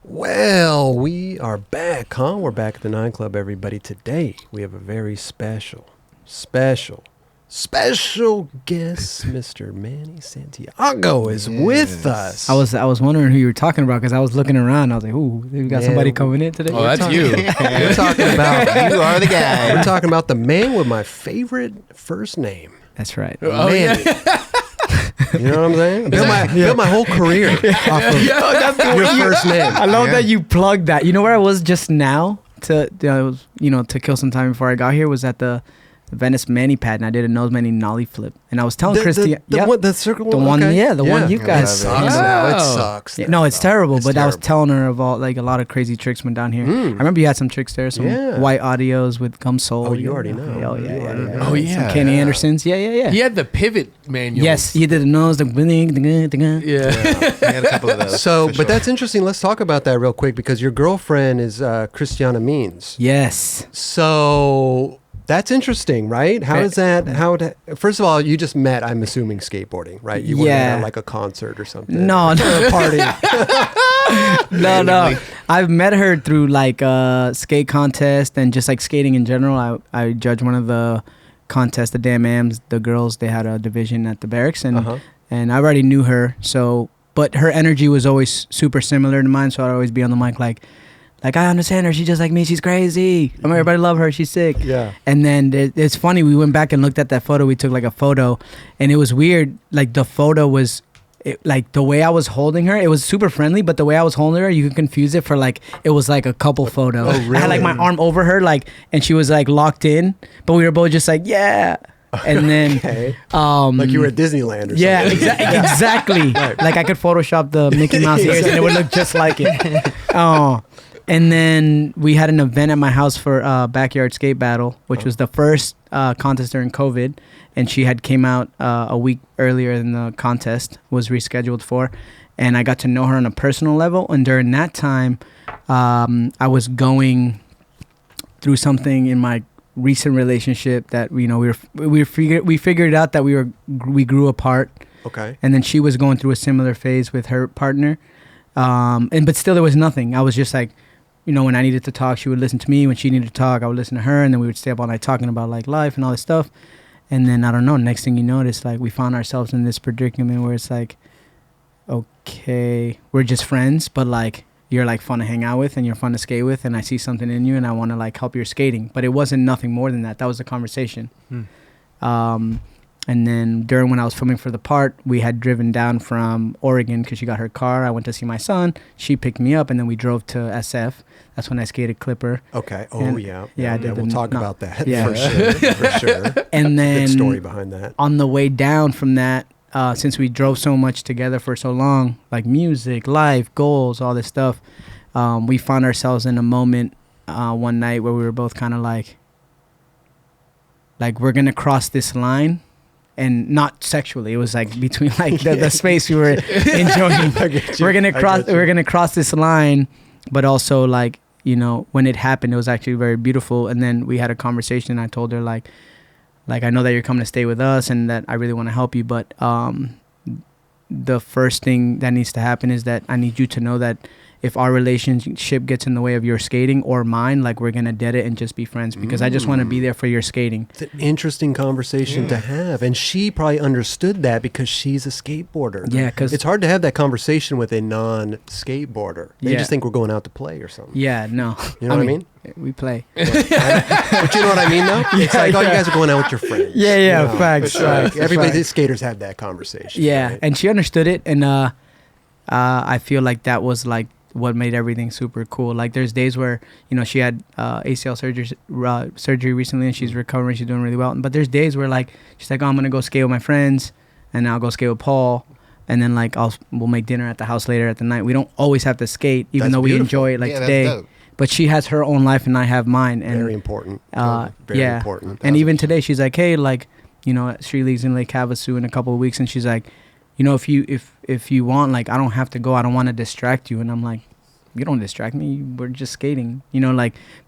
Well, we are back, huh? We're back at the 9 Club, everybody. Today, we have a very special guest. Mr. Manny Santiago is with us. I was wondering who you were talking about because I was looking around. I was like, ooh, we got somebody coming in today. Oh, that's you. We're talking about... You are the guy. We're talking about the man with my favorite first name. That's right. Manny. You know what I'm saying? Built my whole career off of your first name. I love that you plugged that. You know where I was just now to kill some time before I got here was at the Venice Mani pad, and I did a nose Manny nollie flip. And I was telling Christy, the circle one, one you guys. It sucks now. It sucks. Yeah, no, it's terrible. But I was telling her of all a lot of crazy tricks went down here. I remember you had some tricks there, some white audios with gum sole. Oh, you already know. Oh yeah. Some Kenny Andersons. Yeah. He had the pivot manual. Yes, he did the nose. Yeah. I had a couple of those. So, but that's interesting. Let's talk about that real quick because your girlfriend is Christiana Means. Yes. So that's interesting, right? How is that? First of all, you just met, I'm assuming, skateboarding, right? You were at like a concert or something. No, a party. No. I've met her through like skate contest and just like skating in general. I judged one of the contests, the Damn Ams, the girls. They had a division at the barracks, and I already knew her. So, but her energy was always super similar to mine. So I'd always be on the mic like I understand her. She's just like me. She's crazy. I mean, everybody love her. She's sick. Yeah. And then it's funny. We went back and looked at that photo. We took like a photo, and it was weird. Like the photo was, like the way I was holding her, it was super friendly. But the way I was holding her, you could confuse it for like it was like a couple photo. Oh, really? I had like my arm over her, like, and she was like locked in, but we were both just like And then, like you were at Disneyland or something. Yeah, exactly. Right. Like I could Photoshop the Mickey Mouse ears, and it would look just like it. And then we had an event at my house for Backyard Skate Battle, which was the first contest during COVID. And she had came out a week earlier than the contest was rescheduled for. And I got to know her on a personal level. And during that time, I was going through something in my recent relationship that we figured out that we grew apart. Okay. And then she was going through a similar phase with her partner. But still there was nothing. I was just like, when I needed to talk, she would listen to me. When she needed to talk, I would listen to her. And then we would stay up all night talking about like life and all this stuff. And then, I don't know, next thing you know, it's like we found ourselves in this predicament where it's like, okay, we're just friends, but like you're like fun to hang out with and you're fun to skate with. And I see something in you and I want to like help your skating. But it wasn't nothing more than that. That was the conversation. And then when I was filming for the part, we had driven down from Oregon because she got her car. I went to see my son. She picked me up, and then we drove to SF. That's when I skated Clipper. Okay. Yeah, I did. We'll talk about that for sure. And then good story behind that. On the way down from that, since we drove so much together for so long, like music, life, goals, all this stuff, we found ourselves in a moment one night where we were both kind of like we're gonna cross this line. And not sexually, it was like between like the space we were enjoying. We're gonna cross this line, but also like when it happened, it was actually very beautiful. And then we had a conversation. And I told her like I know that you're coming to stay with us, and that I really want to help you. But the first thing that needs to happen is that I need you to know that if our relationship gets in the way of your skating or mine, like we're gonna dead it and just be friends because I just want to be there for your skating. It's an interesting conversation to have, and she probably understood that because she's a skateboarder. Yeah, because it's hard to have that conversation with a non-skateboarder. They just think we're going out to play or something. Yeah, no. You know what I mean? We play. But you know what I mean, though? It's like, you guys are going out with your friends. Yeah, facts. Everybody, skaters have that conversation. Yeah, right? and she understood it, and I feel like that was like what made everything super cool. Like there's days where she had ACL surgery recently and she's recovering, she's doing really well, but there's days where like she's like, I'm gonna go skate with my friends, and I'll go skate with Paul, and then like we'll make dinner at the house later at the night. We don't always have to skate, even though we enjoy it like today, but she has her own life and I have mine. And very important. Very important. And even today she's like, hey, like she leaves in Lake Havasu in a couple of weeks, and she's like, if you want, like, I don't have to go. I don't want to distract you. And I'm like, you don't distract me. We're just skating,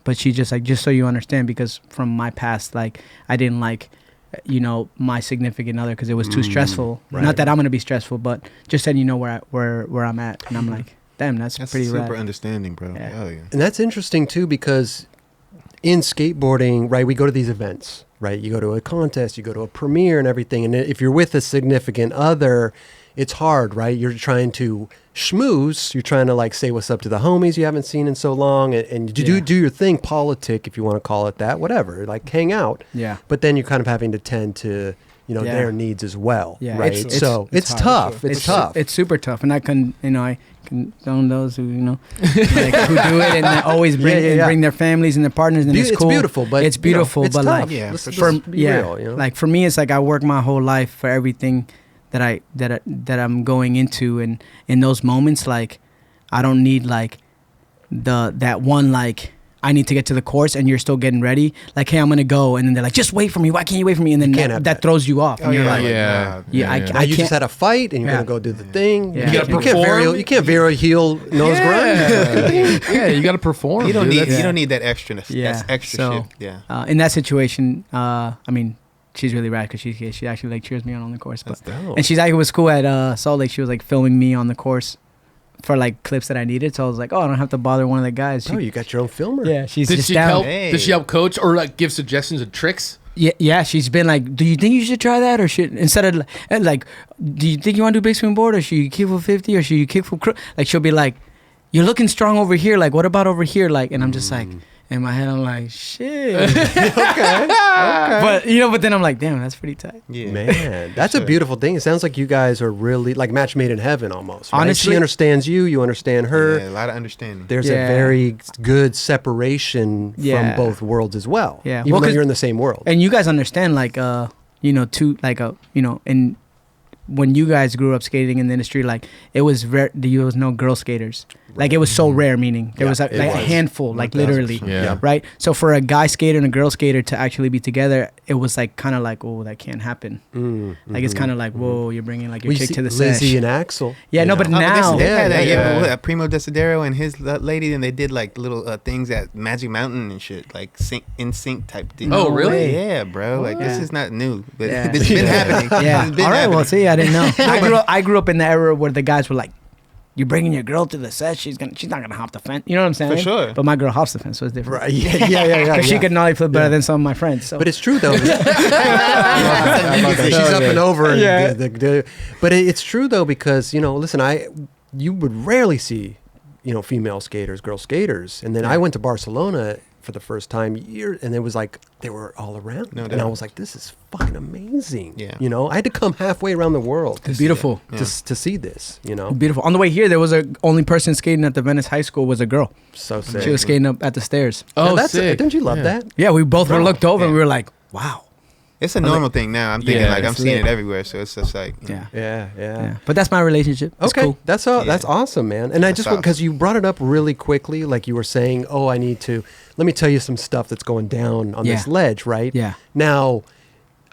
but she just like, just so you understand, because from my past, like, I didn't like, my significant other because it was too stressful. Right. Not that I'm going to be stressful, but just so you know where I'm at. And I'm like, damn, that's pretty super rad. understanding, bro. Yeah. Hell yeah. And that's interesting too, because in skateboarding, right, we go to these events, right? You go to a contest, you go to a premiere and everything. And if you're with a significant other, it's hard, right? You're trying to schmooze. You're trying to like say what's up to the homies you haven't seen in so long, and you do your thing, politic, if you want to call it that, whatever, like hang out. Yeah. But then you're kind of having to tend to, their needs as well, Yeah. right? It's tough. It's tough. It's super tough, and I condone those who like, who do it and always bring their families and their partners, and it's cool. It's beautiful, but it's beautiful, it's but tough. like Yeah, real, like for me, it's like I work my whole life for everything that I'm going into, and in those moments, like I don't need like that one like I need to get to the course and you're still getting ready. Like, hey, I'm gonna go, and then they're like, just wait for me. Why can't you wait for me? And then that throws you off. And you're like, I you just had a fight and you're gonna go do the thing. Yeah. You can't vary heel nose grind. Yeah, you gotta perform. You don't need that extra. Yeah. That's extra shit. Yeah. In that situation, I mean, she's really rad because she actually like cheers me on the course. That's dope. And she's like, it was cool at Salt Lake. She was like filming me on the course for like clips that I needed. So I was like, oh, I don't have to bother one of the guys. You got your own filmer. Yeah, she's Did just she down. help? Did she help coach or like give suggestions and tricks? Yeah, she's been like, do you think you should try that, or should instead of like, do you think you want to do big swing board, or should you kick for 50, or should you kick for like, she'll be like, you're looking strong over here, like what about over here, like, and I'm just like, in my head I'm like, shit. okay. But but then I'm like, damn, that's pretty tight. Yeah, man, that's a beautiful thing. It sounds like you guys are really like match made in heaven almost, right? Honestly, she understands you understand her. Yeah, a lot of understanding. There's a very good separation from both worlds as well. Yeah, even though you're in the same world. And you guys understand, like, and when you guys grew up skating in the industry, like it was rare. There was no girl skaters. Like it was so rare, meaning there was a handful, like literally, right? So for a guy skater and a girl skater to actually be together, it was like kind of like, oh, that can't happen. Like it's kind of like, whoa, you're bringing like your chick to the sesh. Lizzie and Axel. Yeah, no, but now they had that, Primo Desidero and his lady, and they did like little things at Magic Mountain and shit, like in sync type thing. Oh, really? Yeah, bro. Like this is not new, but it's been happening. Yeah. It's been All right. happening. Well, see, I didn't know. I grew up in the era where the guys were like, you're bringing your girl to the set, she's not gonna hop the fence. You know what I'm saying? For sure. But my girl hops the fence, so it's different. Right. Yeah. Because she could nollie flip better than some of my friends. So. But it's true though. She's up and over. But it's true though, because listen, you would rarely see female skaters, girl skaters, and then I went to Barcelona for the first time and it was like they were all around, and I was like, this is fucking amazing. I had to come halfway around the world. It's beautiful to see this. Beautiful. On the way here, there was only person skating at the Venice High School was a girl. So sick. She was skating up at the stairs. Oh, that's sick. Didn't you love that? Yeah, we both were looked over and we were like, wow. It's a normal thing now. I'm thinking like I'm seeing it everywhere, so it's just like yeah. But that's my relationship. It's okay, cool. That's awesome, man. And I just because you brought it up really quickly, like you were saying, let me tell you some stuff that's going down on this ledge, right? Yeah. Now,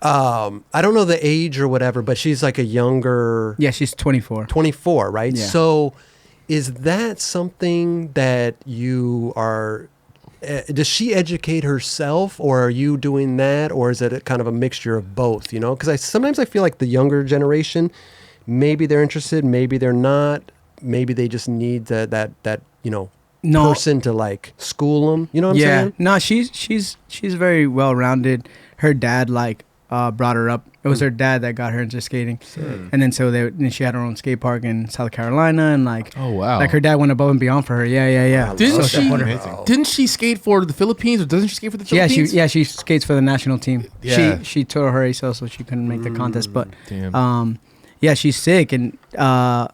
I don't know the age or whatever, but she's like a younger. Yeah, she's 24. 24, right? Yeah. So, is that something that you are? Does she educate herself, or are you doing that, or is it kind of a mixture of both? Because sometimes I feel like the younger generation, maybe they're interested, maybe they're not, maybe they just need that person to like school them. You know what I'm saying? No, she's very well rounded. Her dad brought her up. It was her dad that got her into skating, and then she had her own skate park in South Carolina, and oh wow, like her dad went above and beyond for her. Yeah. Didn't she skate for the Philippines, or doesn't she skate for the Philippines? She skates for the national team. Yeah. She tore her ACL, so she couldn't make the contest. But she's sick, and I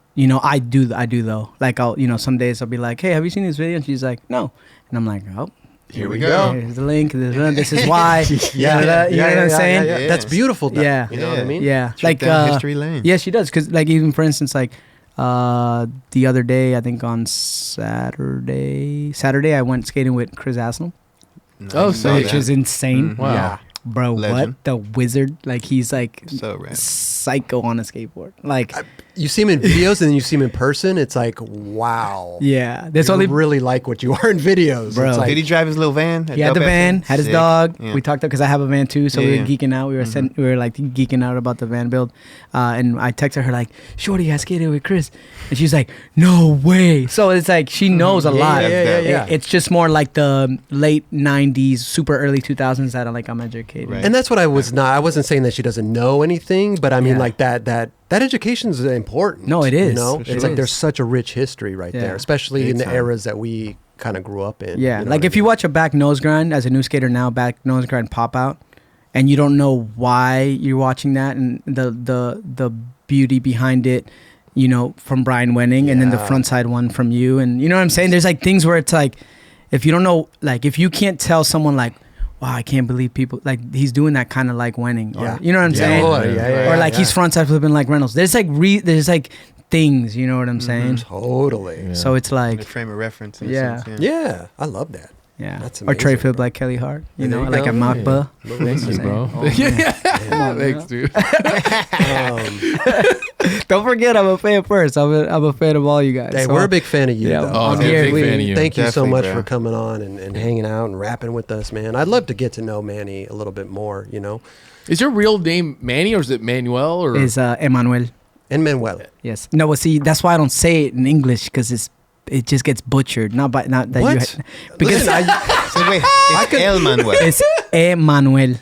do though. Like I'll some days I'll be like, hey, have you seen this video? And she's like, no, and I'm like, oh. Here we go. Here's the link. This is why. You know what I'm saying? Yeah. That's beautiful. Yeah. You know what I mean? Yeah. Like history lane. Yeah, she does. Because like even for instance, like the other day, I think on Saturday I went skating with Chris Aslam. Which is insane. Mm-hmm. Wow. Yeah. Bro, Legend. what the wizard? Like he's like so rad. psycho on a skateboard. Like you see him in videos and then you see him in person. It's like, wow. Yeah, there's you only really like what you are in videos, Bro. It's like, Did he drive his little van? He had the van, had his dog. Yeah. We talked because I have a van too, so we were geeking out. We were like geeking out about the van build, and I texted her like, "Shorty, I skated with Chris," and she's like, "No way!" So it's like she knows a lot. Yeah. It's just more like the late '90s, super early 2000s that I'm educated. Right. And that's what I wasn't saying that she doesn't know anything, but I mean like that education is important. No, it is. You know, For it's sure. like there's such a rich history right there, especially in the eras that we kind of grew up in. Yeah, you know like what if I you mean? watch a back nose grind as a new skater now, back nose grind pop out, and you don't know why you're watching that and the beauty behind it, you know, from Brian Wenning, and then the front side one from you, and you know what I'm saying? There's like things where it's like, if you don't know, like if you can't tell someone like, wow, I can't believe people like he's doing that kind of like Wenning, or you know what I'm saying? Or like he's front side flipping like Reynolds. There's like things, you know what I'm saying? Totally. Yeah. So it's The like, frame of reference. In a Yeah. sense, Yeah, I love that. yeah, That's or tray amazing, flip bro. like Kelly Hart, you There know, you like go. a Makba. Thank you, bro. Oh, man. Thanks, dude. Don't forget, I'm a fan first. I'm a fan of all you guys. Hey, So we're a big fan of you. Yeah, though. Oh, I'm dude, here. big fan of you. Thank you so Definitely, much bro. for coming on and hanging out and rapping with us, man. I'd love to get to know Manny a little bit more, you know. Is your real name Manny or is it Manuel? Or is Emmanuel. And Manuel. Yes. No, well, see, that's why I don't say it in English, because it just gets butchered. Not that What? because Listen, So wait, it's El Manuel. it's Emmanuel.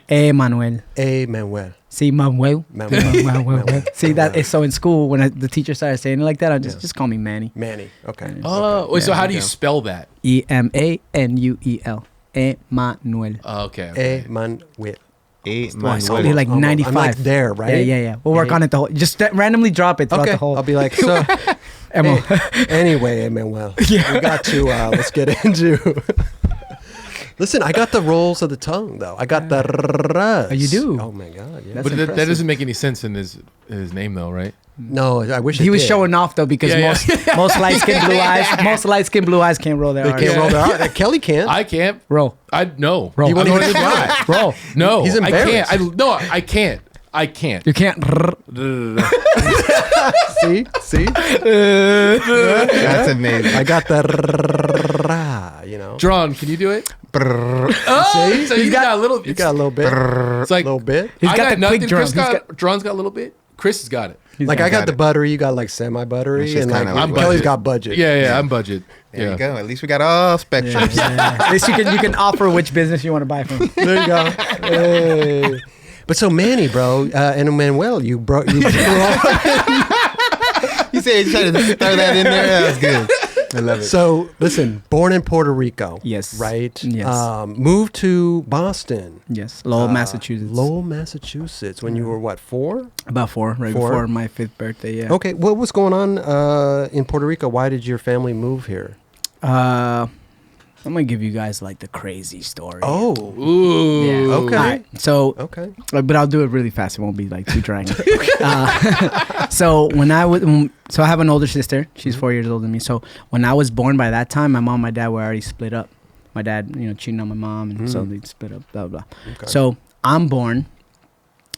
Emmanuel. Manuel. See, Manuel. Manuel. See, that is so in school when the teacher started saying it like that, I just call me Manny. Manny. Okay. Oh, wait, so Yeah, how do you okay. spell that? Emanuel. Emmanuel. Okay. Manuel. Only like I'm 95. like there, right? Yeah. We'll work on it the whole. Just randomly drop it throughout Okay. the whole. I'll be like, so. Emma. Anyway, Manuel. We got to. Let's get into. Listen, I got the rolls of the tongue though. I got the. Oh, you do? Oh my god. Yeah. That's But that impressive. doesn't make any sense in his name, though, right? No, I wish He it was did. showing off though, because Yeah, most light skinned blue eyes can't roll their They R's. can't roll their eyes. Kelly can't. I can't. Roll. No. Roll. He won't I even don't try. Roll. No. He's I can't. embarrassed. I can't. I can't. You can't. See. That's amazing. I got the. You know. Drawn, can you do it? Oh, See? So he's got a little. You got a little bit. It's like little bit. He's I got got the nothing. quick drum. Chris He's got Drawn's got a little bit. Chris has got it. Like I got got the it. buttery, you got like semi-buttery, It's just and like kinda like Kelly's budget. got budget. Yeah, I'm budget. There Yeah. you go. At least we got all spectrums. At least you can offer which business you want to buy from. There you go. Hey. But so Manny, bro, and Manuel, you brought you. You said you tried to throw that in there. That was good. I love it. So listen, born in Puerto Rico. Yes. Right. Yes. Moved to Boston. Yes, Lowell, Massachusetts. Lowell, Massachusetts. When you were what, 4? About 4, right Four? before my 5th birthday. Yeah. Okay. What was going on in Puerto Rico? Why did your family move here? I'm gonna give you guys like the crazy story. Oh. Ooh. Yeah. Okay. All right. So, Okay. but I'll do it really fast. It won't be like too drying. So when I was, so I have an older sister. She's 4 years older than me. So when I was born, by that time, my mom and my dad were already split up. My dad, cheating on my mom, and so they split up. Blah blah. Okay. So I'm born,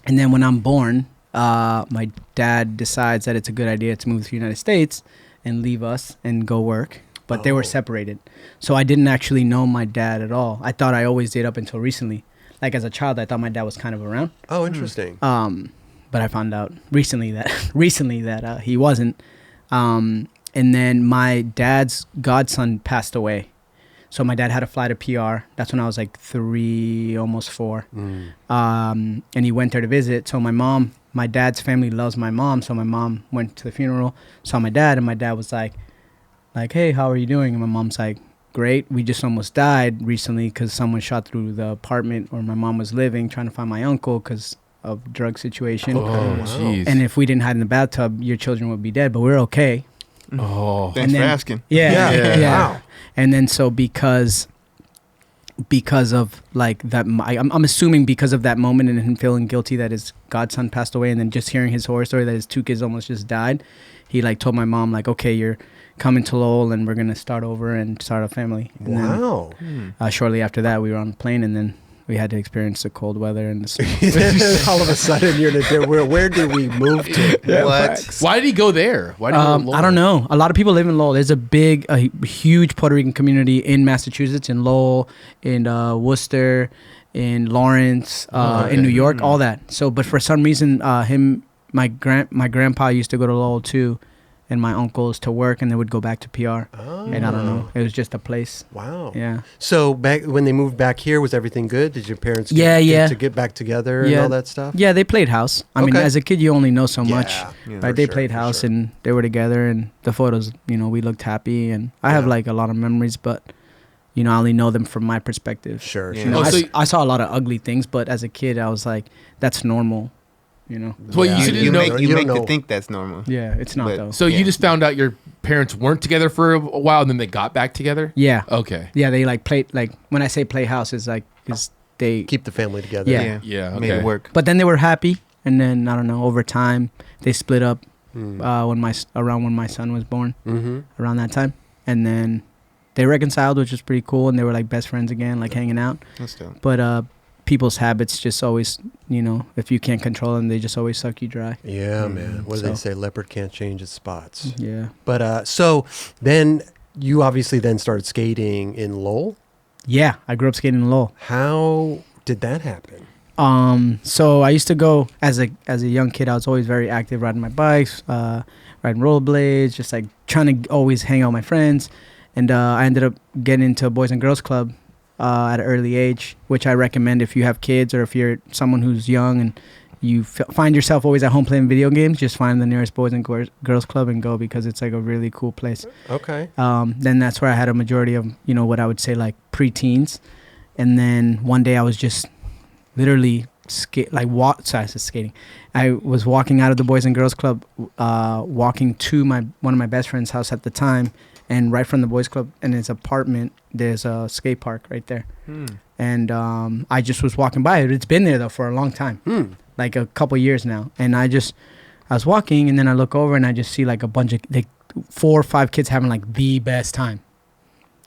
and then when I'm born, my dad decides that it's a good idea to move to the United States and leave us and go work. But they were separated. So I didn't actually know my dad at all. I thought I always did up until recently. Like as a child, I thought my dad was kind of around. Oh, interesting. But I found out recently that he wasn't. And then my dad's godson passed away. So my dad had to fly to PR. That's when I was like 3, almost 4. And he went there to visit. So my dad's family loves my mom. So my mom went to the funeral, saw my dad, and my dad was like, hey, how are you doing? And my mom's like, great. We just almost died recently because someone shot through the apartment where my mom was living, trying to find my uncle because of drug situation. Oh, jeez. And if we didn't hide in the bathtub, your children would be dead. But we're okay. Oh. Thanks and for then- asking. Yeah. Wow. And then so because of like that, I'm assuming because of that moment and him feeling guilty that his godson passed away, and then just hearing his horror story that his 2 kids almost just died, he like told my mom like, okay, you're coming to Lowell and we're gonna start over and start a family. And Wow. then, shortly after that, we were on a plane, and then we had to experience the cold weather and the snow. All of a sudden, you're in a where did we move to? What? Why did he go there? Why did he go to Lowell? I don't know. A lot of people live in Lowell. There's a huge Puerto Rican community in Massachusetts, in Lowell, in Worcester, in Lawrence, in New York, all that. So, but for some reason, my grandpa used to go to Lowell too, and my uncles to work, and they would go back to PR. Oh. And I don't know. It was just a place. Wow. Yeah. So back when they moved back here, was everything good? Did your parents get back together and all that stuff? Yeah, they played house. I mean, as a kid, you only know so much. Yeah, right? They played house and they were together, and the photos, we looked happy, and I have like a lot of memories, but I only know them from my perspective. Sure. I saw a lot of ugly things, but as a kid, I was like, that's normal. Well, you make to think that's normal. Yeah, it's not though. So you just found out your parents weren't together for a while, and then they got back together. Yeah. Okay. Yeah, they like played when I say play house is they keep the family together. Yeah. Okay. Made it work. But then they were happy, and then I don't know. Over time, they split up when my son was born, around that time, and then they reconciled, which was pretty cool, and they were like best friends again, like hanging out. That's dope. But people's habits just always, if you can't control them, they just always suck you dry. Yeah, man. What do they say? Leopard can't change its spots. Yeah. But so then you obviously then started skating in Lowell. Yeah, I grew up skating in Lowell. How did that happen? So I used to go as a young kid. I was always very active, riding my bikes, riding rollerblades, just like trying to always hang out with my friends. And I ended up getting into a Boys and Girls Club at an early age, which I recommend if you have kids or if you're someone who's young and you find yourself always at home playing video games. Just find the nearest Boys and Girls Club and go, because it's like a really cool place. Okay. Then that's where I had a majority of what I would say like preteens, and then one day I was just literally skating. I was walking out of the Boys and Girls Club, walking to one of my best friend's house at the time. And right from the boys' club and his apartment, there's a skate park right there. And I just was walking by it. It's been there, though, for a long time, like a couple years now. And I was walking, and then I look over, and I just see like a bunch of 4 or 5 kids having like the best time.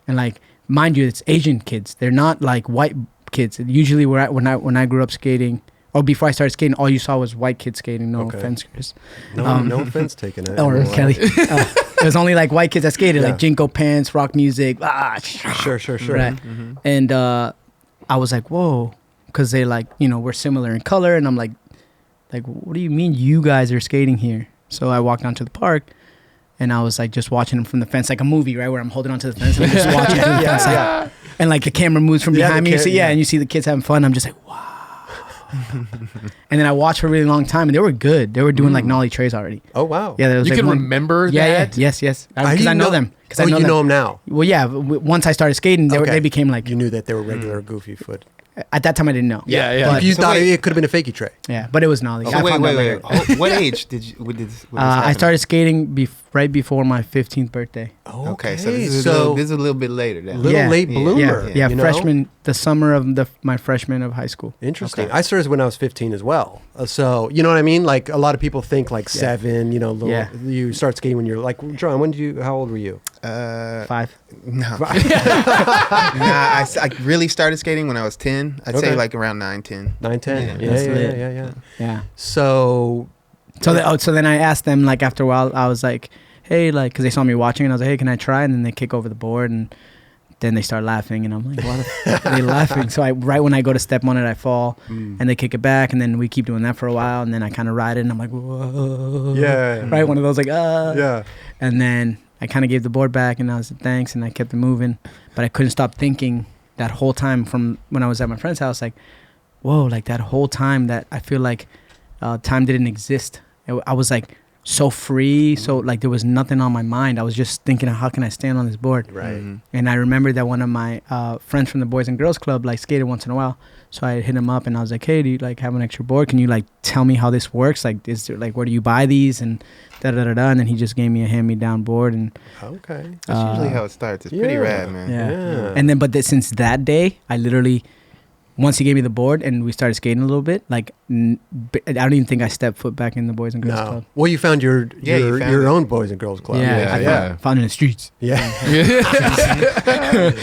And like, mind you, it's Asian kids. They're not like white kids. Usually when I grew up skating, or before I started skating, all you saw was white kids skating. No offense, Chris. No offense taken. Or Kelly. It was only like white kids that skated, like Jinko pants, rock music. Sure. Right. Mm-hmm. And I was like, whoa, because they like, we're similar in color. And I'm like, what do you mean you guys are skating here? So I walked onto the park, and I was like just watching them from the fence, like a movie, right, where I'm holding onto the fence and I'm just watching from the fence. Like, and like the camera moves from behind me. And you see the kids having fun. I'm just like, wow. And then I watched for a really long time, and they were good. They were doing like nollie trays already. Oh wow! Yeah, there was you like can remember that. Yes, because I know them. Because you know them now. Well, yeah. Once I started skating, they became like you knew that they were regular goofy foot. At that time, I didn't know. Yeah. But you thought it could have been a fakie tray. Yeah, but it was nollie. So wait. What age did this I started skating right before my 15th birthday. Okay, so this is a little bit later. Then. Late bloomer. Yeah, freshman, the summer of my freshman of high school. Interesting. Okay. I started when I was 15 as well. So you know what I mean? Like a lot of people think like 7. You start skating when you're like John. How old were you? 5. No. I really started skating when I was 10. I'd say like around 9, 10. 9, 10. Yeah. So then I asked them, like, after a while, I was like, hey, like, because they saw me watching, and I was like, hey, can I try? And then they kick over the board, and then they start laughing, and I'm like, why the fuck are they laughing? So right when I go to step on it, I fall, and they kick it back, and then we keep doing that for a while, and then I kind of ride it, and I'm like, whoa. Yeah. Right? One of those, like, Yeah. And then I kind of gave the board back, and I was like, thanks, and I kept it moving, but I couldn't stop thinking that whole time from when I was at my friend's house, like, whoa, like that whole time that I feel like time didn't exist. I was like so free, so like there was nothing on my mind. I was just thinking, how can I stand on this board? Right. Mm-hmm. And I remember that one of my friends from the Boys and Girls Club like skated once in a while. So I hit him up and I was like, hey, do you like have an extra board? Can you like tell me how this works? Like, is there like, where do you buy these? And da-da-da-da. And then he just gave me a hand-me-down board. And okay. That's usually how it starts. It's pretty rad, man. Yeah. And then, since that day, I literally, once he gave me the board and we started skating a little bit, like I don't even think I stepped foot back in the Boys and Girls Club. Well, you found your you found your it. own Boys and Girls Club. I found it in the streets. Yeah.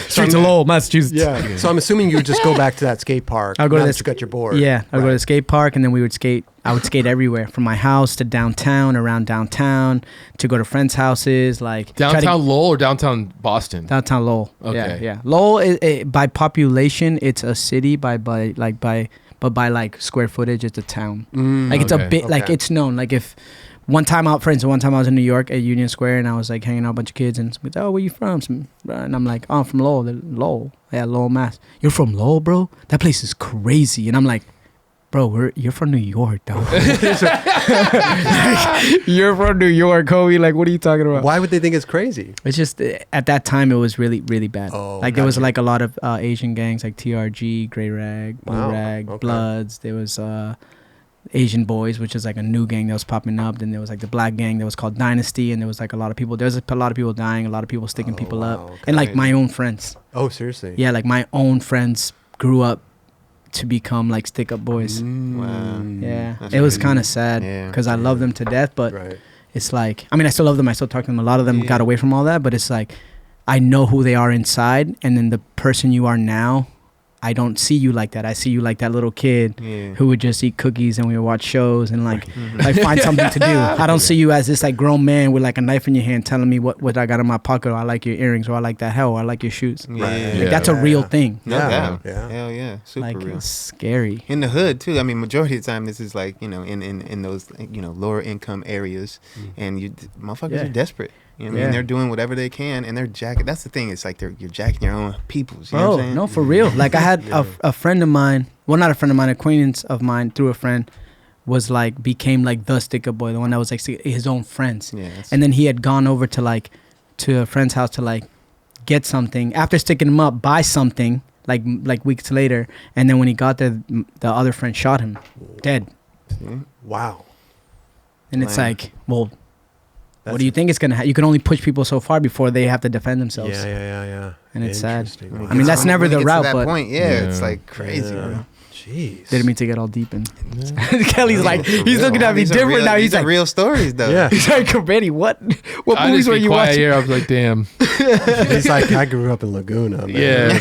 Streets of Lowell, Massachusetts. Yeah. So I'm assuming you would just go back to that skate park. I'll go to now that that you got your board. Yeah, I'd go to the skate park, and then we would skate. I would skate everywhere, from my house to downtown, around downtown, to go to friends' houses, like Downtown Lowell or downtown Boston? downtown Lowell. Okay. Yeah. Lowell by population, it's a city. But by like square footage, it's a town. Like it's a Okay. bit like it's known. Like if one time I was in New York at Union Square, and I was like hanging out with a bunch of kids, and somebody's, oh, where you from? And I'm like, oh, I'm from Lowell. They're, Lowell. Yeah, Lowell, Mass. You're from Lowell, bro? That place is crazy. And I'm like, bro, you're from New York, though. You're from New York, Kobe. Like, what are you talking about? Why would they think it's crazy? It's just at that time it was really, really bad. Oh, like there was gotcha. like a lot of Asian gangs, like TRG, Grey Rag, Blue Wow, Rag, okay. Bloods. There was Asian Boys, which is like a new gang that was popping up. Then there was like the black gang that was called Dynasty, and there was like a lot of people. There was a lot of people dying, a lot of people sticking people wow, up, okay. and like my own friends. Oh, seriously? Yeah, like my own friends grew up to become like stick up boys. Wow. Yeah, That's it was crazy. kind of sad Yeah. because I love them to death, but Right. it's like, I mean, I still love them. I still talk to them. A lot of them Yeah. got away from all that, but it's like, I know who they are inside. And then the person you are now, I don't see you like that. I see you like that little kid Yeah. who would just eat cookies and we would watch shows and like, Mhm. like find something to do. I don't see you as this like grown man with like a knife in your hand telling me what I got in my pocket, or I like your earrings, or I like that hell, or I like your shoes. Yeah. Right. Like, that's a Yeah, real yeah. thing. No Yeah. doubt. Yeah. Hell yeah. Super Like real. it's scary. In the hood too. I mean, majority of the time, this is like, you know, in those, you know, lower income areas, and motherfuckers Yeah. are desperate. You know what I mean? Yeah. They're doing whatever they can, and they're jacking. That's the thing. It's like you're jacking your own peoples. You know what Oh, I'm saying? no, for real. Like I had a friend of mine, well, not a friend of mine, acquaintance of mine through a friend, was like, became like the sticker boy, the one that was like his own friends. Yeah. that's- And then he had gone over to a friend's house to like get something. After sticking him up, buy something like weeks later. And then when he got there, the other friend shot him dead. see? Wow. And it's Wow. like, well, what That's- do you think it's gonna? You can only push people so far before they have to defend themselves. Yeah. And it's sad. Interesting. When it Wow. I mean, gets that's to- never when it the gets to route, that but- point, yeah, it's Yeah. like crazy, Yeah. bro. Jeez. Didn't mean to get all deep in. Kelly's like, he's looking at me These are different real- now. He's these are like, real stories, though. Yeah. he's like, Betty, what I movies just were be you quiet watching? here. I was like, damn. He's like, I grew up in Laguna, man. Yeah.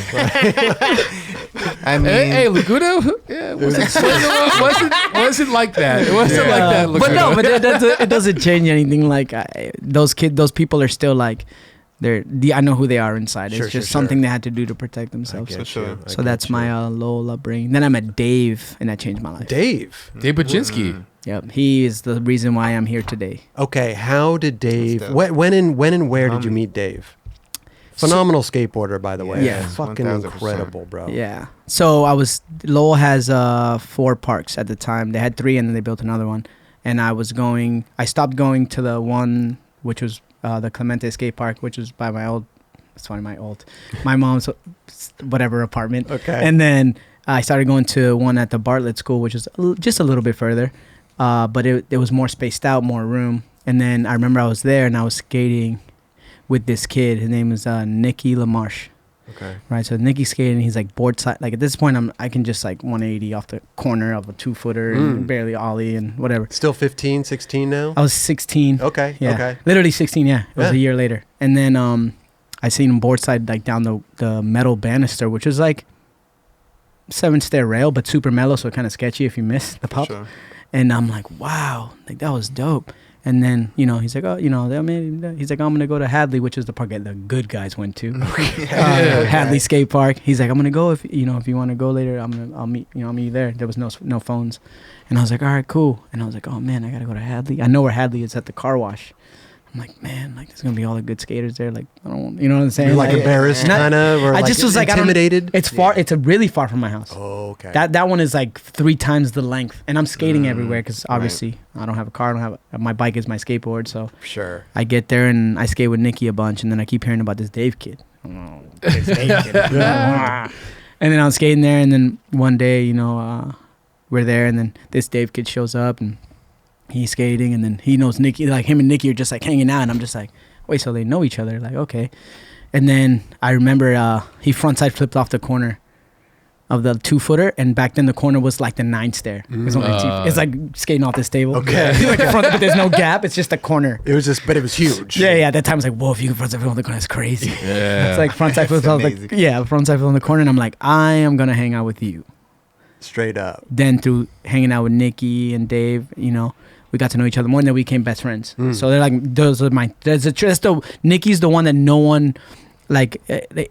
I mean, Hey, Laguna? Yeah, wasn't like that. It wasn't like that, Laguna. But no, but it doesn't change anything. Like those people are still like, I know who they are inside. Sure, It's just sure. something they had to do to protect I themselves. get For sure. you. I So get that's you. my Lowell upbringing. Then I met Dave, and that changed my life. Dave. Dave Baczynski. Yep, he is the reason why I'm here today. Okay, how did Dave? dope. When and where did you meet Dave? Phenomenal skateboarder, by the way. Yeah. Fucking 1000%. incredible, bro. Yeah. So Lowell has 4 parks at the time. They had 3, and then they built another one. And I stopped going to the one which was the Clemente skate park, which was by my mom's whatever apartment. Okay. And then I started going to one at the Bartlett School, which is just a little bit further, but it was more spaced out, more room. And then I remember I was there and I was skating with this kid. His name is Nicky Lamarche. Okay. Right, so Nicky's skating. He's like board side. Like at this point, I can just like 180 off the corner of a 2-footer and barely ollie and whatever. Still 15, 16 now? I was 16. Okay. Yeah, Okay. literally 16. Yeah, it was Yeah. a year later. And then I seen him board side like down the metal banister, which is like 7-stair rail, but super mellow, so kind of sketchy if you miss the pop. Sure. And I'm like, wow, like that was dope. And then, he's like, he's like, I'm going to go to Hadley, which is the park that the good guys went to. Hadley skate park. He's like, I'm going to go if you want to go later, I'll meet you there. There was no phones. And I was like, all right, cool. And I was like, oh man, I got to go to Hadley. I know where Hadley is at the car wash. I'm like, man, like there's going to be all the good skaters there. Like, I don't, you know what I'm saying? You're like embarrassed, not- kind of, or I like just was like, I don't- intimidated. It's far. It's really far from my house. Oh, okay. That one is like 3 times the length, and I'm skating everywhere because obviously I don't have a car. I don't have my bike is my skateboard, so sure. I get there and I skate with Nicky a bunch, and then I keep hearing about this Dave kid. Oh, this Dave kid. And then I'm skating there, and then one day, we're there, and then this Dave kid shows up, and he's skating, and then he knows Nicky. Like him and Nicky are just like hanging out, and I'm just like, wait, so they know each other? Like, okay. And then I remember he frontside flipped off the corner of the 2-footer, and back then the corner was like the 9 stair. It's only it's like skating off this table. Okay. Like in front, but there's no gap. It's just a corner. It was just, but it was huge. Yeah. At that time, I was like, whoa, if you can frontside flip on the corner, that's crazy. Yeah. It's like frontside flip. I was like, frontside flip on the corner, and I'm like, I am gonna hang out with you. Straight up. Then through hanging out with Nikki and Dave, we got to know each other more, and then we became best friends. So they're like, those are my. Nikki's the one that no one, like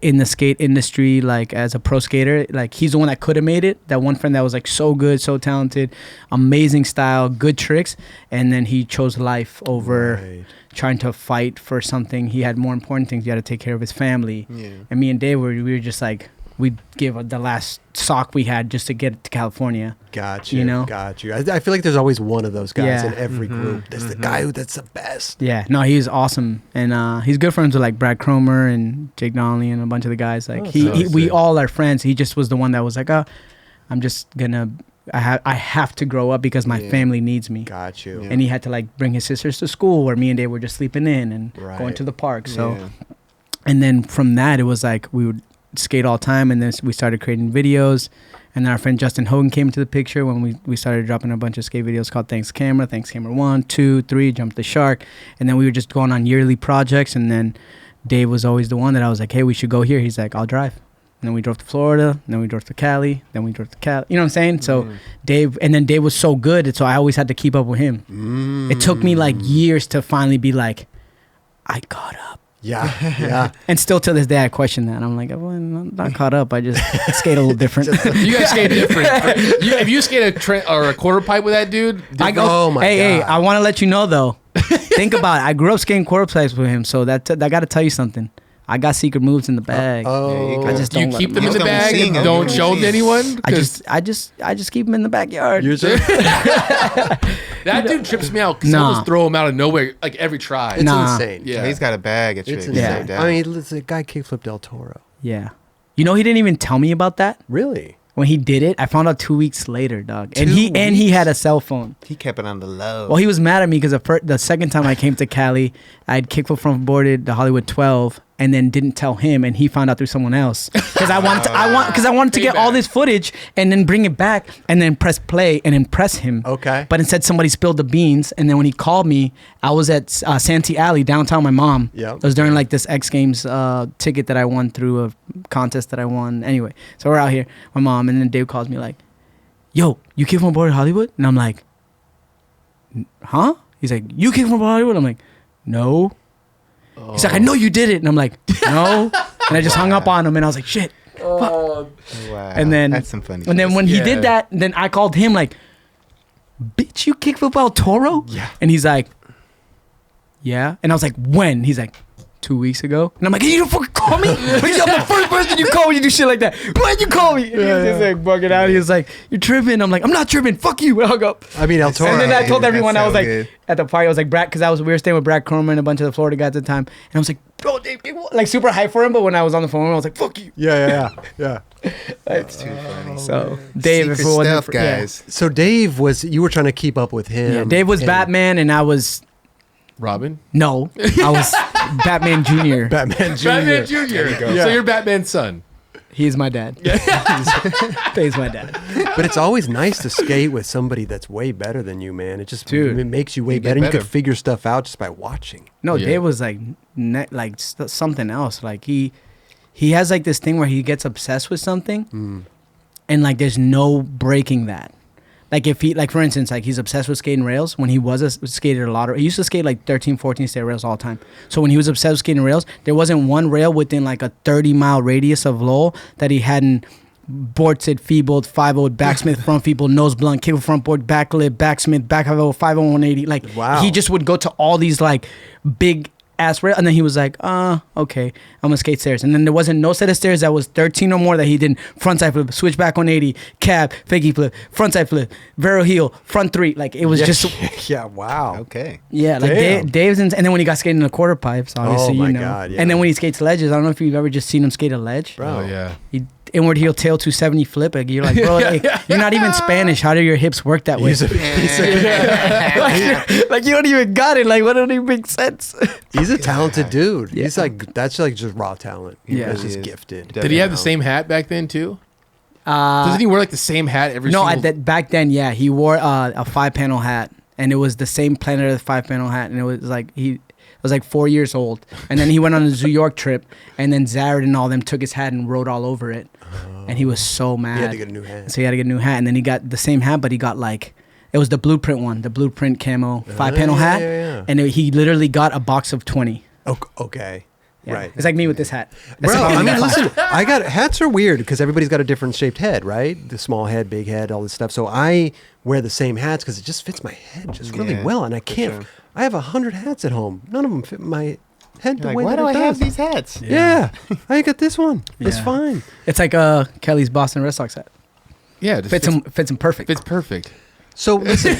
in the skate industry, like as a pro skater, like he's the one that could have made it. That one friend that was like so good, so talented, amazing style, good tricks, and then he chose life over trying to fight for something. He had more important things. He had to take care of his family. Yeah. And me and Dave we were just like, we'd give the last sock we had just to get to California. Got you. I feel like there's always one of those guys in every group. There's the guy that's the best. Yeah, no, he's awesome, and he's good friends with like Brad Cromer and Jake Donnelly and a bunch of the guys. Like we all are friends. He just was the one that was like, I'm just gonna. I have to grow up because my family needs me. Got you. And he had to like bring his sisters to school where me and Dave were just sleeping in and going to the park. So, and then from that it was like we would skate all the time, and then we started creating videos, and then our friend Justin Hogan came into the picture when we started dropping a bunch of skate videos called Thanks Camera 1, 2, 3, Jump the Shark, and then we were just going on yearly projects, and then Dave was always the one that I was like, hey, we should go here. He's like, I'll drive. And then we drove to Florida, then we drove to Cali, then we drove to Cali. You know what I'm saying? So Dave was so good, so I always had to keep up with him. It took me like years to finally be like, I caught up. Yeah. And still to this day, I question that. I'm like, well, I'm not caught up. I just skate a little different. You guys skate different. If you skate a quarter pipe with that dude, I go. Oh my God. Hey, I want to let you know though. Think about it. I grew up skating quarter pipes with him, so that I got to tell you something. I got secret moves in the bag. I just do you don't keep let them in the bag and don't show them to anyone? I just keep them in the backyard. That dude trips me out because he'll just throw him out of nowhere like every try. It's insane. Yeah, he's got a bag of It's tricks. insane. Yeah. I mean, the guy kickflipped Del Toro. Yeah. He didn't even tell me about that. Really? When he did it, I found out 2 weeks later, dog. And he had a cell phone. He kept it on the low. Well, he was mad at me because the second time I came to Cali, I had kickflip front boarded the Hollywood 12 and then didn't tell him, and he found out through someone else. Because I wanted to get all this footage and then bring it back and then press play and impress him. Okay. But instead, somebody spilled the beans, and then when he called me, I was at Santee Alley downtown. My mom. Yeah. It was during like this X Games ticket that I won through a contest that I won. Anyway, so we're out here, my mom, and then Dave calls me like, "Yo, you kick from boarded Hollywood?" And I'm like, "Huh?" He's like, "You kick from Hollywood?" I'm like, "No." He's like, "I know you did it," and I'm like, "No," and I just hung up on him, and I was like, "Shit." Wow. And then That's some funny. And then shit. when he did that, then I called him like, "Bitch, you kick football Toro?" Yeah. And he's like, "Yeah." And I was like, "When?" He's like, 2 weeks ago. And I'm like, "You don't fucking call me? I'm the first person you call when you do shit like that. Why'd you call me?" And he was just like bugging out. He was like, "You're tripping." I'm like, "I'm not tripping. Fuck you." I hung up. I mean, El Toro. And then I told everyone, That's I was so like, good. at the party, I was like, Brad, because we were staying with Brad Cromer and a bunch of the Florida guys at the time. And I was like, "Bro, Dave, like super hype for him." But when I was on the phone, I was like, "Fuck you." Yeah. That's too funny. So Dave, Secret if it wasn't stuff, for- guys. So Dave you were trying to keep up with him. Yeah, Dave was and Batman, and I was Robin? no, I was Batman Jr. Batman Jr. Batman Jr. Yeah. So you're Batman's son. He's my dad. He's my dad. But it's always nice to skate with somebody that's way better than you, man. It just it makes you way You get better. And you better. can figure stuff out just by watching. No, Yeah. Dave was like something else. Like he has like this thing where he gets obsessed with something, and like there's no breaking that. Like if he, like for instance, like he's obsessed with skating rails. When he skated a lot of, he used to skate like 13, 14 stair rails all the time. So when he was obsessed with skating rails, there wasn't one rail within like a 30-mile radius of Lowell that he hadn't boarded, feebled, 5-0, backsmith, front feeble, nose blunt, kick front board, backlip, backsmith, back 5-0, 5-0, 180. Like Wow. he just would go to all these like big ass rail, and then he was like, okay, I'm gonna skate stairs. And then there wasn't no set of stairs that was 13 or more that he didn't frontside flip, switch back 180, cab, fakie flip, frontside flip, vero heel, front 3. Like it was just Yeah, wow. Okay. yeah, like Damn. Dave's and then when he got skating in the quarter pipes, obviously, Oh my you know. God, yeah. And then when he skates ledges, I don't know if you've ever just seen him skate a ledge. Bro. Oh, yeah. He inward heel tail 270 flip. Like, you're like, bro, like, you're not even Spanish. How do your hips work that way? Like you don't even got it. Like, what don't even make sense? He's a talented dude. Yeah. That's like just raw talent. Yeah. He's just He is. gifted. Did he have the same hat back then, too? Doesn't he wear like the same hat every No, single... back then, yeah, he wore a 5-panel hat, and it was the same Planet Earth 5-panel hat, and it was like he was like 4 years old, and then he went on a New York trip, and then Zared and all them took his hat and wrote all over it, and he was so mad. He had to get a new hat. So he had to get a new hat, and then he got the same hat, but he got like it was the blueprint one, the blueprint camo 5-panel hat, and he literally got a box of 20. Okay. Yeah. Right. It's like me with this hat. Bro, I mean, listen, hats are weird because everybody's got a different shaped head, right? The small head, big head, all this stuff. So I wear the same hats because it just fits my head just really well. And I can't, I have 100 hats at home. None of them fit my head the way why that do it I have does. these hats? Yeah. I got this one. It's Yeah. fine. It's like Kelly's Boston Red Sox hat. Yeah, it just Fits him perfect. Fits perfect. So listen,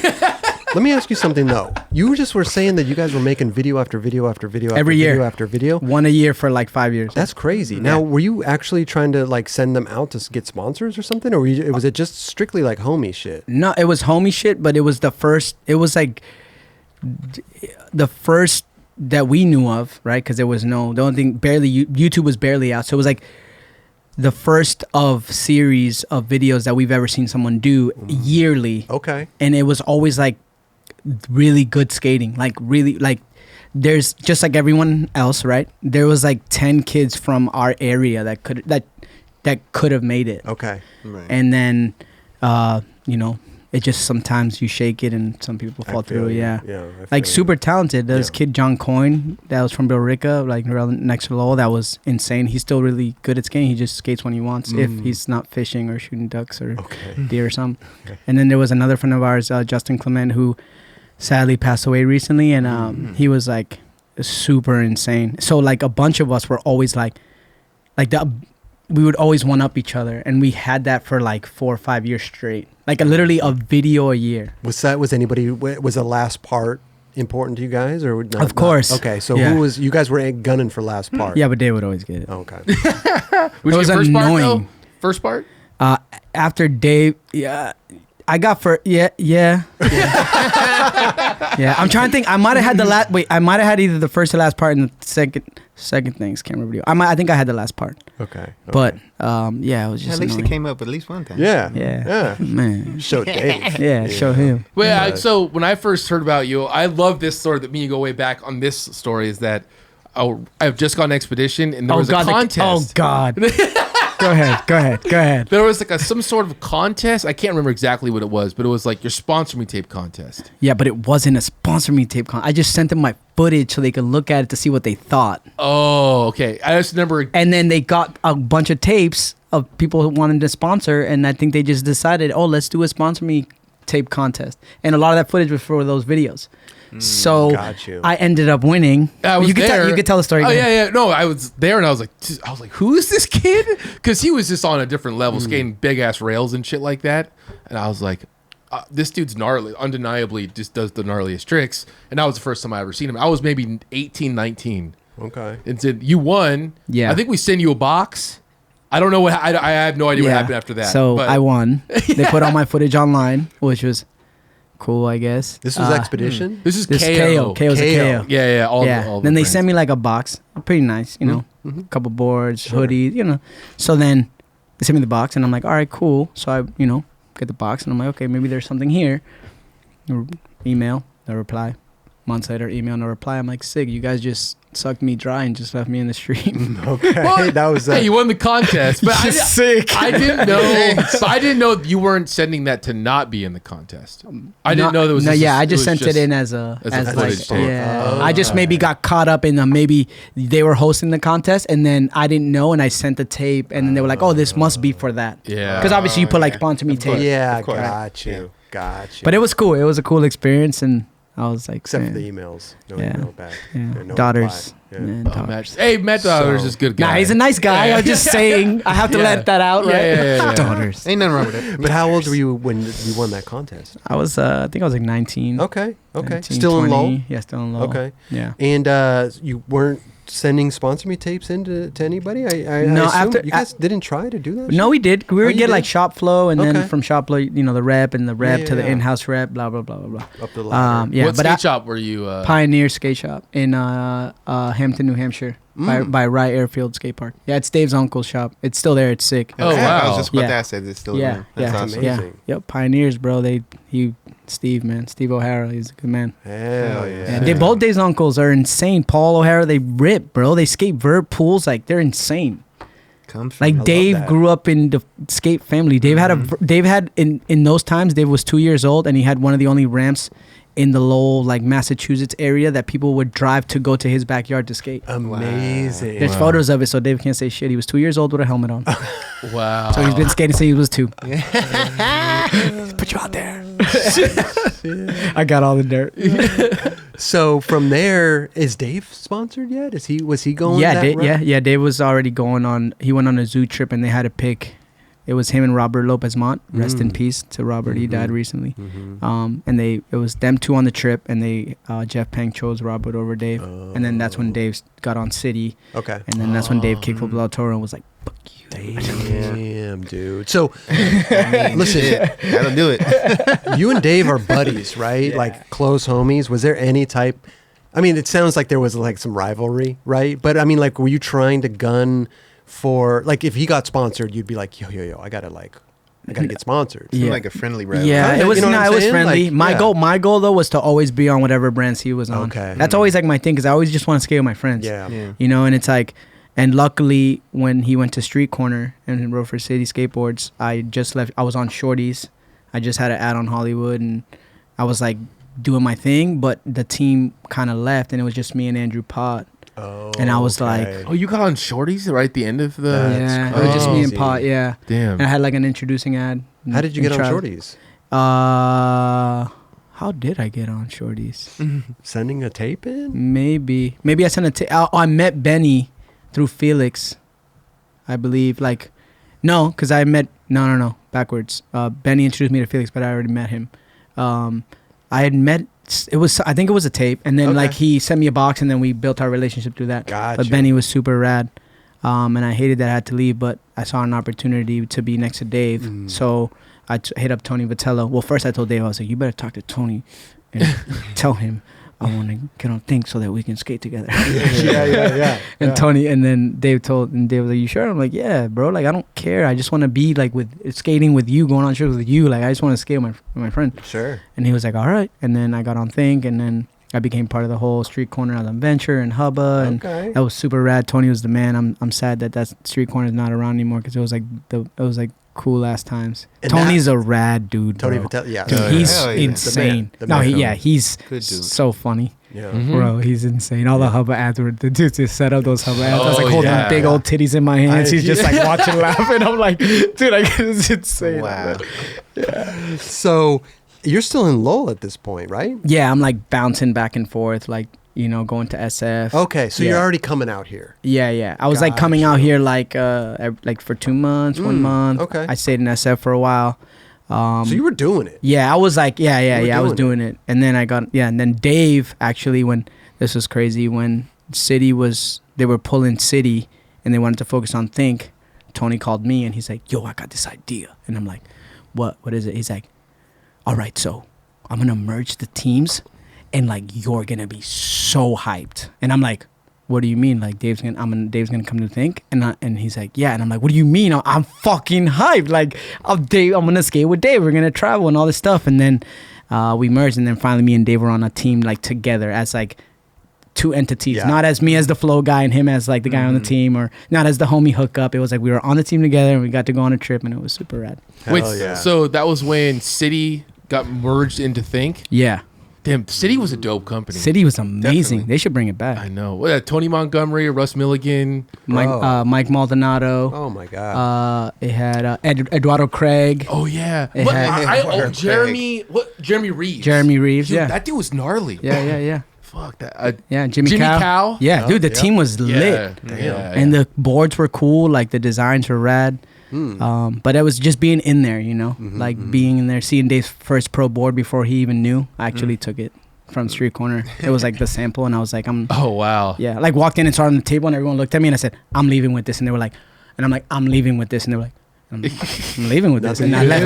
let me ask you something though. You just were saying that you guys were making video after video after video after Every year. video after video. One a year for like 5 years. That's crazy. Now, were you actually trying to like send them out to get sponsors or something, or was it just strictly like homie shit? No, it was homie shit, but it was the first. It was like the first that we knew of, right? Because there was the only thing YouTube was barely out, so it was like the first of series of videos that we've ever seen someone do yearly. Okay. And it was always like really good skating, like really like. There's just like everyone else, right? There was like 10 kids from our area that could have made it. Okay. Right. And then, it just sometimes you shake it and some people fall through. Yeah. Like super talented. There's kid John Coyne that was from Billerica, like next to Lowell. That was insane. He's still really good at skating. He just skates when he wants, if he's not fishing or shooting ducks or deer or something. Okay. And then there was another friend of ours, Justin Clement, who sadly passed away recently, and he was like super insane. So like a bunch of us were always like we would always one up each other, and we had that for like 4 or 5 years straight, like literally a video a year. Was the last part important to you guys, or not? Of course. Okay, so who was you guys were gunning for last part? Yeah, but Dave would always get it. Okay. It was your first annoying. Part, though? First part? After Dave, I got for yeah. I'm trying to think. I might have had the last. Wait, I might have had either the first or last part and the second things. Can't remember. I think I had the last part. Okay. But it was just At least annoying. it came up at least one time. Yeah. Man. Show Dave. Yeah, show him. Well, so when I first heard about you, I love this story that me and you go way back on. This story is that I've just gone on expedition and there was a contest. Oh God. Go ahead. There was like some sort of contest. I can't remember exactly what it was, but it was like your sponsor me tape contest. Yeah, but it wasn't a sponsor me tape I just sent them my footage so they could look at it to see what they thought. Oh, okay. I just remember. And then they got a bunch of tapes of people who wanted to sponsor, and I think they just decided, let's do a sponsor me tape contest. And a lot of that footage was for those videos. So I ended up winning. You could tell the story. Oh yeah. No, I was there and I was like, who is this kid? Because he was just on a different level, skating big ass rails and shit like that. And I was like, this dude's gnarly. Undeniably, just does the gnarliest tricks. And that was the first time I ever seen him. I was maybe 18, 19. Okay. And said, you won. Yeah. I think we send you a box. I don't know what. I have no idea what happened after that. So I won. They put all my footage online, which was cool, I guess. This was Expedition? This is KO. KO's a KO. Yeah. All then they sent me like a box. Pretty nice, a couple boards, hoodies, So then they sent me the box and I'm like, all right, cool. So I, get the box and I'm like, okay, maybe there's something here. Email, no reply. Months later, email, no reply. I'm like, sick, you guys just sucked me dry and just left me in the street. Okay. Well, that was hey, you won the contest. But sick. I didn't know you weren't sending that to not be in the contest. I didn't know there was I just sent it in as footage tape. I just maybe got caught up in maybe they were hosting the contest and then I didn't know and I sent the tape and then they were like, this must be for that. Yeah. Because obviously you put like sponsor me tape. Yeah, got you. But it was cool. It was a cool experience and I was like, except for the emails. No email back. Yeah. Daughters. Hey, Matt Daughters is a good guy. Nah, he's a nice guy. I'm just saying. I have to let that out, right? Yeah. Daughters. Ain't nothing wrong with it. But how old were you when you won that contest? I was, I think I was like 19. Okay. 19, Still 20. in Lowell? Yeah, still in Lowell. Okay. Yeah. And you weren't sending sponsor me tapes to anybody? I No, assume after you guys didn't try to do that? No, we did. We would get did? like shop flow, and Okay. then from shop flow, the rep and the rep to the Yeah. in-house rep, blah blah blah blah blah. Up the ladder. Yeah, What but skate shop were you? Pioneer Skate Shop in Hampton, New Hampshire. by Rye Airfield Skate Park. Yeah, it's Dave's uncle's shop. It's still there. It's sick. Oh, wow. I was just about Yeah. to ask that. It's still Yeah, there. That's yeah, awesome. amazing. yeah. Yep, pioneers, bro. Steve O'Hara, he's a good man. Hell yeah. Yeah, they both Dave's uncles are insane. Paul O'Hara, they rip, bro. They skate vert pools, like they're insane. Comes from Like love Dave that. grew up in the skate family. Dave had in those times. Dave was 2 years old, and he had one of the only ramps in the Lowell, like Massachusetts area that people would drive to go to his backyard to skate. Amazing. There's photos of it, so Dave can't say shit. He was 2 years old with a helmet on, Wow. so he's been skating since he was 2. Put you out there. I got all the dirt. So from there, is Dave sponsored yet? Was he going? Yeah, that route? yeah. Dave was already going on. He went on a zoo trip, and they had to pick. It was him and Robert Lopez Mont. Rest in peace to Robert. He died recently. And it was them two on the trip, and Jeff Pang chose Robert over Dave. And then that's when Dave got on City. Okay. And then that's when Dave kicked for Toro and was like, "Fuck you." Damn, dude. So, listen, That'll do it. you and Dave are buddies, right? Yeah. Like close homies. Was there any type? I mean, it sounds like there was like some rivalry, right? But I mean, like, were you trying to gun for, like, if he got sponsored, you'd be like, yo, I gotta get sponsored. Seemed Yeah. like a friendly rival. Yeah, Kinda, it was you know what I'm it was saying? friendly. Like, My goal though was to always be on whatever brands he was on. Okay. That's always like my thing, because I always just want to skate with my friends. Yeah. You know, and it's like, and luckily when he went to Street Corner and rode for City Skateboards, I just left. I was on Shorties. I just had an ad on Hollywood, and I was like doing my thing, but the team kind of left, and it was just me and Andrew Pott. Oh, And I was like, okay. Oh, you got on Shorties right at the end of the. That's yeah, it was just me and crazy. Pott. Yeah, Damn. and I had like an introducing ad. How did you get on Shorties? How did I get on Shorties? Sending a tape in? Maybe I sent I met Benny through Felix, I believe. Like, no, because I met no, backwards. Benny introduced me to Felix, but I already met him. I had met. I think it was a tape, and then Okay. like he sent me a box, and then we built our relationship through that. Gotcha. But Benny was super rad, and I hated that I had to leave, but I saw an opportunity to be next to Dave, so I hit up Tony Vitello. Well, first I told Dave, I was like, you better talk to Tony and tell him I want to get on Think so that we can skate together. yeah. And Tony, and then Dave was like, you sure? I'm like, yeah, bro. Like, I don't care. I just want to be like skating with you, going on trips with you. Like, I just want to skate with my friend. Sure. And he was like, all right. And then I got on Think, and then I became part of the whole Street Corner Adventure and Hubba, and Okay. that was super rad. Tony was the man. I'm sad that Street Corner is not around anymore, because it was like cool ass times. And Tony's a rad dude. Tony bro. Vitello, yeah. Dude, Oh, yeah. he's Hell yeah. insane. The man. He's Good dude. so funny. Yeah. Mhm. Bro, he's insane. All the Hubba ads were to set up those Hubba ads. I was like Oh, holding yeah. big old titties in my hands. He's just like Yeah. watching, laughing. I'm like, dude, it's insane. Wow. So you're still in Lowell at this point, right? Yeah, I'm like bouncing back and forth, like, you know, going to SF. Okay, so you're Yeah. already coming out here. Yeah. I was like coming out here like for 2 months, 1 month. okay. I stayed in SF for a while. So you were doing it. Yeah, I was like, yeah, I was doing doing it. And then and then Dave, actually, when this was crazy, when they were pulling City and they wanted to focus on Think, Tony called me and he's like, yo, I got this idea. And I'm like, what is it? He's like, all right, so I'm going to merge the teams and like, you're going to be so hyped. And I'm like, what do you mean? Like Dave's gonna come to Think, and he's like, yeah. And I'm like, what do you mean? I'm fucking hyped. Like, I'm gonna skate with Dave. We're gonna travel and all this stuff. And then we merged, and then finally me and Dave were on a team like together as like two entities, Yeah. not as me as the flow guy and him as like the guy on the team, or not as the homie hookup. It was like we were on the team together and we got to go on a trip, and it was super rad. Wait, Hell yeah. so that was when City got merged into Think? Yeah, Damn, City was a dope company. City was amazing. Definitely. They should bring it back. I know. Well, yeah, Tony Montgomery, Russ Milligan. Bro. Mike Maldonado. Oh my god. It had Eduardo Craig. Oh yeah. It But had- Jeremy Reeves. Jeremy Reeves. Dude, Yeah. that dude was gnarly. Yeah. Fuck that. Yeah, Jimmy Jimmy Cow. Cow? Yeah, dude, the yeah. team was lit. Yeah. And the boards were cool, like the designs were rad. But it was just being in there, you know, like being in there, seeing Dave's first pro board before he even knew. I actually took it from Street Corner. It was like the sample, and I was like, Oh wow. yeah, like walked in and started on the table, and everyone looked at me, and I said, I'm leaving with this, and they were like, and I'm like, I'm leaving with this, and they were like, I'm leaving with this, and I left.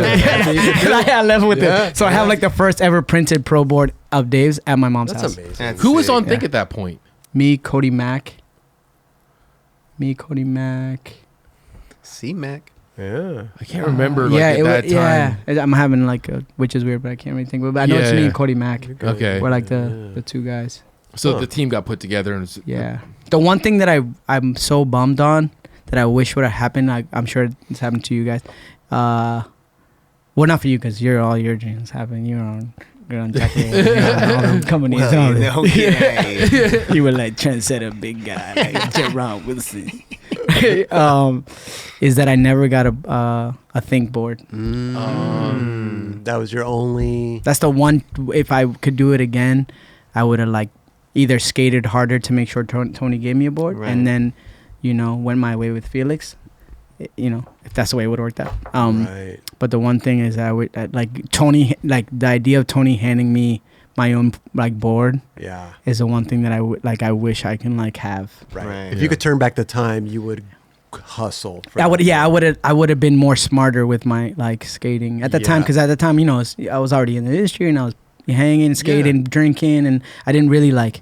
I left with Yeah, it. So I have like the first ever printed pro board of Dave's at my mom's That's house. amazing. That's Who was sick. on Think Yeah. at that point? Me, Cody Mack, Me, Cody Mack. C-Mac. Yeah. I can't remember at that time. Yeah, I'm having like which is weird, but I can't really think of it. But I know it's me and Cody Mack. Okay. We're like the two guys. So the team got put together and The one thing that I'm so bummed on that I wish would have happened, I'm sure it's happened to you guys. Well, not for you because all your dreams happen. You're on Jackal, all them companies. You were like trendsetter, big guy, like Jerron Wilson. Is that I never got a think board. That was your only. That's the one. If I could do it again, I would have like either skated harder to make sure Tony gave me a board, and then, went my way with Felix. If that's the way it would work out. Right. But the one thing is, I would like Tony, like the idea of Tony handing me my own like board. Yeah. Is the one thing that I would like. I wish I can like have. Right. If you could turn back the time, you would hustle. I would. Yeah. I would have been more smarter with my like skating at the time, because at the time, I was already in the industry and I was hanging, skating, drinking, and I didn't really like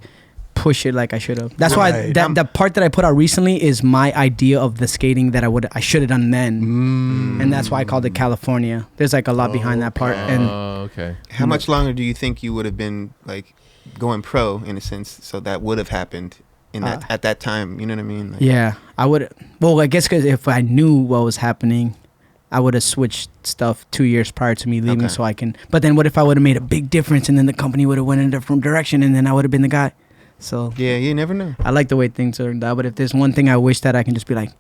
push it like I should have. That's why the part that I put out recently is my idea of the skating that I should have done then, and that's why I called it California. There's like a lot behind that part. And okay. How much longer do you think you would have been like going pro in a sense, so that would have happened in that at that time? You know what I mean? Like, yeah, I would. Well, I guess because if I knew what was happening, I would have switched stuff 2 years prior to me leaving, so I can. But then, what if I would have made a big difference, and then the company would have went in a different direction, and then I would have been the guy. So yeah, you never know. I like the way things turned out, but if there's one thing I wish that I can just be like,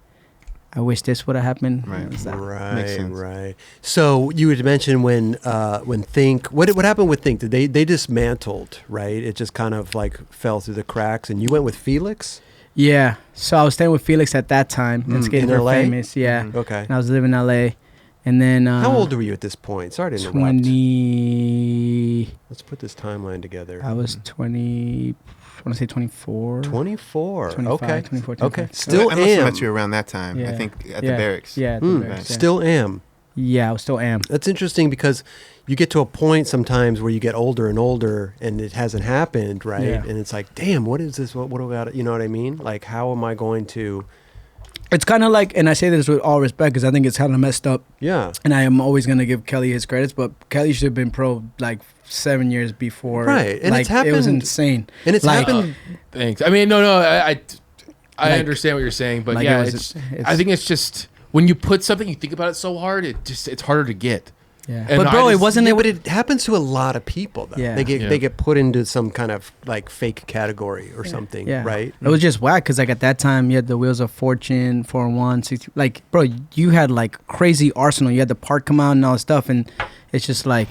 I wish this would have happened. Right. Makes sense. Right. So you had mentioned when Think, what happened with Think? Did they dismantled, right? It just kind of like fell through the cracks, and you went with Felix. Yeah. So I was staying with Felix at that time and skating for Famous. Yeah. Okay. And I was living in LA, and then how old were you at this point? Sorry to interrupt. 20. Let's put this timeline together. I was 20. I want to say 24. 24. 25, Okay. 24, 25. Okay. Still I must have am. met you around that time. I think at the barracks. Yeah. At the barracks, Still am. Yeah, I still am. That's interesting because you get to a point sometimes where you get older and older and it hasn't happened, right? Yeah. And it's like, damn, what is this? What do I got? You know what I mean? Like, how am I going to? It's kind of like, and I say this with all respect because I think it's kind of messed up. Yeah. And I am always going to give Kelly his credits, but Kelly should have been pro like 7 years before. Right. And like, it's happened. It was insane. And it's like, happened. Thanks. I mean, no, I understand what you're saying, but like yeah, I think it's just when you put something, you think about it so hard, it's harder to get. Yeah. And But bro, it wasn't. But it happens to a lot of people, though. Yeah. They get put into some kind of like fake category or something, Yeah. right? It was just whack because like at that time you had the Wheels of Fortune 4-1 60. Like bro, you had like crazy arsenal. You had the park come out and all that stuff, and it's just like.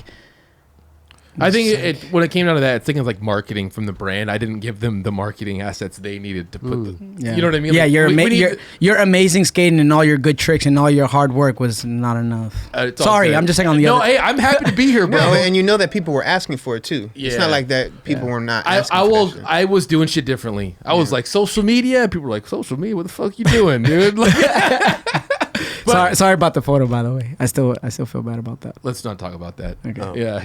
I think when it came down to that, it's thinking of like marketing from the brand. I didn't give them the marketing assets they needed to put you know what I mean? Yeah, like, your amazing skating and all your good tricks and all your hard work was not enough. Sorry, I'm just saying on the other. No, hey, I'm happy to be here, bro. No, and you know that people were asking for it too. Yeah. It's not like that people were not asking I was doing shit differently. I was like social media, and people were like, social media, what the fuck you doing, dude? Like, sorry about the photo, by the way. I still feel bad about that. let's not talk about that. Okay. Oh. Yeah.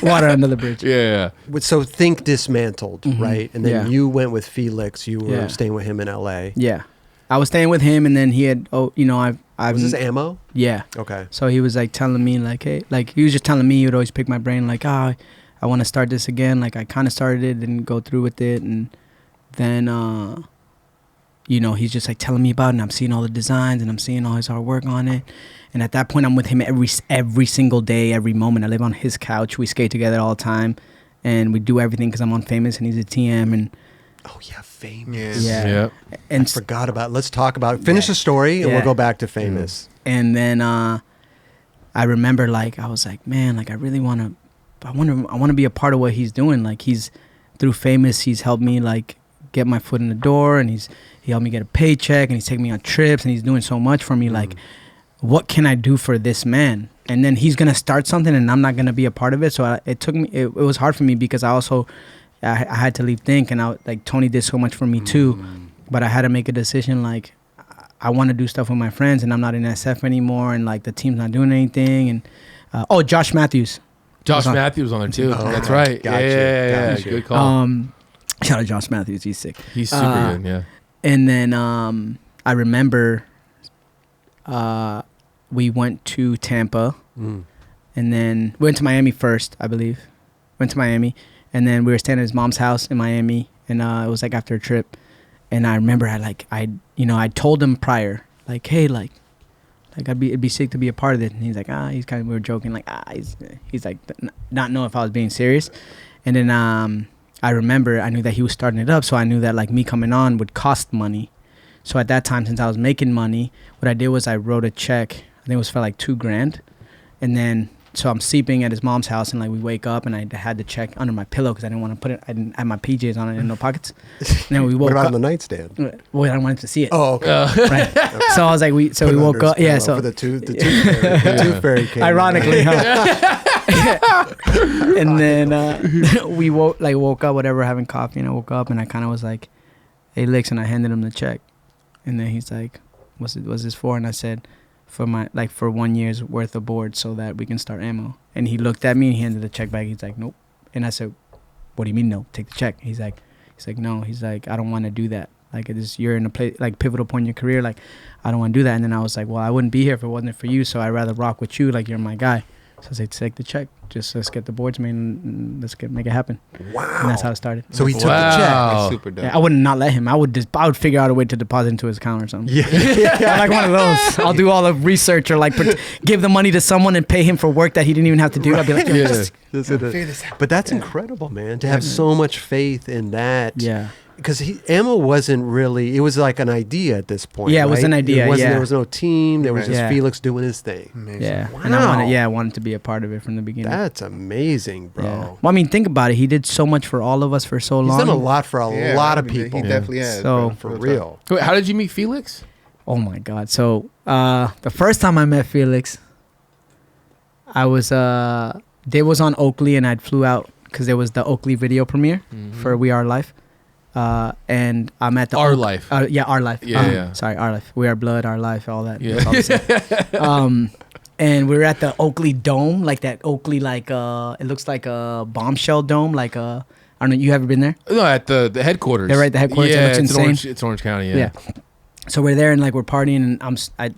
Water under the bridge. Yeah. So Think dismantled, right? And then Yeah. you went with Felix. You were Yeah. staying with him in LA. Yeah, I was staying with him, and then he had. Was this Ammo? Yeah. Okay. So he was like telling me like, hey, like he was just telling me he would always pick my brain like, I want to start this again. Like I kind of started it, didn't go through with it, and then he's just like telling me about it, and I'm seeing all the designs, and I'm seeing all his hard work on it. And at that point, I'm with him every single day, every moment. I live on his couch. We skate together all the time, and we do everything because I'm on Famous, and he's a TM, and. Oh yeah, Famous. Yeah. I And forgot about. Let's talk about. Finish the story, and we'll go back to Famous. And then I remember like I was like, man, like I really want to be a part of what he's doing. Like he's through Famous, he's helped me like get my foot in the door, and he helped me get a paycheck, and he's taking me on trips, and he's doing so much for me. Like, what can I do for this man? And then he's gonna start something, and I'm not gonna be a part of it. So it was hard for me because I had to leave Think, and Tony did so much for me too, but I had to make a decision like I want to do stuff with my friends, and I'm not in SF anymore, and like the team's not doing anything. And Josh Matthews. Josh Matthews was on there too. That's right. Gotcha. Yeah. Gotcha. Good call. Shout out Josh Matthews, he's sick. He's super good. Yeah. And then I remember we went to Tampa, and then we went to Miami first, I believe. Went to Miami, and then we were staying at his mom's house in Miami, and it was like after a trip. And I remember I told him prior, like, hey, like it'd be sick to be a part of it. And he's like, we were joking, like, he's like, not know if I was being serious. And then I remember I knew that he was starting it up, so I knew that like me coming on would cost money. So at that time, since I was making money, what I did was I wrote a check. I think it was for like $2,000, and then so I'm sleeping at his mom's house, and like we wake up, and I had the check under my pillow because I didn't want to put it. I didn't have my PJs on it in no pockets. And then we woke What about up on the nightstand? Well, I wanted to see it. Oh, okay. Right. So I was like, we woke up. Yeah. So for the tooth fairy came. Ironically, huh? And then we woke up, whatever, having coffee, and I woke up, and I kind of was like, hey, Lex, and I handed him the check, and then he's like, what's this for? And I said, for 1 year's worth of board so that we can start ammo. And he looked at me and he handed the check back. He's like, nope. And I said, what do you mean no? Take the check. He's like, no. He's like, I don't want to do that. Like, you're in a place, like, pivotal point in your career. Like, I don't want to do that. And then I was like, well, I wouldn't be here if it wasn't for you. So I'd rather rock with you. Like, you're my guy. So I said, take the check. Just let's get the boards made and make it happen. Wow. And that's how it started. So he took the That's check. super dope. Yeah, I would not let him. I would figure out a way to deposit into his account or something. Yeah. I'm like one of those. I'll do all the research or like give the money to someone and pay him for work that he didn't even have to do. I'll be like, Figure this out. But that's incredible, man, to have so much faith in that. yeah. Because ammo wasn't really, it was like an idea at this point. Yeah, it was right? an idea, There was no team. There was Right. just Yeah. Felix doing his thing. Amazing. Yeah. Wow. And I wanted to be a part of it from the beginning. That's amazing, bro. Yeah. Well, I mean, think about it. He did so much for all of us for so He's long. done a lot for a Yeah, lot of he people. definitely has. So- bro. For Real real. Wait, how did you meet Felix? Oh my God. So the first time I met Felix, I was they was on Oakley, and I'd flew out because there was the Oakley video premiere for We Are Life. And I'm at the Our Life. Yeah, Our Life. Yeah, yeah. Sorry, Our Life. We Are Blood, Our Life, all that. Yeah. It's all the same. And we were at the Oakley Dome, like that Oakley, like it looks like a bombshell dome, like I don't know. You ever been there? No, at the headquarters. They're right at the headquarters. It Yeah, looks insane. It's Orange County. Yeah. So we're there and like we're partying, and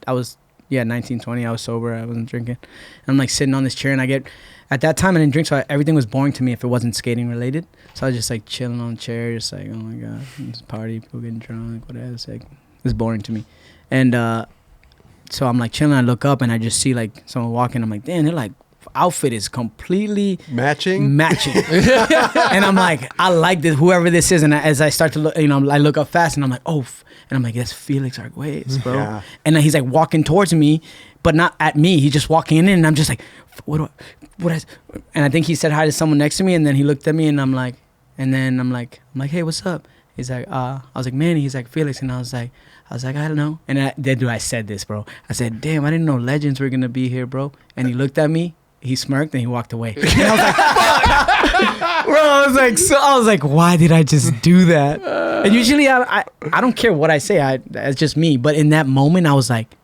I was 19, 20. I was sober. I wasn't drinking. And I'm like sitting on this chair, and I get at that time I didn't drink, so everything was boring to me if it wasn't skating related. So I was just like chilling on a chair, just like, oh my God, this party, people getting drunk, whatever. It's like, it's boring to me. And so I'm like chilling. I look up and I just see like someone walking. I'm like, damn, their like outfit is completely Matching? and I'm like, I like this, whoever this is. And as I start to look, I look up fast, and I'm like, oh, and I'm like, that's Felix Arguelles, bro. Yeah. And then he's like walking towards me, but not at me. He's just walking in, and I'm just like, what is? And I think he said hi to someone next to me, and then he looked at me, and I'm like, hey, what's up? He's like, I was like, Manny. He's like, Felix, and I was like, I don't know. And I said this, bro. I said, damn, I didn't know legends were gonna be here, bro. And he looked at me. He smirked and he walked away. And I was like, fuck. Bro, I was like, why did I just do that? And usually I don't care what I say. It's just me. But in that moment, I was like,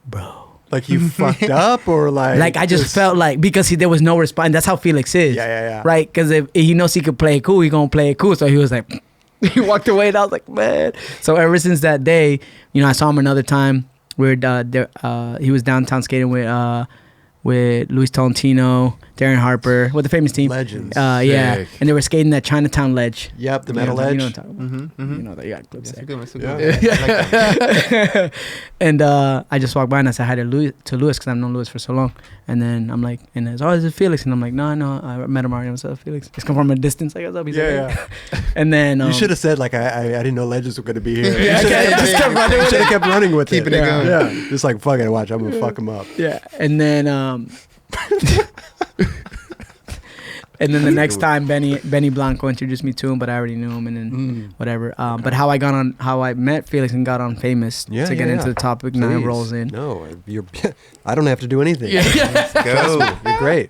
bro. Like you fucked up or like? Like I just felt like, because there was no response. That's how Felix is. Yeah. Right? Because if he knows he could play it cool, he gonna play it cool. So he was like, he walked away, and I was like, man. So ever since that day, I saw him another time. He was downtown skating with Luis Tolentino, Darren Harper, with the famous team. Legends. Yeah. Sick. And they were skating that Chinatown ledge. Yep, the metal edge. You know what I'm talking about. Mm-hmm. You know that you got clips That's a there. good one. That's a Yeah. good one. I like that. And I just walked by and I said hi to Louis because I've known Louis for so long. And then I'm like, and it's is it Felix? And I'm like, no, I met him already. What's up, Felix? He's come from a distance. Like, what's up? He's like, Yeah. And then You should have said like I didn't know legends were gonna be here. Yeah, You should have kept running with Keeping it. it going. Yeah, just like fuck it, watch. I'm gonna fuck him up. Yeah. And then and then the next time Benny Blanco introduced me to him, but I already knew him, and then whatever. But how I met Felix and got on Famous to get into the topic, now it Please. rolls in. No, I don't have to do anything. Go. You're great.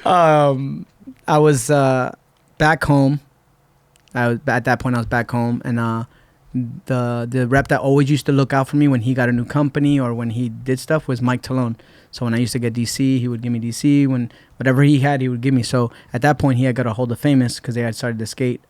I was back home. At that point I was back home, and the rep that always used to look out for me when he got a new company or when he did stuff was Mike Talone. So when I used to get DC, he would give me DC. When whatever he had, he would give me. So at that point, he had got a hold of Famous because they had started the skate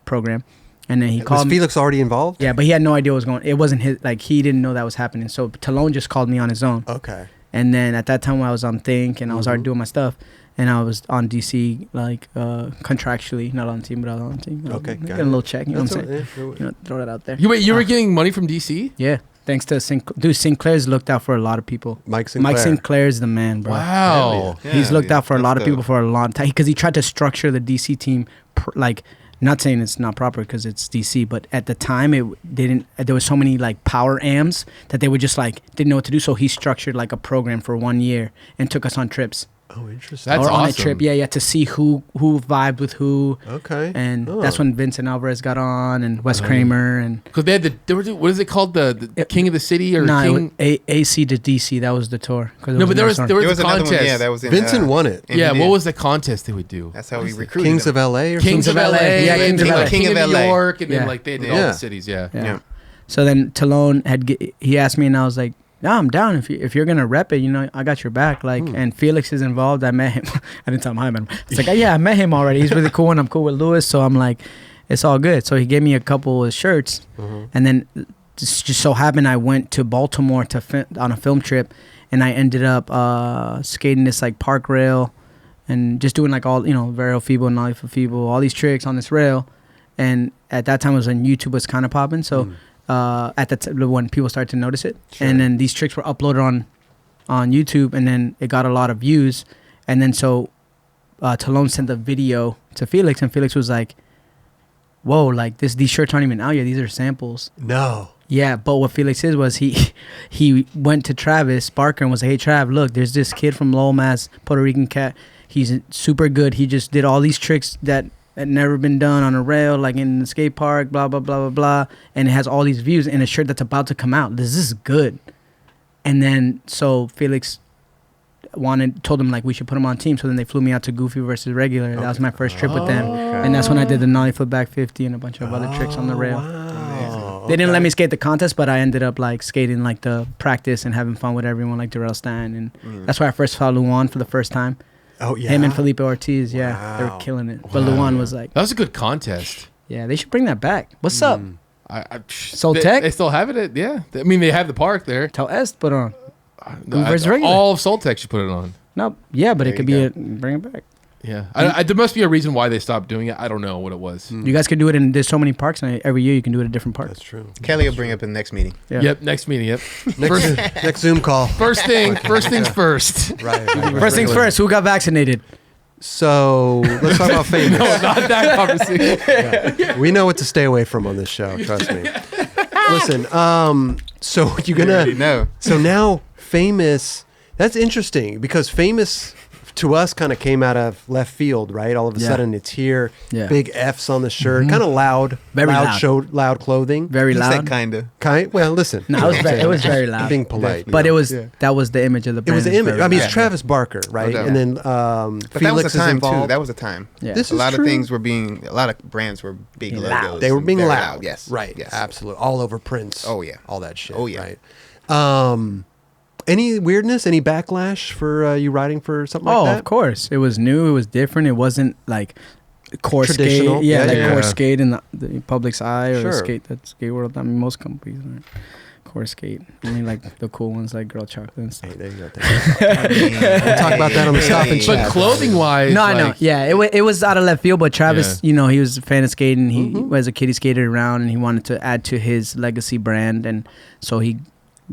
program, And then he Was called me. Felix already involved? Yeah, but he had no idea what was going on. It wasn't his, like, he didn't know that was happening. So Talone just called me on his own. Okay. And then at that time I was on Think and I was already doing my stuff. And I was on DC, like, contractually, not on the team, but I was on the team. Okay, Getting got a it. little check, you know what I'm saying? Yeah. You know, throw that out there. You were getting money from DC? Yeah, thanks to Sinclair's looked out for a lot of people. Mike Sinclair. Mike Sinclair's the man, bro. Wow. Yeah, He's looked out for a lot of that's people for a long time because he tried to structure the DC team like, not saying it's not proper because it's DC, but at the time it didn't. There was so many like power AMs that they would just like didn't know what to do. So he structured like a program for 1 year and took us on trips. Oh, interesting. That's or on a awesome. trip, yeah, to see who vibed with who. Okay. And Oh. that's when Vincent Alvarez got on and Wes Kramer and Because they were what is it called? The King of the City or King? AC to DC. That was the tour. No, but there was a There was another contest. one. Yeah, that was in, Vincent won it. Yeah, what was the contest they would do? That's how we recruited Kings them. of LA or Kings of something? LA. Yeah, Kings of LA. King of New LA. York, and then Yeah. like they did Yeah. all the cities. Yeah. Yeah. So then Talone he asked me and I was like, no, I'm down. If you're gonna rep it, you know, I got your back. Like, and Felix is involved. I met him. I didn't tell him hi, man. It's like, yeah, I met him already. He's really cool, and I'm cool with Lewis. So I'm like, it's all good. So he gave me a couple of shirts, and then just so happened I went to Baltimore on a film trip, and I ended up skating this like park rail, and just doing like all varial feeble, nollie for feeble, all these tricks on this rail, and at that time it was when YouTube was kind of popping. So. At the when people started to notice it, and then these tricks were uploaded on YouTube, and then it got a lot of views, and then so Talone sent the video to Felix, and Felix was like, "Whoa, like these shirts aren't even out yet. These are samples." No. Yeah, but what Felix was he went to Travis Barker and was like, "Hey Trav, look, there's this kid from Lowell, Mass, Puerto Rican cat. He's super good. He just did all these tricks that had never been done on a rail, like in the skate park, blah, blah, blah, blah, blah. And it has all these views in a shirt that's about to come out. This is good." And then, so Felix told him, like, we should put him on team. So then they flew me out to Goofy versus Regular. That was my first trip with them. And that's when I did the nollie flip back 50 and a bunch of other tricks on the rail. Wow. They didn't let me skate the contest, but I ended up, like, skating, like, the practice and having fun with everyone, like Darrell Stan. And that's why I first saw Luan for the first time. Oh, yeah. Him and Felipe Ortiz, yeah. They were Wow. killing it. But Luan was like, That was a good contest. yeah, they should bring that back. What's up? Soul they, Tech? They still have it. Yeah. I mean, they have the park there. Tell Est put on. Versus regular. All of Soul Tech should put it on. No, yeah, but There it could you be bring it back. Yeah. There must be a reason why they stopped doing it. I don't know what it was. You guys could do it in. There's so many parks, and every year you can do it at different parks. That's true. Kelly will bring up in the next meeting. Yeah. Yep. Next meeting. Yep. Next Zoom call. First things first. Right. First things first. Who got vaccinated? So let's talk about Famous. No, not that conversation. We know what to stay away from on this show. Trust me. Listen. So you're gonna. No. So now Famous. That's interesting because Famous to us kind of came out of left field, right? All of a Yeah. sudden it's here. Yeah. Big F's on the shirt. Kind of loud. Very loud. Loud clothing. Very He loud. said kinda. Well, listen. No, it was very loud. I'm being polite. But it was Yeah. that was the image of the It brand. was the image. Very I mean, loud. it's Travis Barker, right? doubt. And then But that Felix was a is time involved. too. That was a time. Yeah. This A is lot true. of things were being. A lot of brands were big Being logos. loud. They were and being very loud. Yes. Right. Yes. Absolutely. All over prints. Oh, yeah. All that shit. Oh, yeah. Right. Any weirdness? Any backlash for you riding for something like that? Of course. It was new. It was different. It wasn't like core Traditional. skate. Yeah, Yeah, like yeah. core skate in the public's eye or Sure. skate world. I mean, most companies aren't core skate. I mean, like the cool ones like Girl Chocolate and stuff. Hey, there you go. We'll talk about that on the stop and Hey. But chat. clothing wise, No, I know. Yeah, it was out of left field, but Travis, Yeah. he was a fan of skating. He was a kid. He skated around, and he wanted to add to his legacy brand, and so he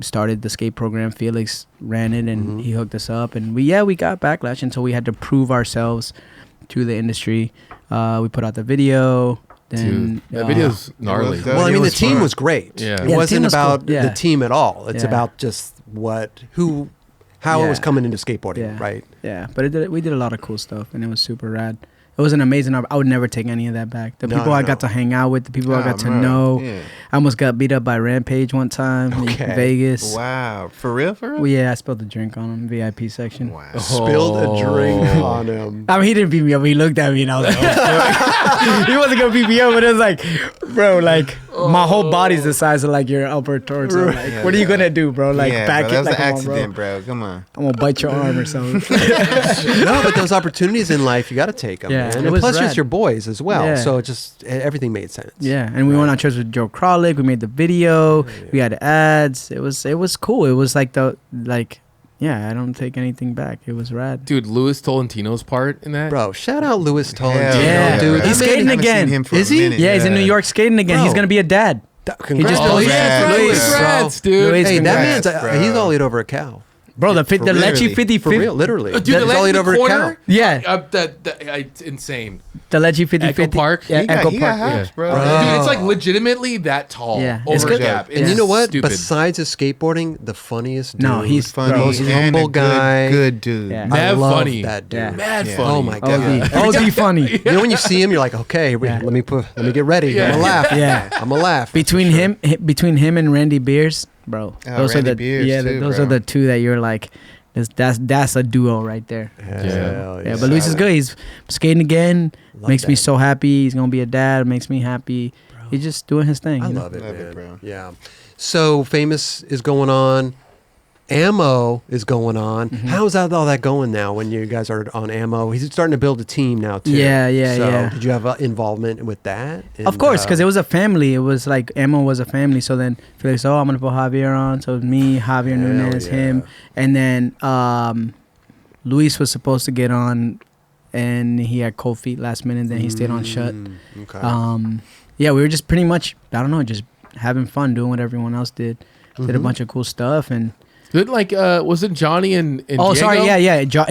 started the skate program. Felix ran it, and he hooked us up, and we got backlash until we had to prove ourselves to the industry. We put out the video. Then Dude, that video's gnarly. was, Well, I It mean, the was team fun. was great. Yeah. It Yeah, the wasn't team was about cool. Yeah. the team at all. It's Yeah. about just how it was Yeah. coming into skateboarding, Yeah. right? Yeah, but we did a lot of cool stuff, and it was super rad. It was an amazing. I would never take any of that back. The No, people no, I got no. to hang out with, the people I got to man. know. Yeah. I almost got beat up by Rampage one time Okay. in Vegas. Wow. For real? For real? Well, yeah, I spilled a drink on him, VIP section. Wow. Spilled a drink Oh. on him. I mean, he didn't beat me up. He looked at me and I was like, oh, he wasn't going to beat me up, but it was like, bro, like, My whole body's the size of like your upper torso. Like, what are you gonna do, bro? Like back bro, it. that was Like, an come on, accident, bro. Come on. I'm gonna bite your arm or something. No, but those opportunities in life, you got to take them, Yeah, man. it And was plus, rad. it's your boys as well. Yeah. So it just everything made sense. Yeah, and we went on trips with Joe Kralik. We made the video. We had ads. It was cool. It was like I don't take anything back. It was rad. Dude, Louis Tolentino's part in that. Bro, shout out Louis Tolentino, yeah, dude. bro. He's That man- skating I haven't again. seen him for Is a he? minute. Yeah, he's in New York skating again. Bro. He's gonna be a dad. Congrats, just- Oh, Louis, yeah, Louis, Louis, bro. congrats, dude. Louis, Hey, that congrats, man's bro. he's all eat over a cow. Bro, the For Lecce really. 50 For real, literally. Dude, That's the all eat over a cow. corner. Yeah. It's insane. The Lecce 50 Echo Park? Yeah, He got Echo Park. hops, bro. Dude, it's like legitimately that tall. Yeah. Over It's a good. gap. And It's you know what? Stupid. Besides his skateboarding, the funniest dude. No, he's Funny, most and humble a good, guy. good dude. Yeah. I Mad love funny. that dude. Yeah. Mad Yeah. funny. Oh my god. OD funny. You know when you see him, you're like, okay, wait, Yeah. let me get ready. Yeah. I'm gonna laugh. Yeah. I'm gonna laugh. Between him and Randy Beers, bro. Those Randy are the Beers too, those bro. are the two that you're like, that's a duo right there. Hell Yeah, but Luis is good. He's skating again. Love Makes me that. so happy. He's gonna be a dad. Makes me happy. He's just doing his thing. I you know? love it, Love it, man. bro. Yeah. So Famous is going on. Ammo is going on. Mm-hmm. How's that all that going now? When you guys are on Ammo, he's starting to build a team now too. Yeah, So did you have involvement with that? Of course, because it was a family. It was like Ammo was a family. So then Felix, I'm gonna put Javier on. So it was me, Javier Nunez, yeah. him, and then Luis was supposed to get on, and he had cold feet last minute. Then he stayed on shut. Okay. Yeah, we were just pretty much, I don't know, just having fun, doing what everyone else did. Did Mm-hmm. a bunch of cool stuff and. Didn't was it Johnny and Oh, Diego? sorry,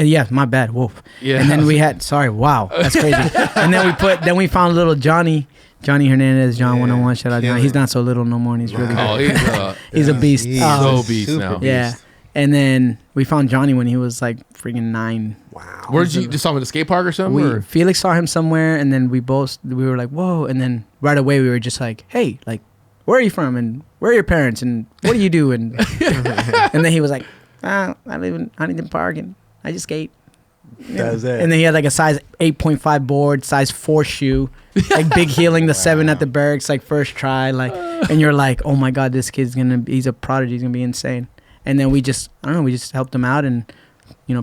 yeah, my bad. Whoa. Yeah. And then we had, wow, that's crazy. And then we found little Johnny Hernandez, John 101. Shout out, John. He's not so little no more, and he's really Oh, good. He's a beast. He's so a beast super now. beast. Yeah. And then we found Johnny when he was like freaking 9. Wow. Where did you just saw him at the skate park or something? Felix saw him somewhere, and then we were like, whoa. And then right away we were just like, hey, like, where are you from? And where are your parents? And what do you do? And and then he was like, I live in Huntington Park, and I just skate. That's it. And then he had like a size 8.5 board, size 4 shoe, like big healing the 7 at the barracks, like first try, like, and you're like, oh my god, this kid's he's a prodigy, he's gonna be insane. And then we just helped him out and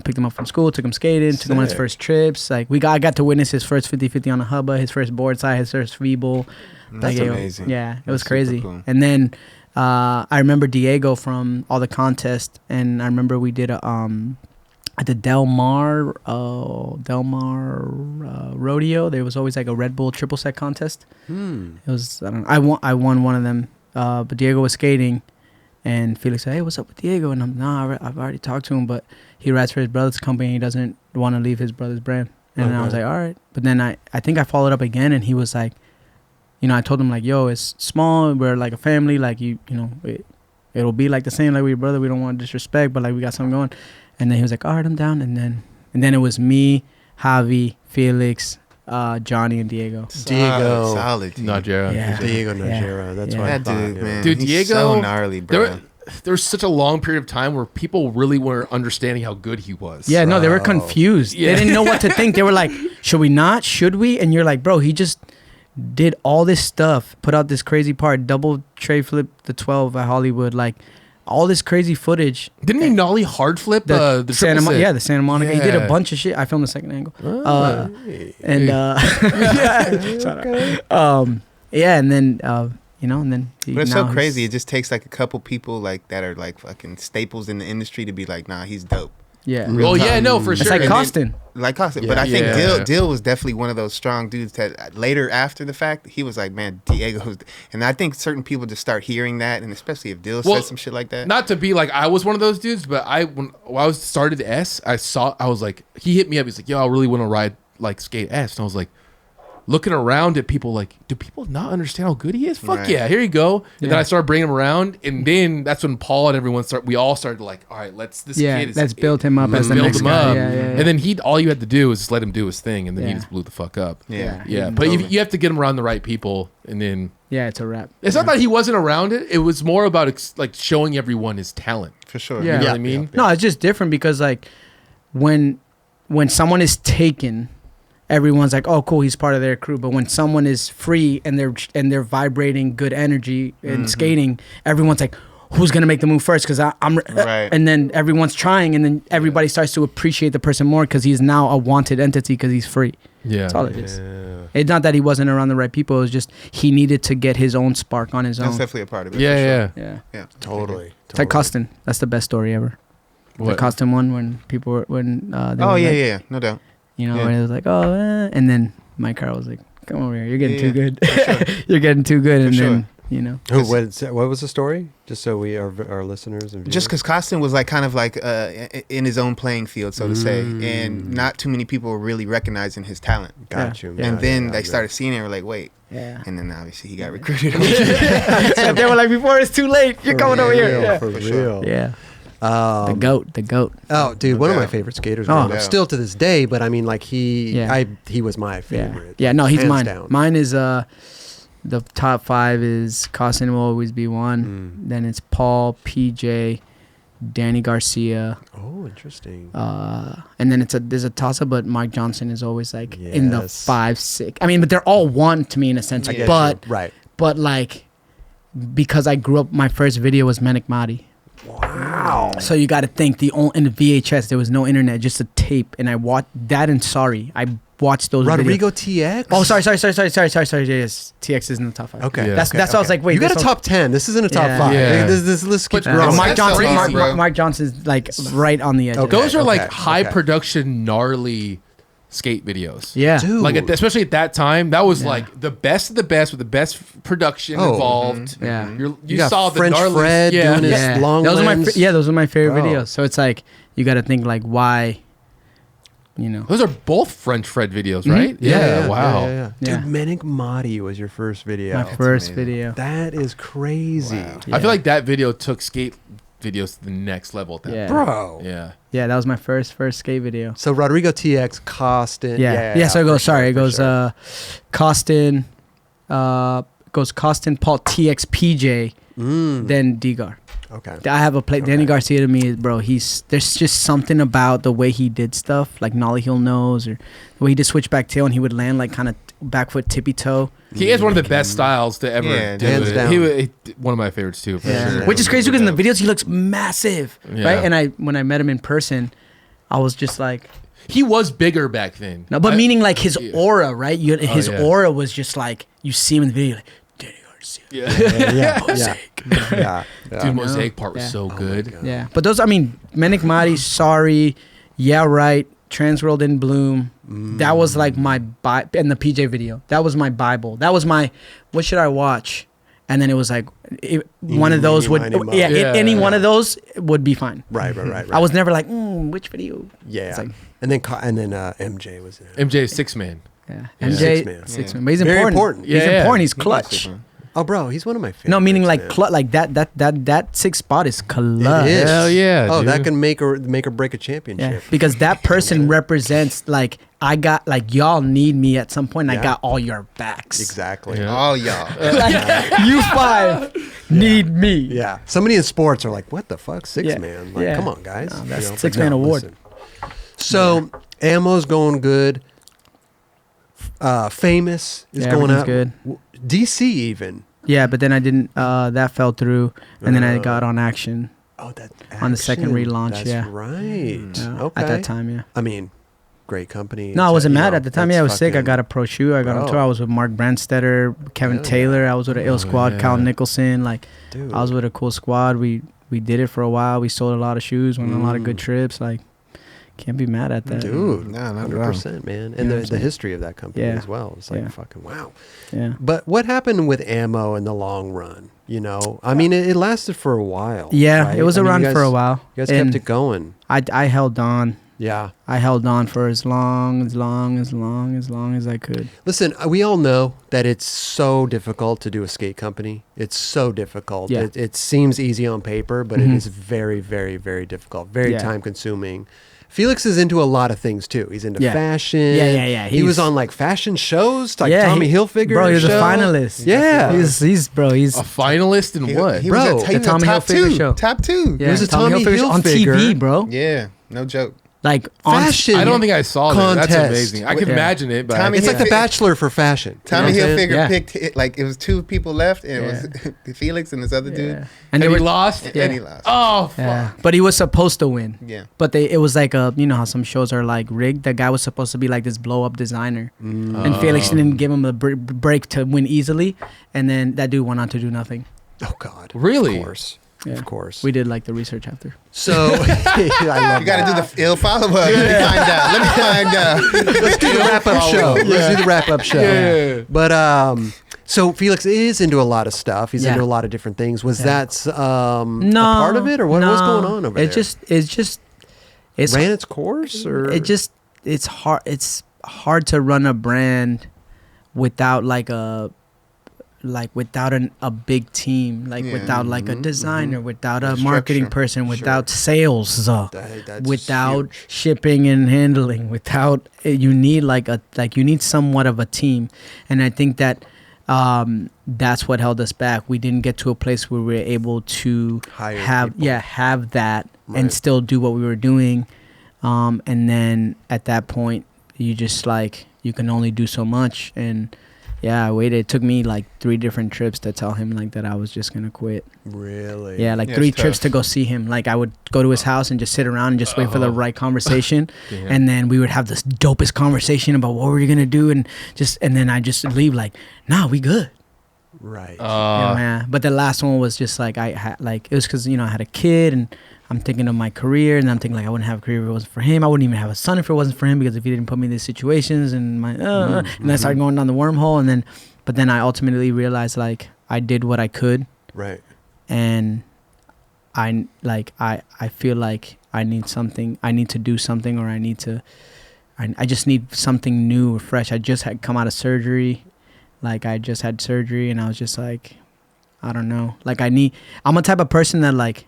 picked him up from school, took him skating, took him on his Sick. first trips. Like I got to witness his first 50-50 on a hubba, his first board side, his first feeble. That's Like, amazing. Yeah, it was That's super crazy. cool. And then I remember Diego from all the contests, and I remember we did at the Del Mar rodeo. There was always like a Red Bull triple set contest. It was I won one of them, but Diego was skating, and Felix said, "Hey, what's up with Diego?" And I've already talked to him, but he rides for his brother's company. He doesn't want to leave his brother's brand. And I was like, all right. But then I think I followed up again, and he was like, I told him like, yo, it's small. We're like a family. Like it'll be like the same like we're your brother. We don't want to disrespect, but like we got something going. And then he was like, all right, I'm down. And then it was me, Javi, Felix, Johnny, and Diego. Diego. Solid. Team. Najera. Yeah. Diego Yeah. Najera. That's Yeah. what I That thought. dude, yeah. man. Dude, He's Diego, so gnarly, bro. There's such a long period of time where people really weren't understanding how good he was. Yeah, no, they were Bro. confused. Yeah. They didn't know what to think. They were like, should we not? Should we? And you're like, bro, he just did all this stuff, put out this crazy part, double tray flip the 12 at Hollywood, like all this crazy footage. Didn't he nollie hard flip the Santa triple set? The Santa Monica. He did a Yeah. bunch of shit. I filmed the second angle. Yeah, and then and then But it's so crazy. It just takes like a couple people like that are like fucking staples in the industry to be like, nah, he's dope. Yeah. Oh yeah, no, for It's sure. like And then- Costin. Like Costin. Yeah. But I think Yeah. Dill was definitely one of those strong dudes that later after the fact, he was like, man, Diego's. And I think certain people just start hearing that, and especially if Dill says some shit like that. Not to be like I was one of those dudes, but when I was started S, I was like, he hit me up. He's like, yo, I really want to ride like skate S, and I was like, looking around at people like, do people not understand how good he is? Fuck Right. yeah, here you go. And then Yeah. I started bringing him around, and then that's when Paul and everyone we all started like, all right, let's Build him up let's as the build next him guy. up. Yeah. And then all you had to do was just let him do his thing, and then he Yeah. just blew the fuck up. Yeah. Yeah, but you have to get him around the right people, and then Yeah, it's a wrap. it's not that he wasn't around it. It was more about like showing everyone his talent. For sure. Yeah. You know Yeah. what I mean? No, it's just different because like when someone is taken, everyone's like, oh, cool, he's part of their crew. But when someone is free and they're vibrating good energy and skating, everyone's like, who's gonna make the move first? Because I'm Right. and then everyone's trying, and then everybody starts to appreciate the person more because he's now a wanted entity because he's free. Yeah. That's all it is. Yeah. It's not that he wasn't around the right people. It was just he needed to get his own spark on his That's own. definitely a part of it. Yeah, for yeah. sure. Yeah. Yeah. Totally. It's like Costin. That's the best story ever. The What? Costin one when people were they Oh were yeah, like, yeah, no doubt. You know, Yeah. where it was like, oh, and then my car was like, come over here, you're getting Yeah, too yeah. good. You're getting too good, For and sure. then you know. What was the story? Just so we our listeners and Just because Costin was like kind of like in his own playing field, so to say, and not too many people were really recognizing his talent. got you. Yeah. And then they started seeing it and were like, wait. Yeah. And then obviously he got recruited. So they were like, before it's too late, you're coming over here. Yeah. For For real. sure. Yeah. The goat. Oh, dude, No one of my doubt. favorite skaters. Oh. growing up. Yeah. Still to this day, but I mean, like he was my Yeah. favorite. Yeah. No, he's Hands mine. down. Mine is the top 5 is Costin will always be one. Then it's Paul, PJ, Danny Garcia. Oh, interesting. And then there's a toss up, but Mike Johnson is always like in the Yes. 5, 6. I mean, but they're all one to me in a sense. I get But you. Right. but like because I grew up, my first video was Manic Marty. Wow. So you got to think in the VHS there was no internet, just a tape, and I watched that and Sorry. I watched those. Rodrigo videos. TX. Oh, sorry. Yes, TX is in the top 5. Okay. Yeah. That's why I was like, wait, you got a this top 10. This isn't a top Yeah. 5. Yeah. This list keeps But- growing. Well, That's so crazy, bro. Mike Johnson's like right on the edge. Those of that. are like okay, high okay. production, gnarly skate videos. Yeah. Dude. Like especially at that time, that was Yeah. like the best of the best with the best production Oh, involved. Yeah. You got saw the French gnarly, Fred doing his Yeah. long those lens. those are my favorite Bro. videos. So it's like you got to think like why, you know. Those are both French Fred videos, right? Yeah. Wow. Yeah. Yeah. Dude, Manic Marty was your first video. My first amazing. video. That is crazy. Wow. I feel like that video took skate videos to the next level at that Yeah. point. Bro. Yeah. Yeah, that was my first skate video. So Rodrigo TX, Costin. Yeah. So it for goes. Sorry, sure, it for goes. sure. Costin. Goes Costin, Paul, TX, PJ, then Degar. Okay. I have a play. Danny Garcia to me, bro. There's just something about the way he did stuff, like nollie heel nose, or the way he did switchback tail, and he would land like kind of back foot tippy toe. He has one of the best styles to ever Yeah, do hands it. down. He one of my favorites too. For Yeah. sure. Which is crazy because in the videos he looks massive, Yeah. right? And when I met him in person, I was just like, He was bigger back then. no, but meaning like his yeah. aura, right? His yeah. aura was just like you see him in the video, like Danny Garcia. Yeah. Dude, Mosaic part was Yeah. so good. Yeah, but those, I mean, Manic Marty, Sorry, Yeah Right, Transworld in Bloom. That was like my and the PJ video. That was my Bible. That was my, what should I watch? And then it was like, one of those would, Miny, Miny, yeah, Mo. any Yeah. one of those would be fine. Right. I was never like, which video? Yeah. It's like- and then MJ was in it. MJ is 6-man. Yeah, Yeah. MJ, Six-man. six Yeah. man. But he's Very important. important. He's Yeah. important. He's He clutch. was, Oh, bro, he's one of my favorites. No, meaning like man. like that 6 spot is clutch. It is. Hell yeah, Oh, dude. that can make or break a Yeah, championship. because that person represents like I got like y'all need me at some point. And Yeah. I got all your backs. Exactly. Yeah. all y'all. Like, you 5 need me. Yeah. Somebody in sports are like, what the fuck? 6 Yeah. man. Like, Yeah. come on, guys. No, that's but 6-man award. listen. So, Ammo's going good. Famous is Yeah, going everything's out. good. DC even. Yeah, but then I didn't. That fell through, and then I got on Action. Oh, that On the second Action. relaunch, That's yeah. right. Yeah, Okay. At that time, yeah. I mean, great company. No, I It's, wasn't you mad know, at the time. that's Yeah, I was sick. I fucking- got a pro shoe. I got on Bro. tour. I was with Mark Brandstetter, Kevin Hell yeah. Taylor. I was with an Ill Squad, yeah. Cal Nicholson. Like Dude. I was with a cool squad. We did it for a while. We sold a lot of shoes, went on a lot of good trips. Like can't be mad at that. Dude, No, not at all. 100%, man. And Yeah, the absolutely. history of that company Yeah. as well. It's like Yeah. fucking wow. Yeah. But what happened with Ammo in the long run? You know, I mean, it lasted for a while. Yeah, right? it was I mean, around you for a guys- while. You guys And kept it going. I held on. Yeah. I held on for as long as I could. Listen, we all know that it's so difficult to do a skate company. It's so difficult. Yeah. It seems easy on paper, but it is very, very, very difficult. Very Yeah. time consuming. Felix is into a lot of things too. He's into Yeah. fashion. Yeah. He was He's- on like fashion shows, like Yeah, Tommy he- Hilfiger. Bro, he was a show. finalist. Yeah. He's A finalist in what? He Bro, was the at Tommy top Hilfiger 2. show. Top 2. Yeah, was a Tommy Tommy Hilfiger on Hilfiger. TV, bro. Yeah, no joke. Like Fashion. I don't think I saw that. That's contest. amazing. I can imagine it, but Tommy It's like The Bachelor for fashion. Tommy You know what I'm saying? Hilfiger Yeah. picked it, like it was 2 people left, and it was Felix and this other dude, And and they he were lost. and he lost. Oh, fuck. Yeah. But he was supposed to win. Yeah. But it was like you know how some shows are like rigged. The guy was supposed to be like this blow up designer, and Felix didn't give him a break to win easily, and then that dude went on to do nothing. Oh God. Really? Of course. Yeah. Of course. We did like the research after. So I love You got to do the ill follow up. Let me find out. Let's do the wrap up show. Let's do the wrap up show. Yeah. But so Felix is into a lot of stuff. He's Yeah. into a lot of different things. Was that a No, part of it, or what's going on over there? It's ran its course, or it's hard. It's hard to run a brand without without a big team, without like a designer, without a marketing Structure. person, without sales, that's without huge. shipping and handling, without you need you need somewhat of a team. And I think that that's what held us back. We didn't get to a place where we were able to Hire have people. that Right. and still do what we were doing. And then at that point you just you can only do so much. And yeah, I waited. It took me 3 different trips to tell him that I was just gonna quit. Really? Yeah, Yeah, 3 it's trips tough. to go see him. I would go to his house and just sit around and just wait for the right conversation. Damn. And then we would have this dopest conversation about what we're gonna do, and then I just leave nah, we good. Right. Yeah, man. But the last one was just I had it was because I had a kid, and I'm thinking of my career, and I'm thinking I wouldn't have a career if it wasn't for him. I wouldn't even have a son if it wasn't for him, because if he didn't put me in these situations, and and I started going down the wormhole, and then I ultimately realized I did what I could, Right. and I feel like I need something. I need to do something, or I just need something new or fresh. I just had come out of surgery. I just had surgery, and I was just I don't know. I'm a type of person that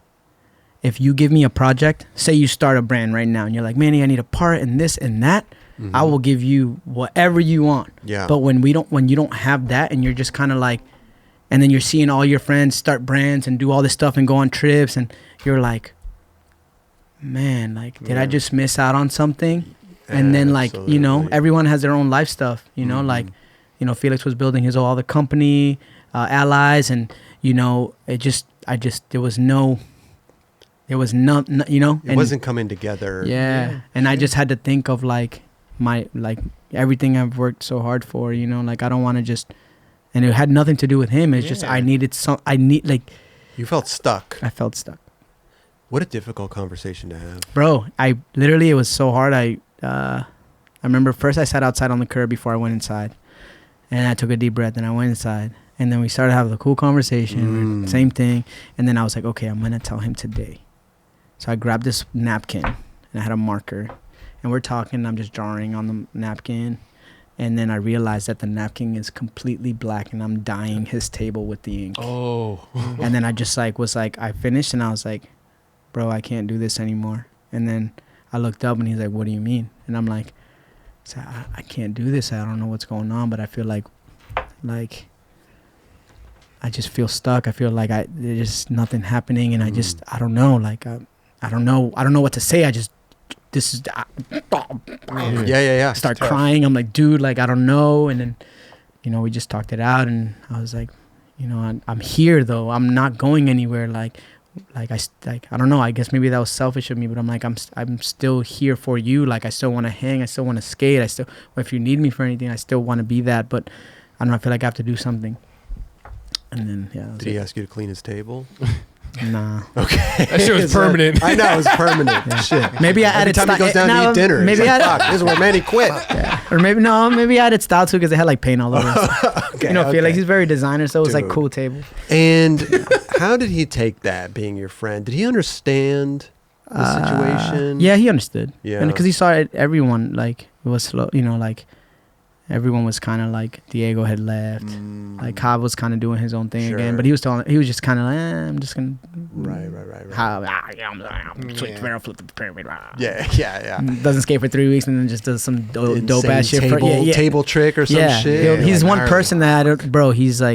if you give me a project, say you start a brand right now, and you're like, Manny, I need a part and this and that, I will give you whatever you want. Yeah. But when you don't have that, and you're just kind of and then you're seeing all your friends start brands and do all this stuff and go on trips, and you're like, man, did I just miss out on something? And then Absolutely. everyone has their own life stuff, Felix was building his all the company, allies, and there was no, It wasn't coming together. yeah. And I just had to think of my everything I've worked so hard for, I don't want to just, and it had nothing to do with him. It's just I needed You felt stuck. I felt stuck. What a difficult conversation to have. Bro, it was so hard. I remember first I sat outside on the curb before I went inside, and I took a deep breath, and I went inside, and then we started having a cool conversation, same thing, and then I was like, okay, I'm gonna tell him today. So I grabbed this napkin, and I had a marker, and we're talking, and I'm just drawing on the napkin, and then I realized that the napkin is completely black, and I'm dyeing his table with the ink. Oh. And then I just I finished, and I was like, bro, I can't do this anymore. And then I looked up, and he's like, what do you mean? And I'm like, I can't do this. I don't know what's going on, but I feel like I just feel stuck. I feel like there's just nothing happening, and I don't know. I don't know what to say. Yeah. Start crying. I'm like, dude, I don't know. And then, we just talked it out, and I was like, I'm here though. I'm not going anywhere. I don't know. I guess maybe that was selfish of me, but I'm still here for you. I still want to hang. I still want to skate. If you need me for anything, I still want to be that. But I don't know. I feel like I have to do something. And then Did he ask you to clean his table? Nah. Okay. That shit was permanent. I know, it was permanent. Shit. Maybe I Every added time he goes down to eat dinner, Maybe he's like, I fuck, this is where Manny quit. or maybe I added style too, because it had paint all over. Okay, Felix, he's very designer, so it was Dude. cool table. And how did he take that, being your friend? Did he understand the situation? Yeah, he understood. Yeah. Because he saw it. Everyone it was slow. Everyone was kind of Diego had left. Cobb was kind of doing his own thing again, but he was just kind of I'm just gonna Right. switch flip the pyramid. Yeah. Doesn't skate for 3 weeks and then just does some dope ass shit table trick or some shit. He's one gnarly. person that bro. He's you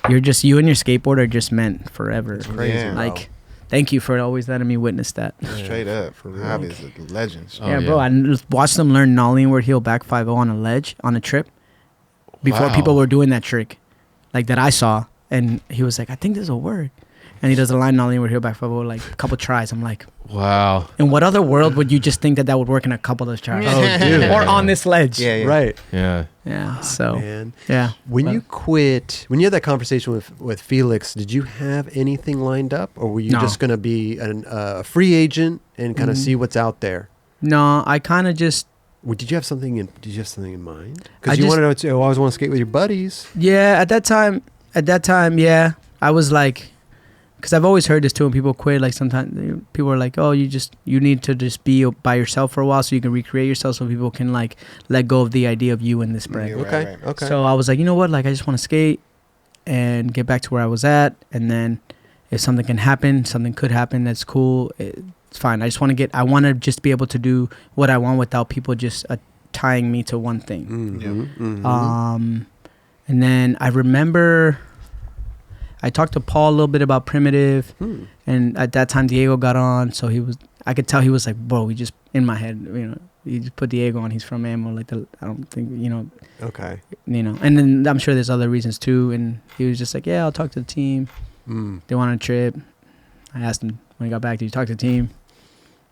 and your skateboard are just meant forever. It's crazy, Yeah. bro. thank you for always letting me witness that. Straight up. Javi is a legend. Oh, yeah, bro. I just watched them learn nollie inward heel back 5-0 on a ledge on a trip before people were doing that trick, like that I saw. And he was like, I think this will work. And he does a line nollie inward heel back 5-0 like a couple tries. I'm like, wow. in what other world would you just think that would work in a couple of tries? Oh, dude. Or on this ledge? Yeah. Right. Yeah. Yeah. So Man. yeah. When you quit, when you had that conversation with Felix, did you have anything lined up, or were you No. just going to be a free agent and kind of see what's out there? No, I kind of just Did you have something in mind? I Because you just- wanted to always want to skate with your buddies. yeah. At that time, yeah, I was like, because I've always heard this too when people quit. Like sometimes people are like, oh, you need to just be by yourself for a while so you can recreate yourself, so people can like let go of the idea of you in this brand. Yeah. Okay. Right. Okay. So I was like, you know what? Like, I just want to skate and get back to where I was at. And then if something could happen, that's cool. It's fine. I want to just be able to do what I want without people just tying me to one thing. Mm-hmm. And then I remember I talked to Paul a little bit about Primitive. And at that time, Diego got on. So I could tell he was like, bro, we just, in my head, you just put Diego on. He's from Ammo. Like, I don't think, Okay. and then I'm sure there's other reasons too. And he was just like, yeah, I'll talk to the team. They want a trip. I asked him when he got back, did you talk to the team?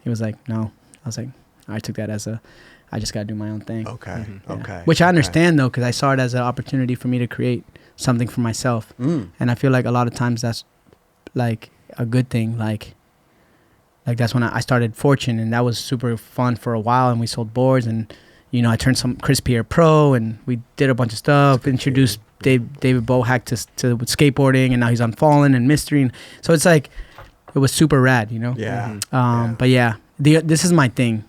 He was like, no. I was like, I took that as I just got to do my own thing. Okay. Yeah. Okay. Which I understand though, because I saw it as an opportunity for me to create something for myself. And I feel like a lot of times that's like a good thing. Like that's when I started Fortune, and that was super fun for a while. And we sold boards, and I turned some Chris Pierre pro, and we did a bunch of stuff. Introduced David Bohack to skateboarding, and now he's on Fallen and Mystery. And so it's like it was super rad, Yeah. But yeah, this is my thing.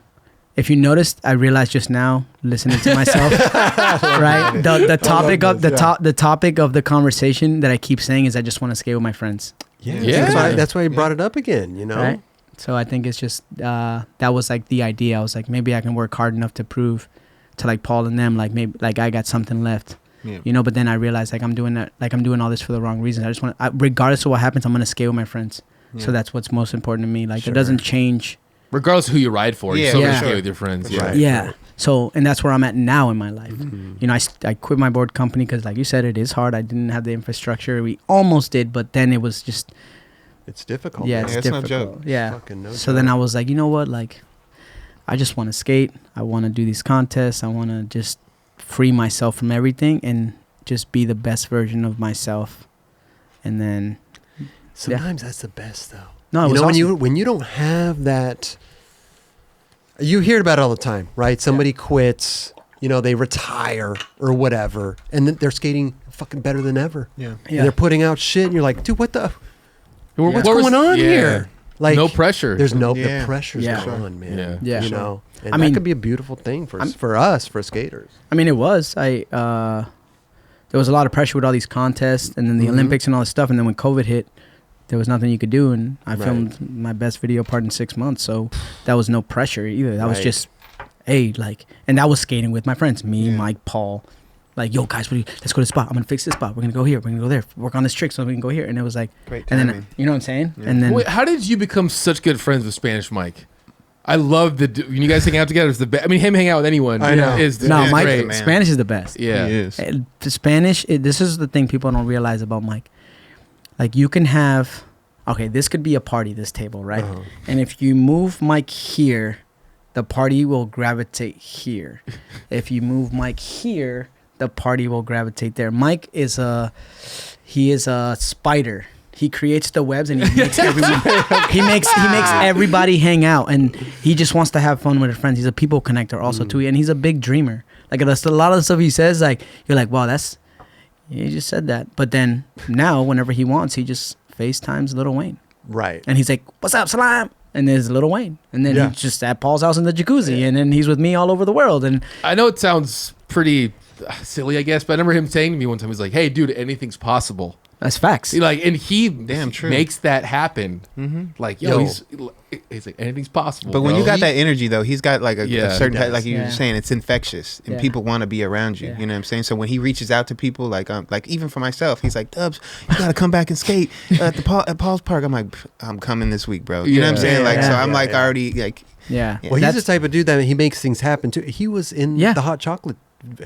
If you noticed, I realized just now listening to myself, right? The topic of the topic of the conversation that I keep saying is I just want to skate with my friends. Yeah. That's why you brought it up again, Right? So I think it's just that was like the idea. I was like, maybe I can work hard enough to prove to like Paul and them, like maybe like I got something left. Yeah. But then I realized like I'm doing all this for the wrong reasons. I just want, regardless of what happens, I'm gonna skate with my friends. Yeah. So that's what's most important to me. Like Sure. it doesn't change. Regardless of who you ride for, you're still Yeah. gonna skate with your friends. Right. Yeah. So, and that's where I'm at now in my life. I quit my board company because, like you said, it is hard. I didn't have the infrastructure. We almost did, but then it was just, It's difficult. yeah, man. it's it's no difficult. joke. Yeah. Fucking no So then joke. I was like, you know what? Like, I just want to skate. I want to do these contests. I want to just free myself from everything and just be the best version of myself. And then, Sometimes that's the best, though. no, it was when awesome. you don't have that, you hear about it all the time, right? Somebody quits, they retire or whatever, and then they're skating fucking better than ever. Yeah. And they're putting out shit, and you're like, dude, what's What was- going on yeah. here? Like, No pressure. There's the Yeah. pressure's Yeah. gone, man. Yeah. Yeah. And I that mean- could be a beautiful thing for us, for skaters. I mean, it was. There was a lot of pressure with all these contests and then the Olympics and all this stuff. And then when COVID hit, there was nothing you could do. And I filmed my best video part in 6 months. So that was no pressure either. That was Right. just, hey, like, and that was skating with my friends, me, Mike, Paul. Like, yo, guys, let's go to the spot. I'm going to fix this spot. We're going to go here. We're going to go there. Work on this trick so we can go here. And it was like, Great and timing. then, you know what I'm saying? And then, Wait, how did you become such good friends with Spanish Mike? I love when you guys hang out together. Is the best. I mean, him hang out with anyone. I know. Is no, Yeah, Mike, great, man. Spanish is the best. Yeah. He is. The Spanish, this is the thing people don't realize about Mike. Like, you can have, okay, this could be a party, this table, right? Uh-huh. And if you move Mike here, the party will gravitate here. If you move Mike here, the party will gravitate there. Mike is a spider. He creates the webs and he makes everyone. he makes everybody hang out, and he just wants to have fun with his friends. He's a people connector also too, and he's a big dreamer. Like, that's a lot of the stuff he says. Like, you're like, wow, you just said that. But then now, whenever he wants, he just FaceTimes Lil Wayne, Right. and he's like, "What's up, Salam?" And there's Lil Wayne, and then Yeah. he's just at Paul's house in the jacuzzi, and then he's with me all over the world, and I know it sounds pretty silly, I guess, but I remember him saying to me one time, he's like, "Hey, dude, anything's possible." That's facts. Like, and he Damn true. makes that happen. Like, yo, Yo. he's like, anything's possible. But when bro. you got that energy, though, he's got like a certain he does. like you were Yeah. saying, it's infectious, and Yeah. people want to be around you. Yeah. You know what I'm saying? So when he reaches out to people, like even for myself, he's like, Dubs, you gotta come back and skate at Paul's Park. I'm like, I'm coming this week, bro. You know what I'm Yeah. saying? Like, so Yeah. I'm like already like, Yeah. Yeah. Well, he's That's- the type of dude that he makes things happen too. He was in Yeah. the Hot Chocolate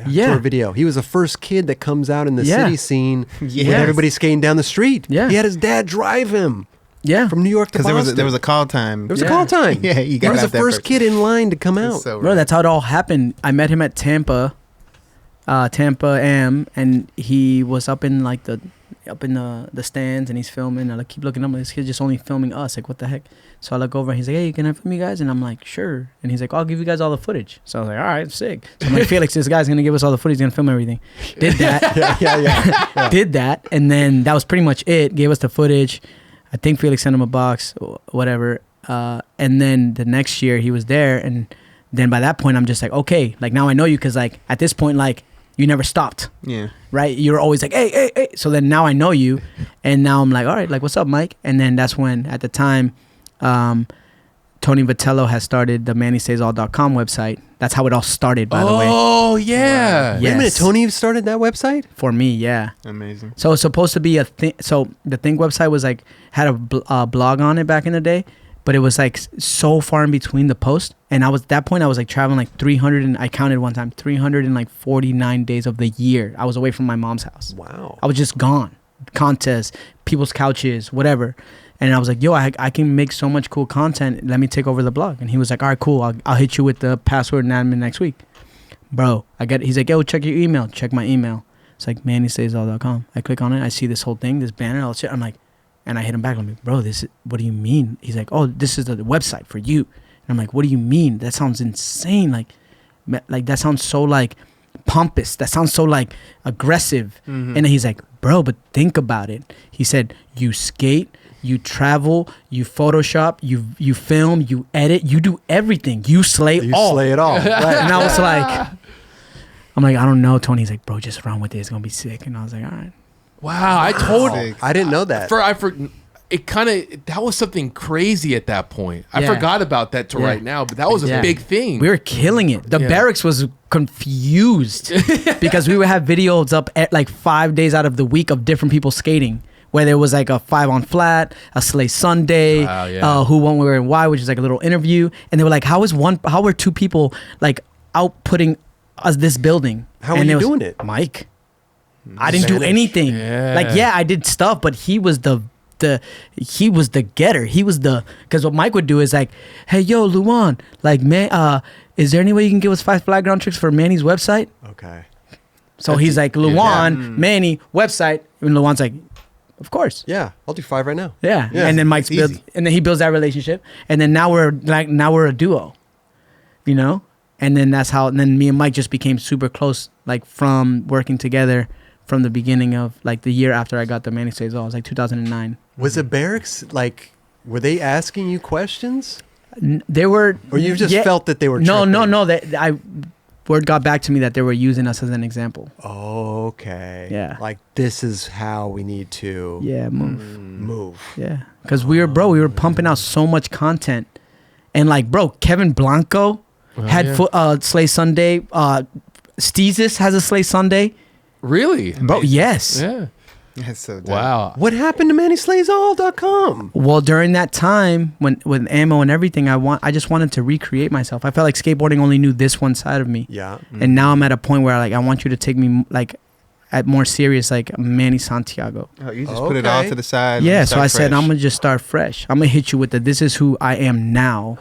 Yeah. tour video. He was the first kid that comes out in the Yeah. city scene Yes. when everybody's skating down the street. Yeah. He had his dad drive him yeah. from New York to because Boston. there was a call time. There was Yeah. a call time. Yeah, he he got was the out that first first. kid in line to come out. So Bro, that's how it all happened. I met him at Tampa M, and he was up in like the stands, and he's filming. I like keep looking up, like, this kid's just only filming us. Like, what the heck? So I look over, and he's like, "Hey, can I film you guys?" And I'm like, "Sure." And he's like, "I'll give you guys all the footage." So I was like, "All right, sick." So I'm like, "Felix, this guy's gonna give us all the footage. He's gonna film everything." Did that. yeah. Did that, and then that was pretty much it. Gave us the footage. I think Felix sent him a box, whatever. And then the next year he was there, and then by that point I'm just like, okay, like now I know you, because like at this point, like you never stopped, Yeah. right? You're always like, hey. So then now I know you, and now I'm like, all right, like what's up, Mike? And then that's when at the time, Tony Vitello has started the MannySaysAll.com website. That's how it all started, by the way. Oh yeah. Wait a minute, Yes. Tony started that website? For me, yeah. Amazing. So it's supposed to be a thing. So the Think website was like had a blog on it back in the day, but it was like so far in between the posts. And I was at that point I was like traveling like 300 and I counted one time 349 days of the year. I was away from my mom's house. Wow. I was just gone. Contests, people's couches, whatever. And I was like, yo, I can make so much cool content. Let me take over the blog. And he was like, all right, cool. I'll hit you with the password and admin next week. Bro, he's like, yo, check your email. Check my email. It's like MannySaysAll.com. I click on it. I see this whole thing, this banner, all this shit. I'm like, and I hit him back. I'm like, bro, what do you mean? He's like, oh, this is the website for you. And I'm like, what do you mean? That sounds insane. Like that sounds so like pompous. That sounds so like aggressive. Mhm. And then he's like, bro, but think about it. He said, you skate, you travel, you Photoshop, you film, you edit, you do everything. You slay You all. slay it all. Right. And I was like, I'm like, I don't know, Tony. He's like, bro, just run with it. It's gonna be sick. And I was like, all right. Wow. I told Sick. I didn't know that. it kind of that was something crazy at that point. I Yeah. forgot about that to Yeah. right now, but that was a Yeah. big thing. We were killing it. The Yeah. barracks was confused because we would have videos up at like 5 days out of the week of different people skating. Where there was like a 5 on flat, a Slay Sunday, Wow, yeah. who won where and why, which is like a little interview, and they were like, how were two people like outputting us this building? How And were you was, doing it? Mike? I didn't do Spanish. anything. Yeah. Like I did stuff, but he was the getter. He was because what Mike would do is like, hey yo, Luan, like man, is there any way you can give us 5 flat ground tricks for Manny's website? Okay. So he's like, Luan, Manny website, and Luan's like, of course. Yeah, I'll do 5 right now. Yeah. Yeah, And then Mike's it's builds, easy. and then he builds that relationship, and then now we're a duo, you know. And then that's how. And then me and Mike just became super close, like from working together from the beginning of like the year after I got the Mannys Stays All. It was like 2009. Was the barracks like? Were they asking you questions, They were, or you just yeah, felt that they were? no. tripping? Word got back to me that they were using us as an example. Okay. Yeah. Like this is how we need to Yeah, move. move. Yeah, because we were pumping out so much content, and like, bro, Kevin Blanco had yeah. Slay Sunday. Steezus has a Slay Sunday. Really? Bro, yes. Yeah. That's so dope. Wow. What happened to MannySlaysAll.com? Well, during that time when with ammo and everything, I just wanted to recreate myself. I felt like skateboarding only knew this one side of me, Yeah. and now I'm at a point where like I want you to take me like at more serious, like Manny Santiago. Oh, you just put it all Okay. to the side. Yeah, and so start I said fresh. I'm gonna just start fresh. I'm gonna hit you with the this is who I am now.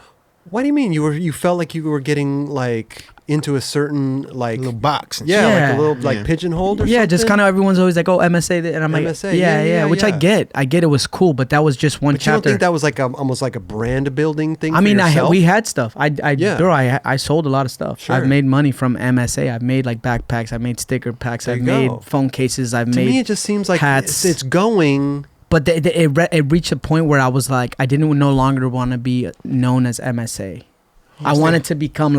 What do you mean? You felt like you were getting like into a certain like little box. And yeah, like Yeah. a little like Yeah. pigeonholed or Yeah, something? just kind of everyone's always like, oh, MSA, and I'm like, MSA, yeah, yeah, which yeah. I get it was cool, but that was just one But you don't chapter. think that was like almost like a brand building thing? I for mean, yourself? we had stuff. Yeah. Bro, I sold a lot of stuff. Sure. I've made money from MSA. I've made like backpacks. I've made sticker packs. There I've you made go. phone cases. I've To made. me, it just seems like hats. it's going. But it reached a point where I was like, I didn't no longer want to be known as MSA. I wanted to become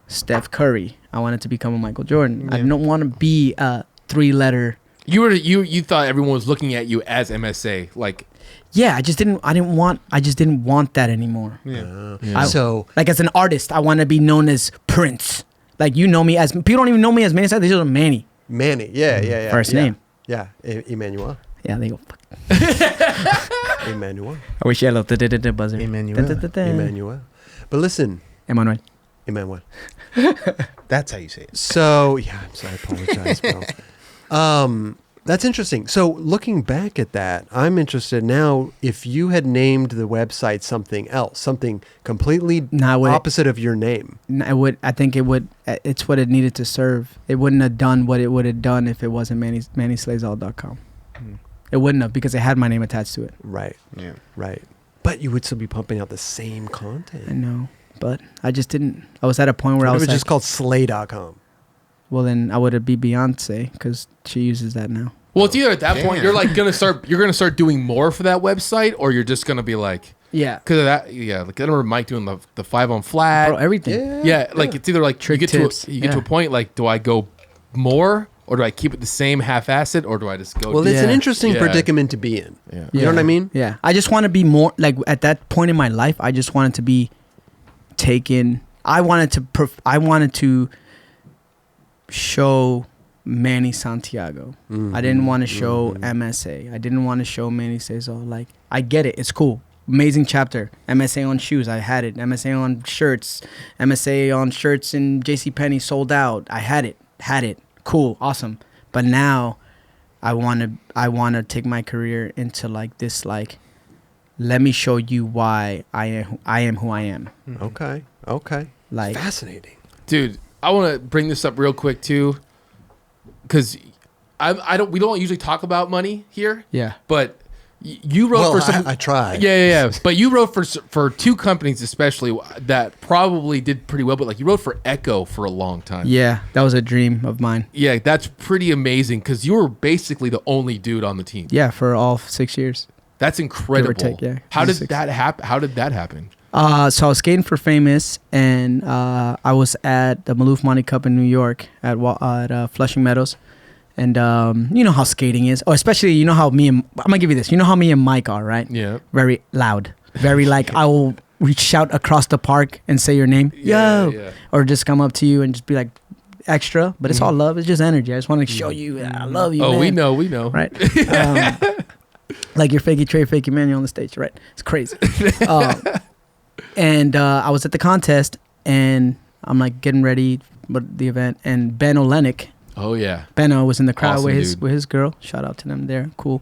Steph Curry. I wanted to become a Michael Jordan. I Yeah. don't want to be a 3-letter You thought everyone was looking at you as MSA, like. Yeah, I just didn't want that anymore. Yeah. So, like as an artist, I want to be known as Prince. Like you know me as people don't even know me as Manny. They just know Manny. Manny. Yeah. First name. Yeah. Emmanuel. Yeah, they go. Fuck. Emmanuel. I wish you had a little buzzer. Emmanuel. But listen. Emmanuel. That's how you say it. So yeah, I'm sorry. I apologize, bro. That's interesting. So looking back at that, I'm interested now if you had named the website something else, something completely opposite of your name. I think it would. It's what it needed to serve. It wouldn't have done what it would have done if it wasn't MannySlaysAll.com. It wouldn't have because it had my name attached to it. Right. Yeah. Right. But you would still be pumping out the same content. I know, but I just didn't. I was at a point where I was just called Slay.com. Well, then I would be Beyonce because she uses that now. Well, it's either at that point you're like gonna start doing more for that website, or you're just gonna be like, because of that, like I remember Mike doing the 5 on flat, bro, everything. Yeah, like it's either like Trick you get tips. to a point like, do I go more, or do I keep it the same half-assed, or do I just go? Well, it's an interesting predicament to be in. Yeah. You know what I mean? Yeah, I just want to be more like at that point in my life. I just wanted to be taken. I wanted to show Manny Santiago. I didn't want to show MSA. I didn't want to show Manny Says All. Like, I get it. It's cool. Amazing chapter. MSA on shoes. I had it. MSA on shirts. MSA on shirts in JCPenney sold out. I had it. Cool. Awesome. But now I want to take my career into like this, like, let me show you why I am who I am. Okay. Like, fascinating. Dude, I want to bring this up real quick too, because we don't usually talk about money here. Yeah. But you wrote for some. I tried. Yeah. But you wrote for 2 companies especially that probably did pretty well. But like you wrote for Echo for a long time. Yeah, that was a dream of mine. Yeah, that's pretty amazing because you were basically the only dude on the team. Yeah, for all 6 years. That's incredible. Give or take, yeah. How did that happen? So I was skating for Famous, and I was at the Maloof Money Cup in New York at Flushing Meadows. And you know how skating is. Oh, especially, you know how I'm going to give you this. You know how me and Mike are, right? Yeah. Very loud. Very like, I will shout across the park and say your name. Yo. Yeah. Or just come up to you and just be like extra. But it's all love. It's just energy. I just want to show you I love you, man. We know. Right? Like your fakey Trey, fakey man, you're on the stage, right? It's crazy. And I was at the contest, and I'm like getting ready for the event, and Ben Olenek. Oh yeah, Benno was in the crowd awesome, with his girl. Shout out to them, they're cool.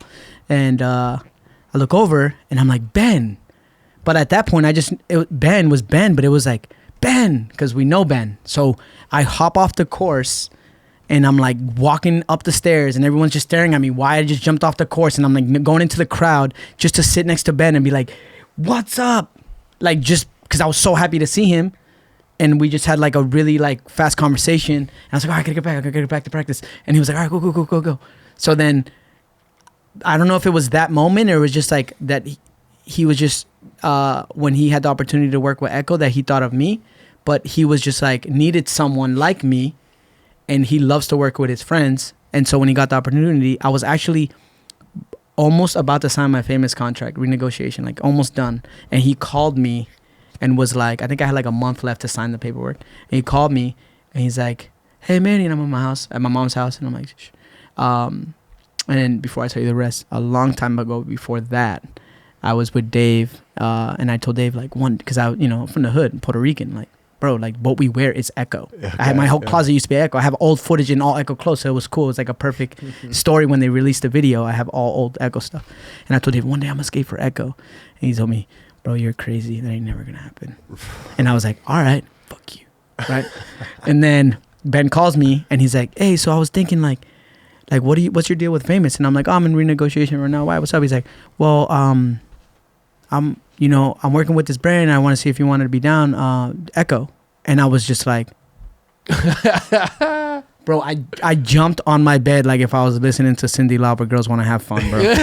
And I look over, and I'm like, Ben. But at that point, Ben was Ben, but it was like Ben because we know Ben. So I hop off the course. And I'm like walking up the stairs and everyone's just staring at me. Why I just jumped off the course, and I'm like going into the crowd just to sit next to Ben and be like, "What's up?" Like just because I was so happy to see him, and we just had like a really like fast conversation. And I was like, "All right, I gotta get back to practice." And he was like, "All right, go." So then I don't know if it was that moment or it was just like that. He was just when he had the opportunity to work with Echo that he thought of me, but he was just like needed someone like me. And he loves to work with his friends. And so when he got the opportunity, I was actually almost about to sign my Famous contract, renegotiation, like almost done. And he called me and was like, I think I had like a month left to sign the paperwork. And he called me and he's like, "Hey, Manny," and I'm at my mom's house. And I'm like, shh. And then before I tell you the rest, a long time ago before that, I was with Dave. And I told Dave like because I, from the hood, Puerto Rican, like, bro, like what we wear is Echo. Okay, I had my whole closet used to be Echo. I have old footage in all Echo clothes, so it was cool. It was like a perfect story when they released the video. I have all old Echo stuff. And I told him one day I'm gonna skate for Echo. And he told me, "Bro, you're crazy. That ain't never gonna happen." And I was like, "All right, fuck you." Right? And then Ben calls me and he's like, "Hey, so I was thinking like what's your deal with Famous?" And I'm like, "Oh, I'm in renegotiation right now. Why? What's up?" He's like, "Well, I'm working with this brand and I want to see if you wanted to be down, Echo." And I was just like, bro, I jumped on my bed like if I was listening to Cyndi Lauper, Girls Want to Have Fun, bro.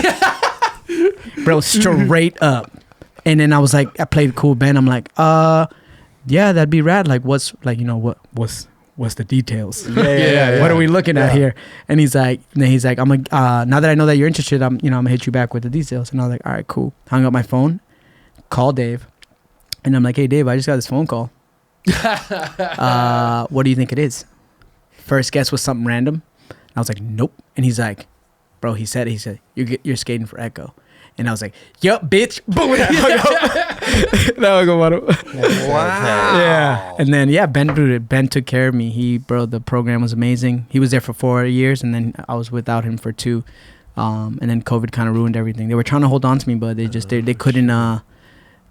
Bro, straight up. And then I was like, I played cool Ben. I'm like, yeah, that'd be rad. Like, what's what's the details? Yeah. What are we looking at here? And he's like, I'm like, now that I know that you're interested, I'm gonna hit you back with the details. And I was like, all right, cool. Hung up my phone, called Dave, and I'm like, hey Dave, I just got this phone call. What do you think it is? First guess was something random. I was like, nope. And he's like, bro, he said you're skating for Echo. And I was like, yup, bitch. Boom. Wow. Yeah. And then, Ben took care of me. The program was amazing. He was there for 4 years, and then I was without him for 2. And then COVID kind of ruined everything. They were trying to hold on to me, but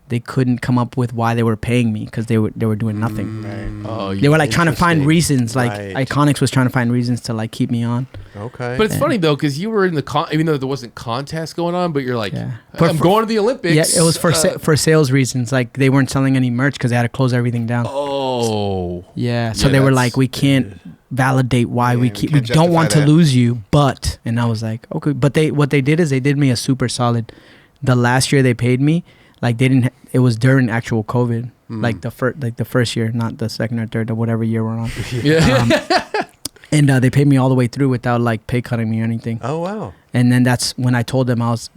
they couldn't come up with why they were paying me because they were doing nothing. Right. Oh, They were like trying to find reasons. Like Iconics was trying to find reasons to like keep me on. Okay. But it's funny though, because you were in the even though there wasn't contest going on, but you're like, I'm going to the Olympics. Yeah, it was for sales reasons. Like they weren't selling any merch because they had to close everything down. Oh. Yeah. So they were like, we can't validate why we don't want to lose you, but. And I was like, okay. But what they did is they did me a super solid. The last year they paid me, like they didn't. It was during actual COVID, like the first year, not the second or third or whatever year we're on. And they paid me all the way through without like pay cutting me or anything. Oh wow! And then that's when I told them I was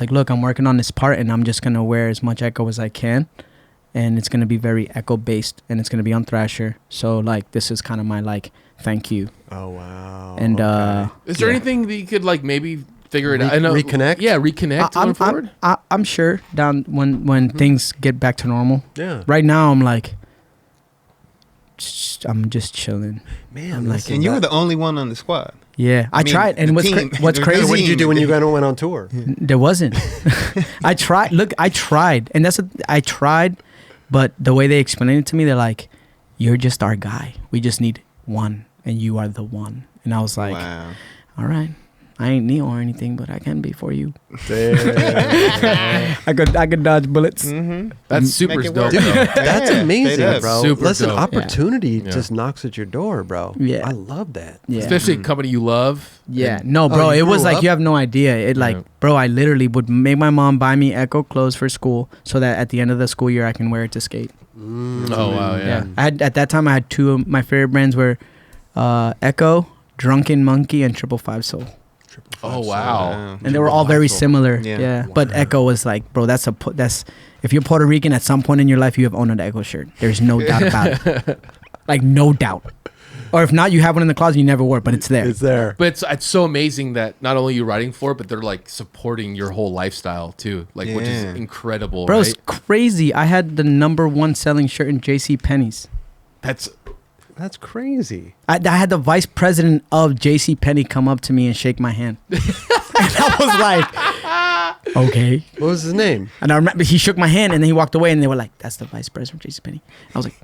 like, look, I'm working on this part, and I'm just gonna wear as much Echo as I can, and it's gonna be very Echo based, and it's gonna be on Thrasher. So like this is kind of my like thank you. Oh wow! And is there anything that you could like maybe figure it out? I know, reconnect. Yeah, reconnect going forward. I'm sure down when things get back to normal. Yeah. Right now I'm like. I'm just chilling, man. I'm like, And you were the only one on the squad. Yeah, I tried, and what's crazy? What did you do when you went on tour? There wasn't. I tried. Look, I tried, and I tried, but the way they explained it to me, they're like, "You're just our guy. We just need one, and you are the one." And I was like, Wow. "All right." I ain't Neo or anything, but I can be for you. I could dodge bullets. Mm-hmm. That's super dope. Dude, that's amazing, bro. Super Listen, dope. opportunity just knocks at your door, bro. Yeah. I love that. Yeah. Especially a company you love. Yeah. And- No, bro. you It was grew like up? you have no idea. It bro, I literally would make my mom buy me Echo clothes for school so that at the end of the school year I can wear it to skate. Oh wow, yeah. At that time I had 2 of my favorite brands were Echo, Drunken Monkey, and 555 Soul. Oh wow. And they were all very similar. Yeah. Yeah. But Echo was like, bro, that's if you're Puerto Rican at some point in your life, you have owned an Echo shirt. There's no doubt about it. Like no doubt. Or if not, you have one in the closet you never wore it, but it's there. It's there. But it's so amazing that not only you're writing for it, but they're like supporting your whole lifestyle too, like which is incredible. Bro, right? it's crazy. I had the #1 selling shirt in JCPenney's. That's crazy. I had the vice president of JCPenney come up to me and shake my hand. And I was like, okay. What was his name? And I remember he shook my hand and then he walked away and they were like, that's the vice president of JCPenney. I was like,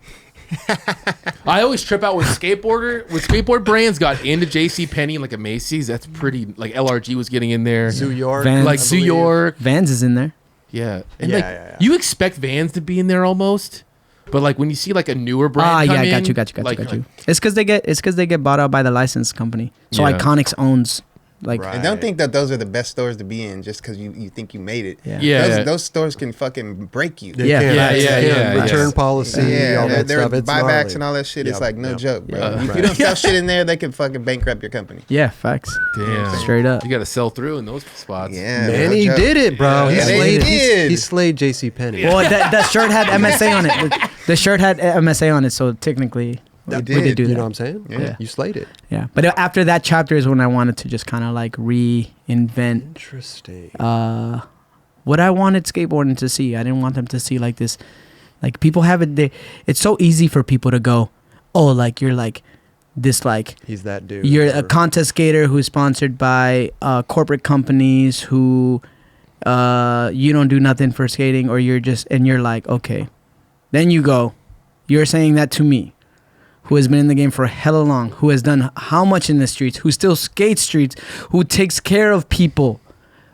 I always trip out when skateboard brands got into JCPenney and like a Macy's. That's pretty, like LRG was getting in there. Zoo York. Vans. Like Zoo York. Vans is in there. Yeah. And Yeah. you expect Vans to be in there almost. But like when you see like a newer brand come in, got you. It's because they get bought out by the license company. So Yeah. Iconics owns like Right. And don't think that those are the best stores to be in just because you think you made it. Yeah. Those stores can fucking break you. They Yeah. can. Yeah, They can. Return yes. policy, all that their stuff. It's buybacks gnarly. and all that shit. It's Yep, like no yep. joke, bro. Yeah. If you don't sell shit in there, they can fucking bankrupt your company. Yeah, facts. Damn. Straight up. You got to sell through in those spots. Yeah, Man, he no joke. did it, bro. Yeah, they did. He slayed JCPenney. Well, that shirt had MSA on it. The shirt had MSA on it, so technically we did do that. You know what I'm saying? Yeah. You slayed it. Yeah, but after that chapter is when I wanted to just kind of like reinvent Interesting. what I wanted skateboarding to see. I didn't want them to see like this, like people have it. It's so easy for people to go, oh, like you're like this, like He's that dude. you're a Or- contest skater who's sponsored by corporate companies who you don't do nothing for skating, or you're just, and you're like, okay, then you go, you're saying that to me, who has been in the game for hella long, who has done how much in the streets, who still skates streets, who takes care of people,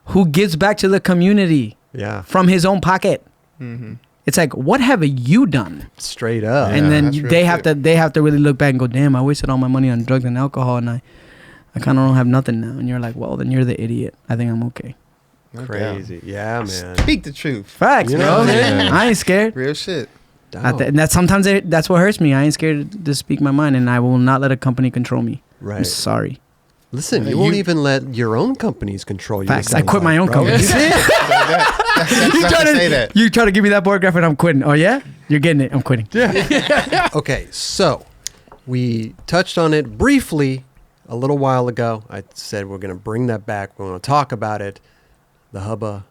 who gives back to the community Yeah. from his own pocket. Mm-hmm. It's like, what have you done? Straight up. And then that's real they have shit. to really look back and go, damn, I wasted all my money on drugs and alcohol, and I kind of don't have nothing now. And you're like, well, then you're the idiot. I think I'm okay. No doubt. Crazy. Yeah, man. Speak the truth. Facts, You know bro. what I'm saying? I ain't scared. Real shit. Dope. That's what hurts me. I ain't scared to speak my mind, and I will not let a company control me. Right. I'm sorry. Listen, you won't even let your own companies control you. Facts. I quit my own company. You say that. You try to give me that paragraph and I'm quitting. Oh yeah? You're getting it. I'm quitting. Yeah. Okay, so we touched on it briefly a little while ago. I said we're going to bring that back. We're going to talk about it. The Hubba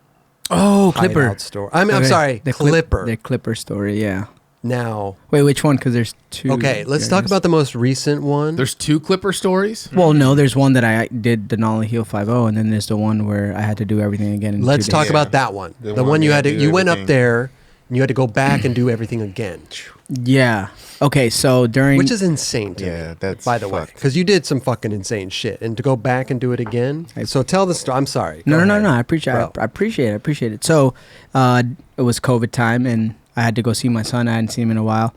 Clipper. hideout story. I'm sorry, The Clipper. The Clipper story, yeah. Now, Wait, which one? Because there's two. okay, let's talk about the most recent one. There's 2 Clipper stories. Well, no, there's one that I did the Nollie Heel 5.0, and then there's the one where I had to do everything again. In Let's 2 talk days. about that one. The The one one you you had to. had to You do went up everything. there and you had to go back and do everything again, Yeah. Okay, so during. which is insane to me. Yeah, that's by the way, fucked. because you did some fucking insane shit, and to go back and do it again. So tell the story. I'm sorry. No, Go no, ahead. no. I appreciate it. So it was COVID time, and I had to go see my son. I hadn't seen him in a while.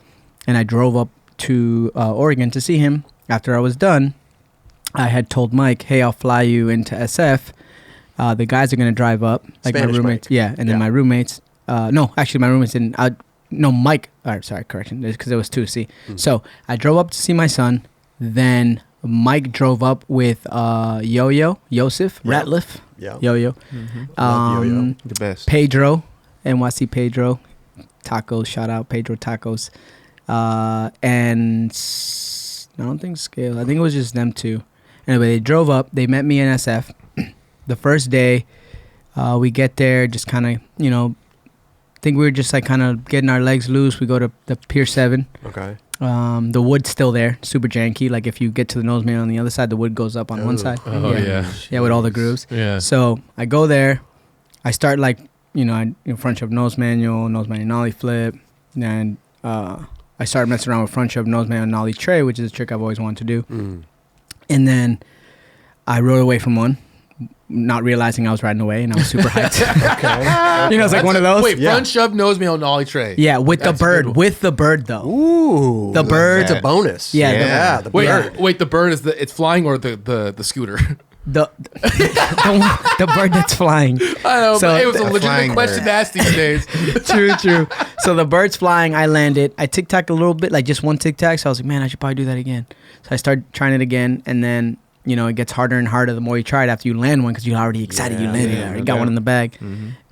And I drove up to Oregon to see him. After I was done, I had told Mike, hey, I'll fly you into SF. The guys are going to drive up. Like Spanish my roommates. Mike. Yeah, and then my roommates. No, actually, my roommates didn't. No, Mike. Sorry, correction. Because it was 2. See. So I drove up to see my son. Then Mike drove up with Yosef, Ratliff. Yeah. Yo-Yo. Love Yo-Yo. The best. Pedro, NYC Pedro, tacos, shout out Pedro Tacos, and I don't think Scale. I think it was just them 2. Anyway, they drove up. They met me in SF. The first day, we get there, just kind of, think we were just like kind of getting our legs loose. We go to the Pier 7. Okay. The wood's still there, super janky. Like if you get to the nose man on the other side, the wood goes up on one side. Oh, yeah. Yeah, with all the grooves. Yeah. So I go there. I start like, front shove nose manual nollie flip. And I started messing around with front shove nose manual nollie tray, which is a trick I've always wanted to do. And then I rode away from one, not realizing I was riding away, and I was super hyped. Okay. It's like one of those. Wait, front shove nose mail nollie tray. Yeah, with That's the a good bird. one. With the bird, though. Ooh. The bird's It's a bonus. Yeah, Yeah. The Wait, bird. wait. The bird is it's flying or the scooter? The bird that's flying. I know, So- but it was a A legitimate flying question bird. to ask these days. True. So the bird's flying. I landed. I tic-tac a little bit, like just one tic-tac. So I was like, man, I should probably do that again. So I started trying it again. And then, it gets harder and harder the more you try it after you land one because you're already excited you landed it. I already got one in the bag.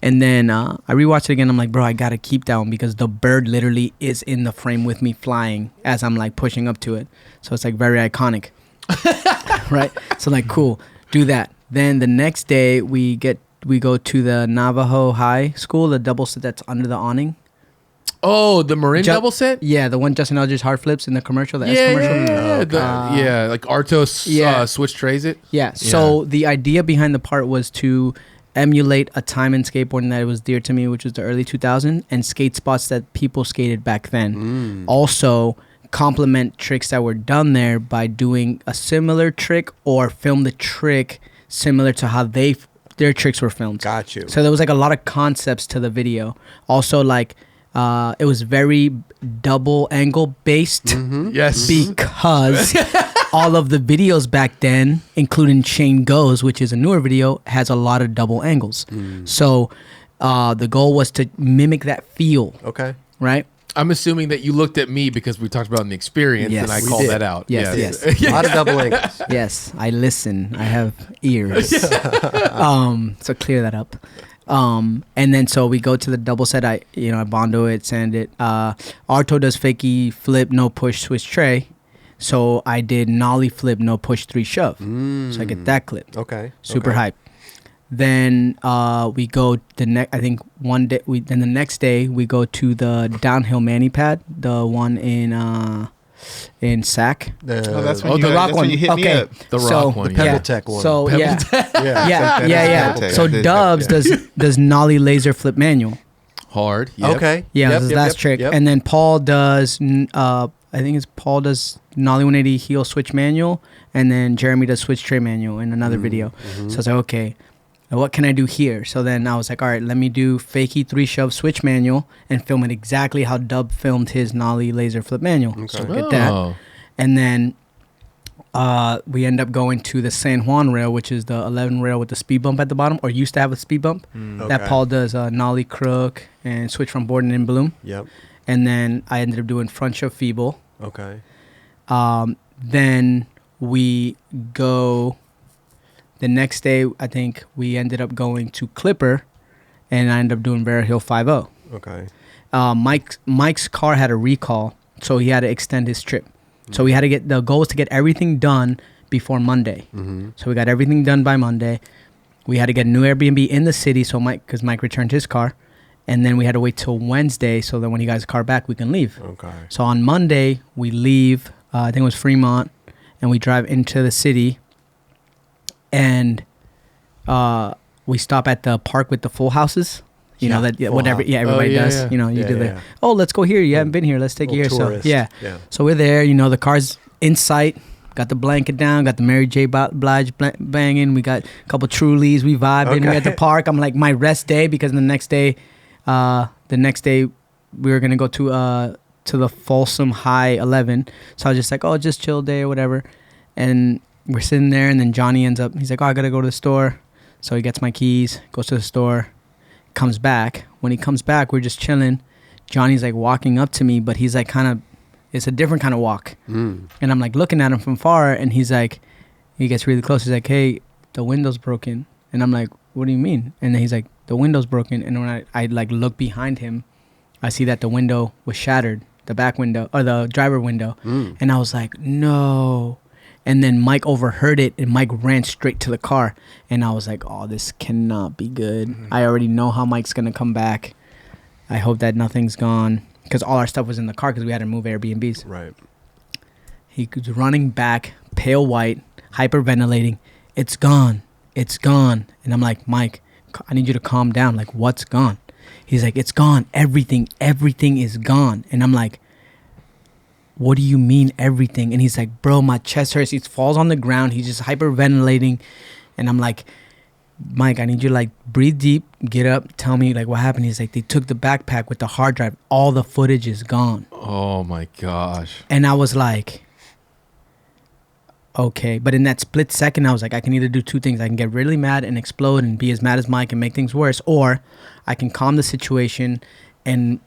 And then I rewatched it again. I'm like, bro, I got to keep that one because the bird literally is in the frame with me flying as I'm like pushing up to it. So it's like very iconic. Right? So like, cool. Do that. Then the next day we go to the Navajo High School, the double set that's under the awning. Oh, the Marin double set? Yeah, the one Justin Eldridge hard flips in the commercial, the S Yeah, commercial. yeah. Like Artos switch trays it. Yeah. So the idea behind the part was to emulate a time in skateboarding that was dear to me, which was the early 2000s, and skate spots that people skated back then. Also complement tricks that were done there by doing a similar trick or film the trick similar to how their tricks were filmed. Got you. So there was like a lot of concepts to the video. Also like it was very double angle based Yes. because all of the videos back then, including Shane Goes, which is a newer video, has a lot of double angles. So the goal was to mimic that feel, Okay. right? I'm assuming that you looked at me because we talked about in the experience Yes. and I We called did. that out. Yes. A lot of double angles. Yes, I listen. I have ears. So clear that up. And then so we go to the double set. I bondo it, sand it. Arto does fakie flip, no push, switch tray. So I did nollie flip, no push, 3 shove. So I get that clip. Okay. Super okay. hype. Then we go the next. I think one day. Then the next day we go to the downhill mani pad, the one in Sac. That's Oh, when the you, rock that's one. when you hit me Okay. up. The So- rock one. The Yeah. Pebble Tech one. So yeah, Yeah. yeah. So Dubs does nollie laser flip manual. Hard. Yep. Okay. Yeah, Yep, this yep, last yep, trick. yep. And then Paul does. I think it's Paul does nollie 180 heel switch manual, and then Jeremy does switch tray manual in another video. So I was like, okay, now what can I do here? So then I was like, all right, let me do fakie 3 shove switch manual and film it exactly how Dub filmed his nollie laser flip manual. So get that. Oh. And then we end up going to the San Juan rail, which is the 11 rail with the speed bump at the bottom, or used to have a speed bump. That Okay. Paul does nollie crook and switch from board and in bloom. Yep. And then I ended up doing front show feeble. Okay. Then we go the next day. I think we ended up going to Clipper, and I ended up doing Bear Hill 5-0. Okay. Mike's car had a recall, so he had to extend his trip. So we had to get, the goal was to get everything done before Monday. So we got everything done by Monday. We had to get a new Airbnb in the city, so because Mike returned his car, and then we had to wait till Wednesday so that when he got his car back, we can leave. Okay. So on Monday we leave. I think it was Fremont, and we drive into the city, and we stop at the park with the full houses. You know that whatever, everybody does. Yeah. You know, you do the let's go here. You haven't been here. Let's take you here. Tourist. So yeah, so we're there. You know, the car's in sight. Got the blanket down. Got the Mary J. Blige banging. We got a couple Trulies. We vibing. We at the park. I'm like my rest day because the next day we were gonna go to the Folsom High 11. So I was just like, just chill day or whatever. And we're sitting there, and then Johnny ends up. He's like, I gotta go to the store. So he gets my keys, goes to the store. Comes back. When he comes back, we're just chilling. Johnny's like walking up to me, but he's like it's a different kind of walk. And I'm like looking at him from far, and he's like, he gets really close. He's like, hey, the window's broken. And I'm like, what do you mean? And then he's like, the window's broken. And when I like look behind him, I see that the window was shattered, the back window or the driver window. And I was like, no. And then Mike overheard it, and Mike ran straight to the car. And I was like, oh, this cannot be good. I already know how Mike's going to come back. I hope that nothing's gone. Because all our stuff was in the car because we had to move Airbnbs. Right. He was running back, pale white, hyperventilating. It's gone. It's gone. And I'm like, Mike, I need you to calm down. Like, what's gone? He's like, it's gone. Everything is gone. And I'm like, what do you mean everything? And he's like, bro, my chest hurts. He falls on the ground. He's just hyperventilating. And I'm like, Mike, I need you to like breathe deep, get up, tell me like what happened. He's like, they took the backpack with the hard drive. All the footage is gone. Oh my gosh. And I was like, okay. But in that split second, I was like, I can either do two things. I can get really mad and explode and be as mad as Mike and make things worse, or I can calm the situation and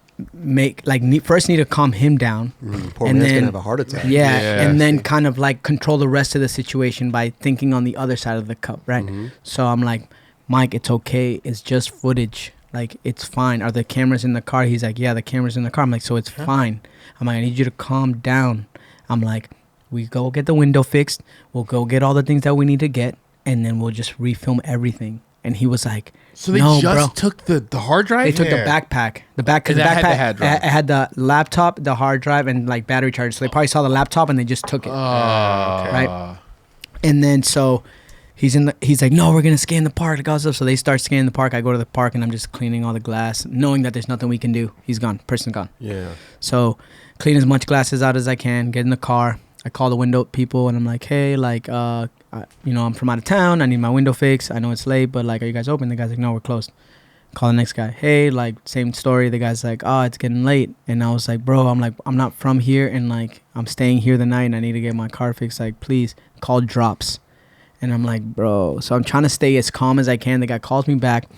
first need to calm him down. Poor and man's then gonna have a heart attack. And then kind of like control the rest of the situation by thinking on the other side of the cup, right? So I'm like, Mike, it's okay. It's just footage. Like, it's fine. Are the cameras in the car? He's like, yeah, the camera's in the car. I'm like, so it's fine. I'm like, I need you to calm down. I'm like, we go get the window fixed. We'll go get all the things that we need to get, and then we'll just refilm everything. And he was like, so they took the hard drive? They took the backpack. The backpack had the laptop, the hard drive, and like battery charger. So they probably saw the laptop and they just took it. Right? And then so he's like, no, we're gonna scan the park. Like all stuff. So they start scanning the park. I go to the park and I'm just cleaning all the glass, knowing that there's nothing we can do. He's gone. Person's gone. Yeah. So clean as much glasses out as I can. Get in the car. I call the window people and I'm like, hey, like, I'm from out of town. I need my window fixed. I know it's late, but like, are you guys open? The guy's like, no, we're closed. Call the next guy. Hey, like, same story. The guy's like, oh, it's getting late. And I was like, bro, I'm not from here, and like, I'm staying here the night and I need to get my car fixed. Like, please. Call drops. And I'm like, bro. So I'm trying to stay as calm as I can. The guy calls me back,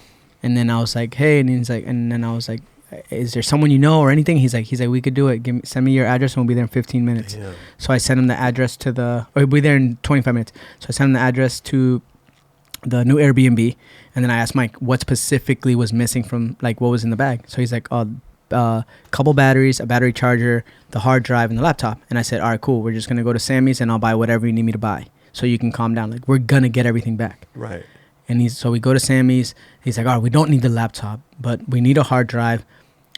and then I was like, hey, and he's like, and then I was like, is there someone you know or anything? He's like, we could do it. Send me your address and we'll be there in 15 minutes. Damn. So I sent him the address we'll be there in 25 minutes. So I sent him the address to the new Airbnb, and then I asked Mike what specifically was missing from, like, what was in the bag. So he's like, couple batteries, a battery charger, the hard drive, and the laptop. And I said, all right, cool. We're just going to go to Sammy's and I'll buy whatever you need me to buy so you can calm down. Like, we're going to get everything back. Right. And so we go to Sammy's. He's like, all right, we don't need the laptop, but we need a hard drive.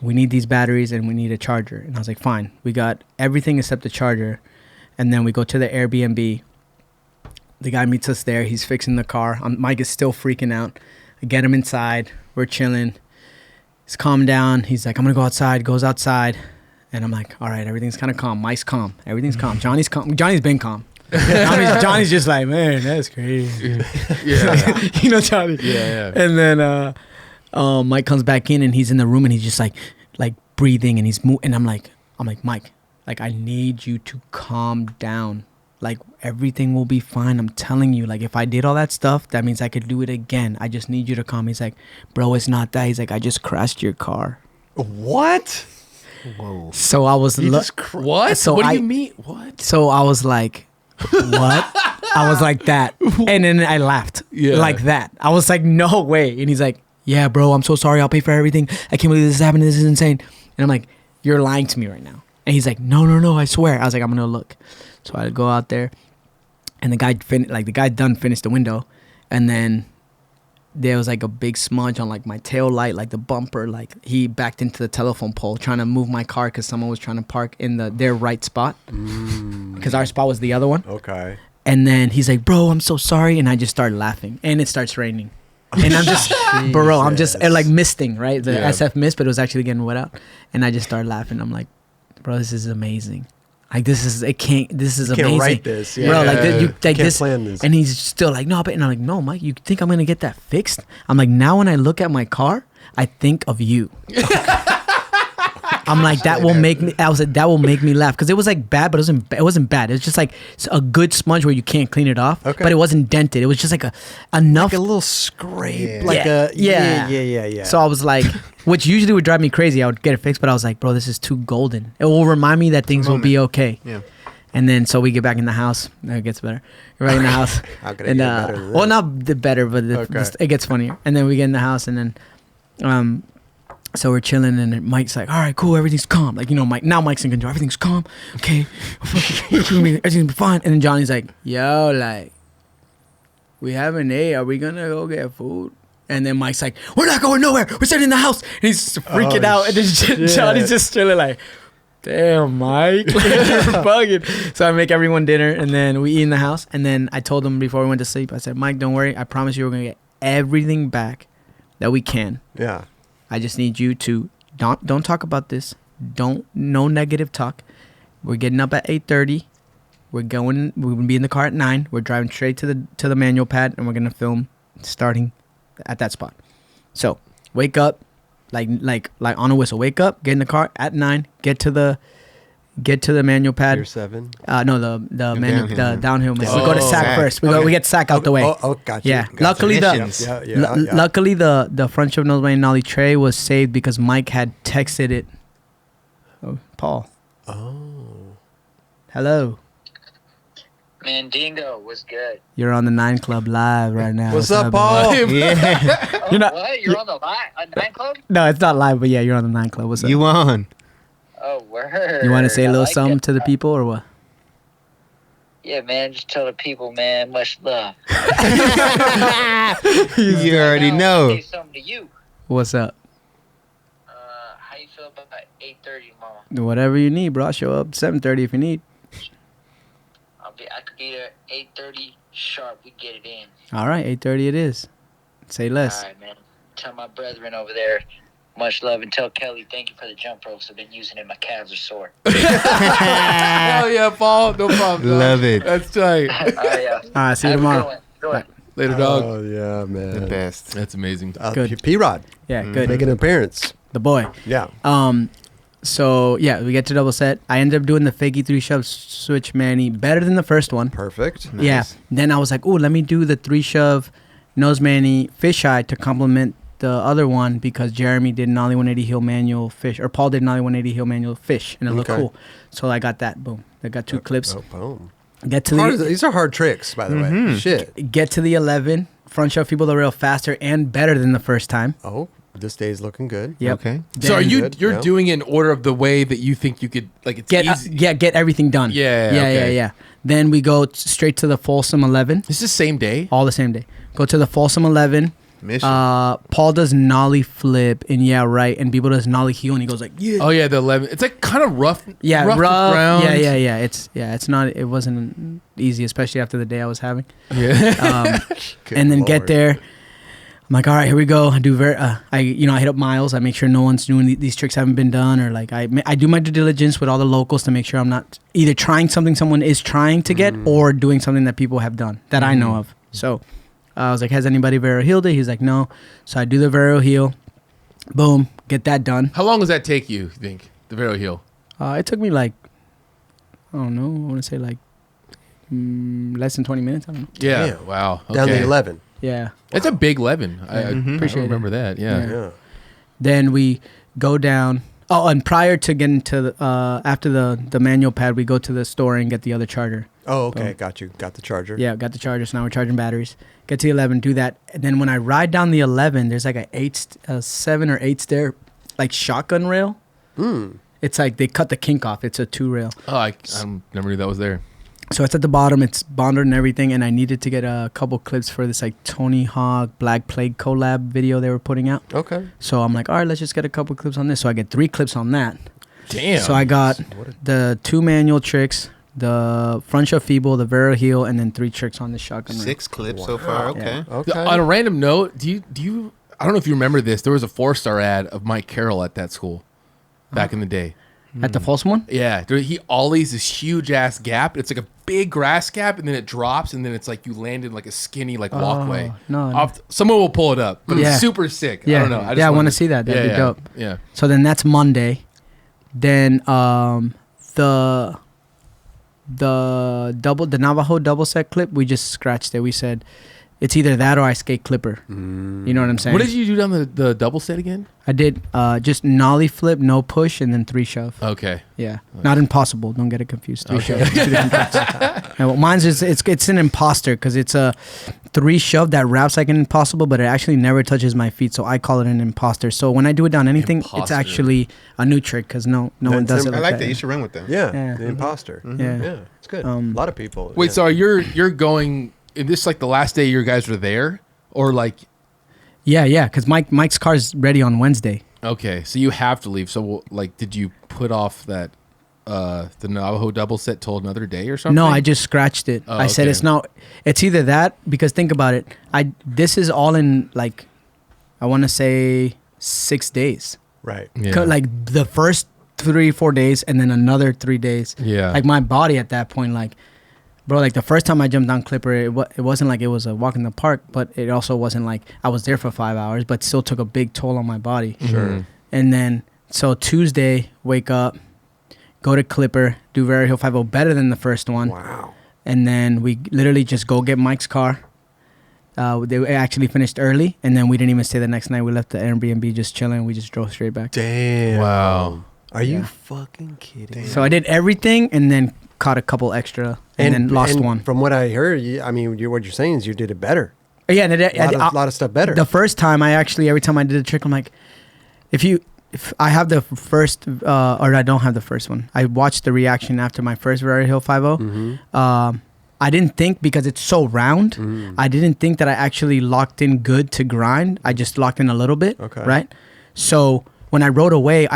We need these batteries and we need a charger. And I was like, fine. We got everything except the charger. And then we go to the Airbnb. The guy meets us there. He's fixing the car. Mike is still freaking out. I get him inside. We're chilling. He's calmed down. He's like, I'm going to go outside. Goes outside. And I'm like, all right, everything's kind of calm. Mike's calm. Everything's calm. Johnny's calm. Johnny's been calm. Johnny's just like, man, that's crazy. Yeah. You know Johnny. Yeah. And then Mike comes back in and he's in the room and he's just like breathing and he's moving. And I'm like, Mike, like, I need you to calm down. Like, everything will be fine. I'm telling you, like, if I did all that stuff, that means I could do it again. I just need you to calm. He's like, bro, it's not that. He's like, I just crashed your car. What? Whoa. So I was What? So what do I- you mean? What? So I was like, what? I was like that. And then I laughed. Yeah. Like that. I was like, no way. And he's like, yeah, bro, I'm so sorry. I'll pay for everything. I can't believe this is happening. This is insane. And I'm like, you're lying to me right now. And he's like, no, I swear. I was like, I'm going to look. So I go out there. And the guy finished the window. And then there was like a big smudge on like my tail light, like the bumper. Like he backed into the telephone pole trying to move my car because someone was trying to park in their right spot. Because our spot was the other one. Okay. And then he's like, bro, I'm so sorry. And I just started laughing. And it starts raining. And I'm just, bro, I'm just like misting, right? The SF mist, but it was actually getting wet out. And I just started laughing. I'm like, bro, this is amazing. Like this is amazing. Can't write this, yeah. Bro. Like you Can't this, plan this. and he's still like, no, but and I'm like, no, Mike, you think I'm gonna get that fixed? I'm like, now when I look at my car, I think of you. I'm like, that will make me. I was like, that will make me laugh because it was like bad, but it wasn't bad. It was just like a good smudge where you can't clean it off, Okay. but it wasn't dented. It was just like enough. Like a little scrape. Yeah. Like yeah. So I was like, which usually would drive me crazy. I would get it fixed, but I was like, bro, this is too golden. It will remind me that things will be okay. Yeah. And then so we get back in the house. It gets better. We're back in the house. How could it get better than well, this? not the better, but it gets funnier. And then we get in the house, and then, so we're chilling, and Mike's like, "All right, cool, everything's calm." Like, you know, Mike's in control. Everything's calm. Okay, everything's gonna be fine. And then Johnny's like, "Yo, like, we haven't ate. Are we gonna go get food?" And then Mike's like, "We're not going nowhere. We're sitting in the house." And he's freaking out, and then Johnny's just chilling like. Damn, Mike, you're bugging. So I make everyone dinner, and then we eat in the house. And then I told him before we went to sleep, I said, Mike, don't worry. I promise you we're going to get everything back that we can. Yeah. I just need you to don't talk about this. No negative talk. We're getting up at 8:30. We're going to be in the car at 9. We're driving straight to the manual pad, and we're going to film starting at that spot. So wake up. Like on a whistle. Wake up, get in the car at 9, get to the manual pad. Year 7. No, the downhill. We Oh, go to Sac Sac. first. We Okay. get Sac out the way. Gotcha. Yeah. Gotcha. Luckily Missions. luckily the front of nose nollie tray was saved because Mike had texted it. Oh, Paul. Oh. Hello. Mandingo was good. You're on the 9 Club live right now. What's up, Paul? Yeah. You're not- What? You're on the Nine Club? No, it's not live, but yeah, you're on the 9 Club. What's up? You on? Oh, word. You want to say a I little like something that. to the people or what? Yeah, man. Just tell the people, man, much love. You already Now, know. I'll say something to you. What's up? How you feel about 8:30 tomorrow? Whatever you need, bro. I'll show up 7:30 if you need. I could be there 8:30 sharp. We get it in. All right, 8:30 it is. Say less. All right, man. Tell my brethren over there much love, and tell Kelly thank you for the jump ropes. I've been using it. My calves are sore. Hell yeah, Paul. No problem. dog. Love it. That's tight. Yeah. All right, see you Have a tomorrow. good one. Good one. Later, dog. Oh, yeah, man. The best. That's amazing. Good. P-Rod. Yeah, good. Making an appearance. The boy. Yeah. So yeah, we get to double set. I ended up doing the fakey 3 shove switch Manny better than the first one. Perfect. Nice. Yeah. Then I was like, oh, let me do the 3 shove nose Manny fisheye to complement the other one because Jeremy did nollie 180 heel manual fish, or Paul did nollie 180 heel manual fish, and it looked Okay. cool. So I got that. Boom. I got 2 clips. Oh, boom. Get to These are hard tricks, by the way. Shit. get to the 11 front shove people the rail faster and better than the first time. Oh, this day's looking good. Yep. Okay. So are Good, you're yeah. doing it in order of the way that you think you could, like, it's easy. Get everything done. Yeah, Yeah, okay. yeah. Then we go straight to the Folsom 11, This is same day. all the same day. Go to the Folsom 11. Mission. Paul does nollie flip and yeah, right. And People does nollie heel and he goes like, yeah. Oh yeah, the 11. It's like kind of rough. Yeah, rough. Ground. Yeah. It's not. It wasn't easy, especially after the day I was having. Yeah. Good And then Lord. get there. I'm like, all right, here we go. I do I hit up Miles. I make sure no one's doing these tricks haven't been done, or like I do my due diligence with all the locals to make sure I'm not either trying something someone is trying to get or doing something that people have done that I know of. So I was like, has anybody Vero healed it? He's like, no. So I do the Vero heal. Boom, get that done. How long does that take you think? The Vero heel. It took me like, I don't know, I want to say like less than 20 minutes. I don't know. Yeah. Damn. Wow. Down to Okay. 11. Yeah. It's a big 11. I Appreciate it. remember that. Yeah. Yeah. Then we go down. Oh, and prior to getting to after the manual pad, we go to the store and get the other charger. Oh, okay. Got you. Got the charger. Yeah, got the charger. So now we're charging batteries. Get to the 11, do that. And then when I ride down the 11, there's like a 7 or 8 stair, like shotgun rail. It's like they cut the kink off. It's a 2 rail. Oh, I never knew that was there. So it's at the bottom. It's bonded and everything. And I needed to get a couple clips for this like Tony Hawk Black Plague collab video they were putting out. Okay. So I'm like, all right, let's just get a couple clips on this. So I get 3 clips on that. Damn. So I got the 2 manual tricks, the front shove feeble, the Vero heel, and then 3 tricks on the shotgun. 6 clips so far. Okay. Yeah. Okay. On a random note, do you? I don't know if you remember this. There was a 4-star ad of Mike Carroll at that school back in the day. At the false one? Yeah, he ollies this huge ass gap. It's like a big grass gap, and then it drops, and then it's like you land in like a skinny like walkway. No. Someone will pull it up, but Yeah. it's super sick. Yeah. I don't know. I want to see that. That'd be dope. Yeah. So then that's Monday. Then the Navajo double set clip, we just scratched it. We said it's either that or I skate clipper. You know what I'm saying? What did you do down the double set again? I did just nollie flip, no push, and then 3 shove. Okay. Yeah, not impossible. Don't get it confused. 3 shove. 2 different cuts. Yeah, well, mine's just it's an imposter because it's a 3 shove that wraps like an impossible, but it actually never touches my feet, so I call it an imposter. So when I do it down anything, it's Imposter. actually a new trick because no one does it. I like that. that. You should run with them. Yeah. Yeah. The imposter. Yeah. Yeah. It's good. A lot of people. Wait, yeah. so you're going? Is this like the last day you guys were there, or like? Yeah, because Mike's car's ready on Wednesday. Okay, so you have to leave. So like, did you put off that the Navajo double set till another day or something? No, I just scratched it. Oh, I said okay. it's not. It's either that because think about it. This is all in like, I want to say 6 days. Right. Yeah. Like the first 3-4 days and then another 3 days. Yeah. Like my body at that point, like, bro, like the first time I jumped on Clipper, it wasn't like it was a walk in the park, but it also wasn't like I was there for 5 hours, but still took a big toll on my body. Sure. And then, so Tuesday, wake up, go to Clipper, do Very Hill 50 better than the first one. Wow. And then we literally just go get Mike's car. They actually finished early, and then we didn't even stay the next night. We left the Airbnb just chilling. We just drove straight back. Damn. Wow. Are you Yeah. fucking kidding? So I did everything, and then caught a couple extra, and then lost and one. From what I heard, what you're saying is you did it better. Yeah, and A lot of stuff better. The first time every time I did a trick, I'm like, if I have the first, or I don't have the first one. I watched the reaction after my first Very Hill 50. I didn't think, because it's so round, I didn't think that I actually locked in good to grind. I just locked in a little bit, Okay. right? So when I rode away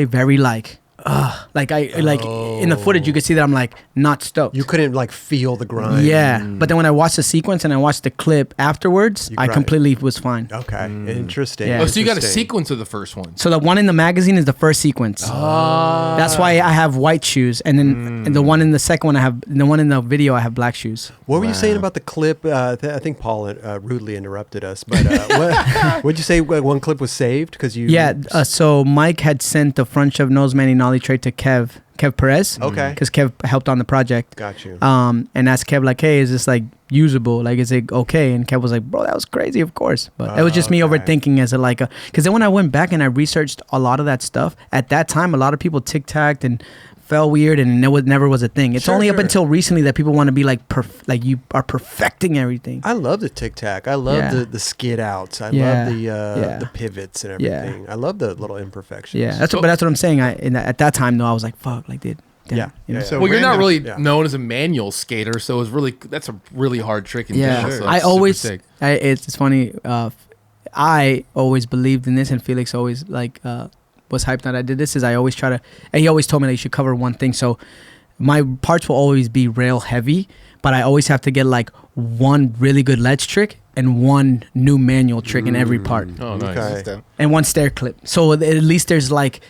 very like in the footage you could see that I'm like not stoked. You couldn't like feel the grind. Yeah, but then when I watched the sequence and I watched the clip afterwards, You I cried. completely was fine. Okay. Interesting. Yeah. Oh, so you got a Interesting. sequence of the first one. So the one in the magazine is the first sequence. That's why I have white shoes, and then and the one in the second one the one in the video I have black shoes. What were you saying about the clip? I think Paul rudely interrupted us, but what'd you say? One clip was saved because you? Yeah. So Mike had sent the front shove nose Manny nollie tray to Kev Perez. Okay. Because Kev helped on the project. Got you. And asked Kev like, hey, is this like usable? Like, is it okay? And Kev was like, bro, that was crazy, of course. But it was just me Okay. overthinking as because then when I went back and I researched a lot of that stuff, at that time, a lot of people tic-tacked and fell weird, and it never was a thing. It's Sure, only up sure. until recently that people want to be like you are perfecting everything. I love the tic tac. I love Yeah. the skid outs. I Yeah. love the pivots and Yeah. everything. I love the little imperfections. Yeah, but that's what I'm saying. At that time though, I was like, fuck, like damn, Yeah. you know? Yeah. So Well, you're not random- really Yeah. known as a manual skater, so that's a really hard trick. In Yeah, general, so I it's super always, sick. it's funny. I always believed in this, and Felix always was hyped that I did this. Is I always try to, and he always told me that you should cover one thing. So my parts will always be rail heavy, but I always have to get like one really good ledge trick and one new manual trick in every part, Oh, nice. Okay. So- and one stair clip. So at least there's like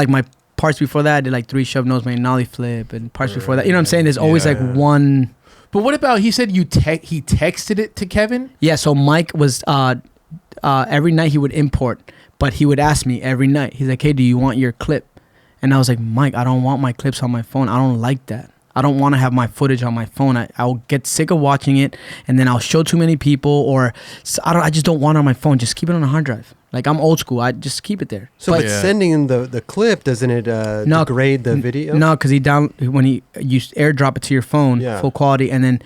my parts before that I did like 3 shove nose man nollie flip, and parts before that, you know what I'm saying? There's always like Yeah. one. But what about, he said he texted it to Kevin? Yeah, so Mike was every night he would import, but he would ask me every night. He's like, "Hey, do you want your clip?" And I was like, "Mike, I don't want my clips on my phone. I don't like that. I don't want to have my footage on my phone. I'll get sick of watching it, and then I'll show too many people, or I just don't want it on my phone. Just keep it on a hard drive." Like I'm old school. I just keep it there. So, but sending the clip, doesn't it degrade the video? No, because when you airdrop it to your phone, full quality, and then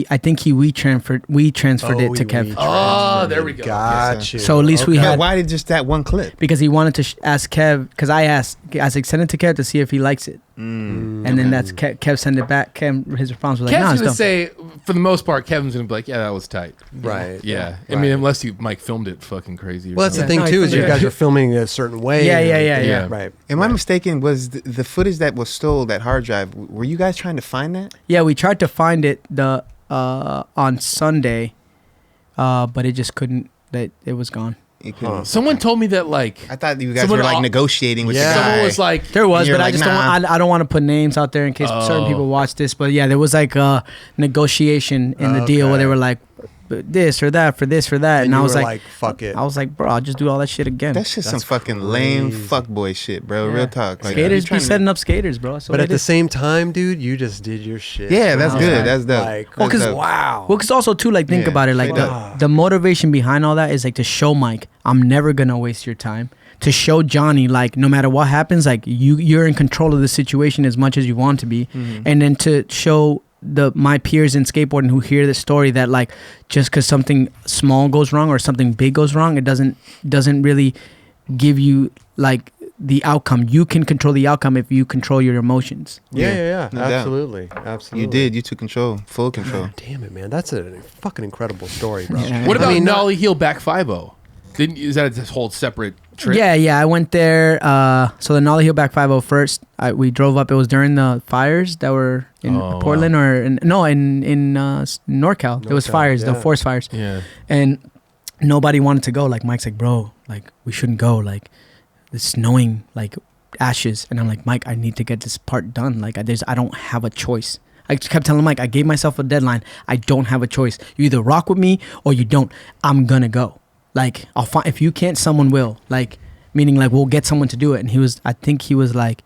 I think he we transferred it to Kev. Oh, there we go. Got you. So at least we had. Why did just that one clip? Because he wanted to ask Kev. Because I was like, send it to Kev to see if he likes it. And then that's Kev sent it back. Kev, his response was like, Kev's no, gonna say, for the most part, Kevin's gonna be like, yeah, that was tight. Right. Yeah. I mean, unless Mike filmed it fucking crazy. Well, that's the thing too, is you guys are filming a certain way. Yeah. Right. Am I mistaken? Was the footage that was stole, that hard drive, were you guys trying to find that? Yeah, we tried to find it on Sunday, but it just couldn't. It was gone. Someone told me that I thought you guys were like negotiating with the guy. Someone was like, there was, but like, I just I don't want to put names out there in case certain people watch this. But yeah, there was like a negotiation in the deal where they were like, this or that for this or that, and I was like, fuck it. I was like, bro, I'll just do all that shit again. That's just some fucking lame fuckboy shit, bro. Real talk. Like, skaters be setting up skaters, bro. But at the same time, dude, you just did your shit. Yeah, that's good. That's dope. Like, well, because also too, like, think about it, like the motivation behind all that is like to show Mike, I'm never gonna waste your time. To show Johnny, like, no matter what happens, like you're in control of the situation as much as you want to be, and then to show my peers in skateboarding who hear the story that, like, just because something small goes wrong or something big goes wrong, it doesn't really give you like the outcome. You can control the outcome if you control your emotions. Yeah. No Absolutely. You did. You took control, full control. God damn it, man. That's a fucking incredible story, bro. What about Nollie Heel Back 5-0? Is that a whole separate trip? Yeah. I went there. So the Nollie Heel Back 5-0 first. We drove up. It was during the fires that were in Portland in NorCal. There was fires, the forest fires. Yeah. And nobody wanted to go. Like Mike's like, bro, like we shouldn't go. Like it's snowing, like ashes. And I'm like, Mike, I need to get this part done. Like I don't have a choice. I kept telling Mike, I gave myself a deadline. I don't have a choice. You either rock with me or you don't. I'm gonna go. Like, I'll find, if you can't, someone will. Like, meaning like we'll get someone to do it. And I think he was like,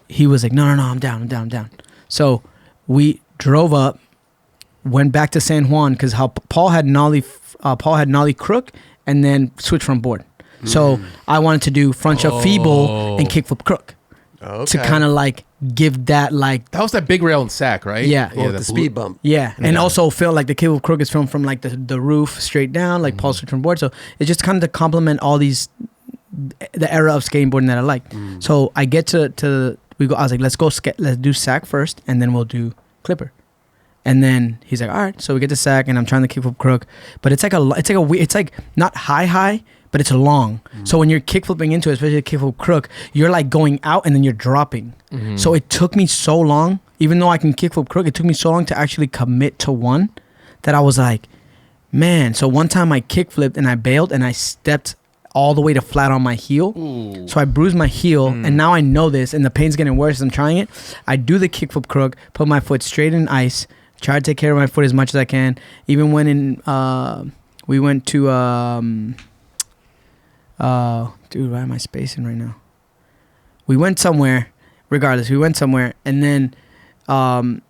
no, I'm down. So we drove up, went back to San Juan because how Paul had nollie crook and then switch from board. So I wanted to do front shove feeble and kickflip crook to kind of like give that, like, that was that big rail and sack, right? Yeah. The speed bump. Yeah. And also feel like the kickflip crook is filmed from like the roof straight down, like Paul switch from board. So it's just kind of to complement all these, the era of skateboarding that I like. So I get I was like, let's do sack first and then we'll do clipper. And then he's like, all right. So we get to sack and I'm trying to kickflip crook, but it's like not high, but it's long. So when you're kickflipping into it, especially the kickflip crook, you're like going out and then you're dropping. So it took me so long, even though I can kickflip crook, it took me so long to actually commit to one that I was like, man. So one time I kickflipped and I bailed and I stepped all the way to flat on my heel. Ooh. So I bruised my heel and now I know this and the pain's getting worse as I'm trying it. I do the kickflip crook, put my foot straight in ice, try to take care of my foot as much as I can. Even when we went to dude, why am I spacing right now? We went somewhere, and then the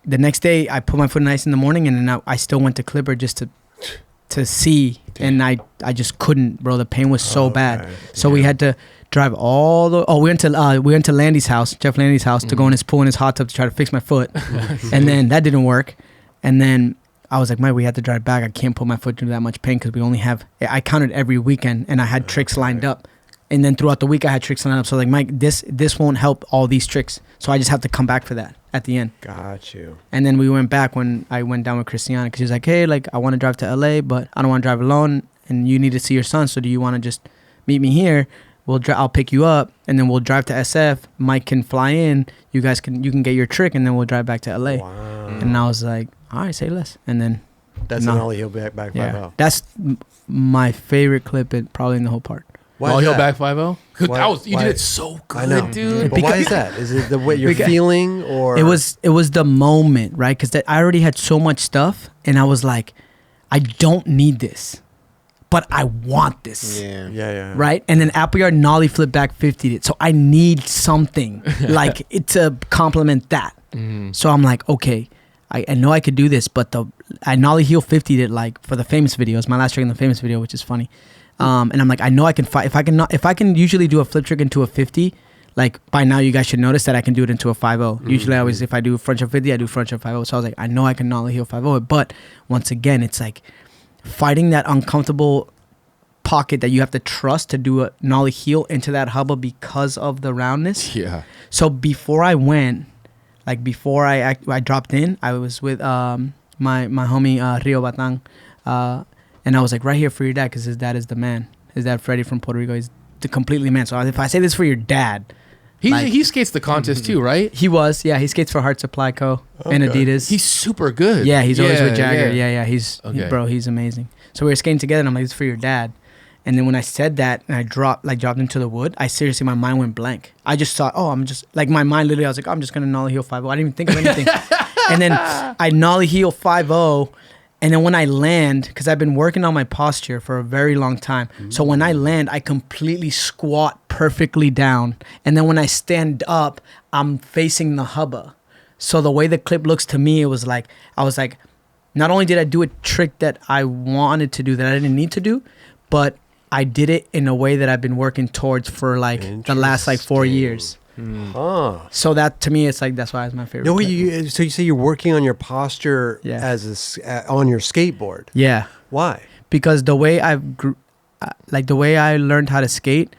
next day I put my foot in ice in the morning, and then I still went to Clipper just to see. Damn. And I just couldn't, bro. The pain was so bad. So we had to drive all the. We went to Landy's house, Jeff Landy's house, to go in his pool in his hot tub to try to fix my foot, and then that didn't work. And then I was like, Mike, we had to drive back. I can't put my foot through that much pain because we only have. I counted every weekend, and I had tricks lined up. And then throughout the week, I had tricks lined up. So like, Mike, this won't help all these tricks. So I just have to come back for that at the end. Got you. And then we went back when I went down with Christiana because she was like, hey, like, I want to drive to LA, but I don't want to drive alone. And you need to see your son. So do you want to just meet me here? I'll pick you up, and then we'll drive to SF. Mike can fly in. You can get your trick, and then we'll drive back to LA. Wow. And I was like, all right, say less. And then that's an Ollie Hill back 5-0. That's my favorite clip, probably in the whole part. Ollie Hill back 5-0. You did it so good, I know. dude. But why is that? Is it the way you're feeling, or it was the moment, right? Because I already had so much stuff, and I was like, I don't need this, but I want this. Yeah. Right? And then Appleyard nollie flip back 50'd it. So I need something like it to complement that. So I'm like, okay, I know I could do this, but I nollie heel 50'd it like for the Famous video. It's my last trick in the Famous video, which is funny. And I'm like, I know I can fight. If I can usually do a flip trick into a 50, like by now you guys should notice that I can do it into a 5-0. Usually I always, if I do front jump 50, I do front jump 5-0. So I was like, I know I can nollie heel 5-0. But once again, it's like fighting that uncomfortable pocket that you have to trust to do a nollie heel into that hubba because of the roundness. Yeah. So before I went, like before I dropped in, I was with my homie Rio Batang, and I was like, right here for your dad, because his dad is the man. His dad, Freddie from Puerto Rico, is the completely man. So if I say this for your dad, He skates the contest too, right? he skates for Heart Supply Co. and Adidas. He's super good. Yeah, he's always with Jagger. Yeah. He's Okay. he's amazing. So we were skating together, and I'm like, it's for your dad. And then when I said that and I dropped into the wood, my mind went blank. I just thought, I'm just like, my mind literally, I was like, I'm just gonna nollie heel 5-0. I didn't even think of anything. And then I nollie heel 5-0. And then when I land, because I've been working on my posture for a very long time. So when I land, I completely squat perfectly down. And then when I stand up, I'm facing the hubba. So the way the clip looks to me, it was like, I was like, not only did I do a trick that I wanted to do that I didn't need to do, but I did it in a way that I've been working towards for like the last like 4 years. So that to me, it's like, that's why it's my favorite. No, so you say you're working on your posture Yeah. on your skateboard. Yeah. Why? Because the way the way I learned how to skate,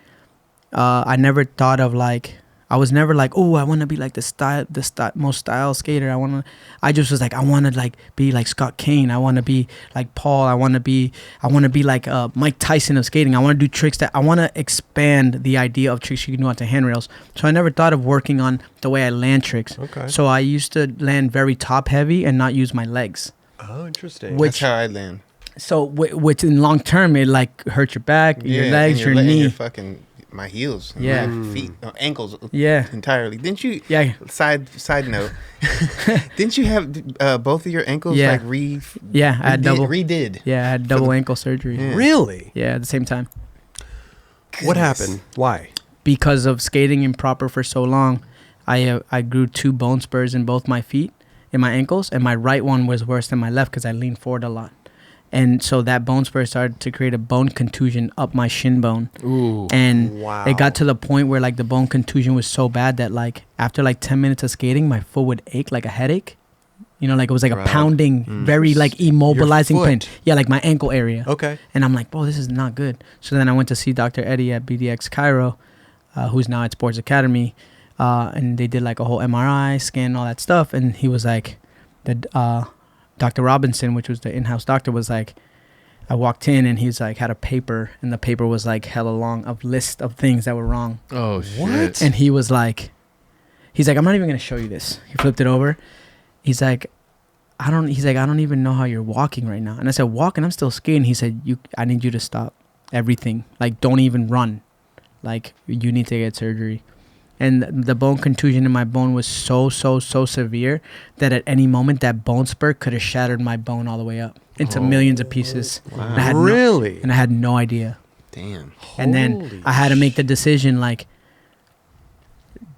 I never thought of like, I was never like, oh, I want to be like the most style skater. I just was like, I want to like be like Scott Kane. I want to be like Paul. I want to be like Mike Tyson of skating. I want to do tricks I want to expand the idea of tricks you can do onto handrails. So I never thought of working on the way I land tricks. Okay. So I used to land very top heavy and not use my legs. Oh, interesting. That's how I land. So which in long term, it like hurts your back, your legs, your knee. Your fucking my heels, Yeah. my feet, ankles, Yeah. entirely. Didn't you? Yeah. Side note, didn't you have both of your ankles Yeah. like Yeah, I had double. redid? Yeah, I had double ankle surgery. Yeah. Really? Yeah, at the same time. What happened? Why? Because of skating improper for so long, I grew 2 bone spurs in both my feet, in my ankles, and my right one was worse than my left because I leaned forward a lot. And so that bone spur started to create a bone contusion up my shin bone. Ooh. And Wow. it got to the point where like the bone contusion was so bad that like after like 10 minutes of skating, my foot would ache like a headache. You know, like it was like a pounding, very like immobilizing Your pain. foot. Yeah, like my ankle area. Okay. And I'm like, bro, this is not good. So then I went to see Dr. Eddie at BDX Cairo, who's now at Sports Academy. And they did like a whole MRI scan, all that stuff. And he was like, Dr. Robinson, which was the in-house doctor, was like, I walked in and he's like, had a paper. And the paper was like hella long, of list of things that were wrong. Oh, shit. What? And he was like, I'm not even going to show you this. He flipped it over. He's like, I don't even know how you're walking right now. And I said, walking? I'm still skating. He said, I need you to stop everything. Like, don't even run. Like, you need to get surgery. And the bone contusion in my bone was so severe that at any moment that bone spur could have shattered my bone all the way up into millions of pieces. Wow. And I had Really? and I had no idea. Damn. And then I had to make the decision, like,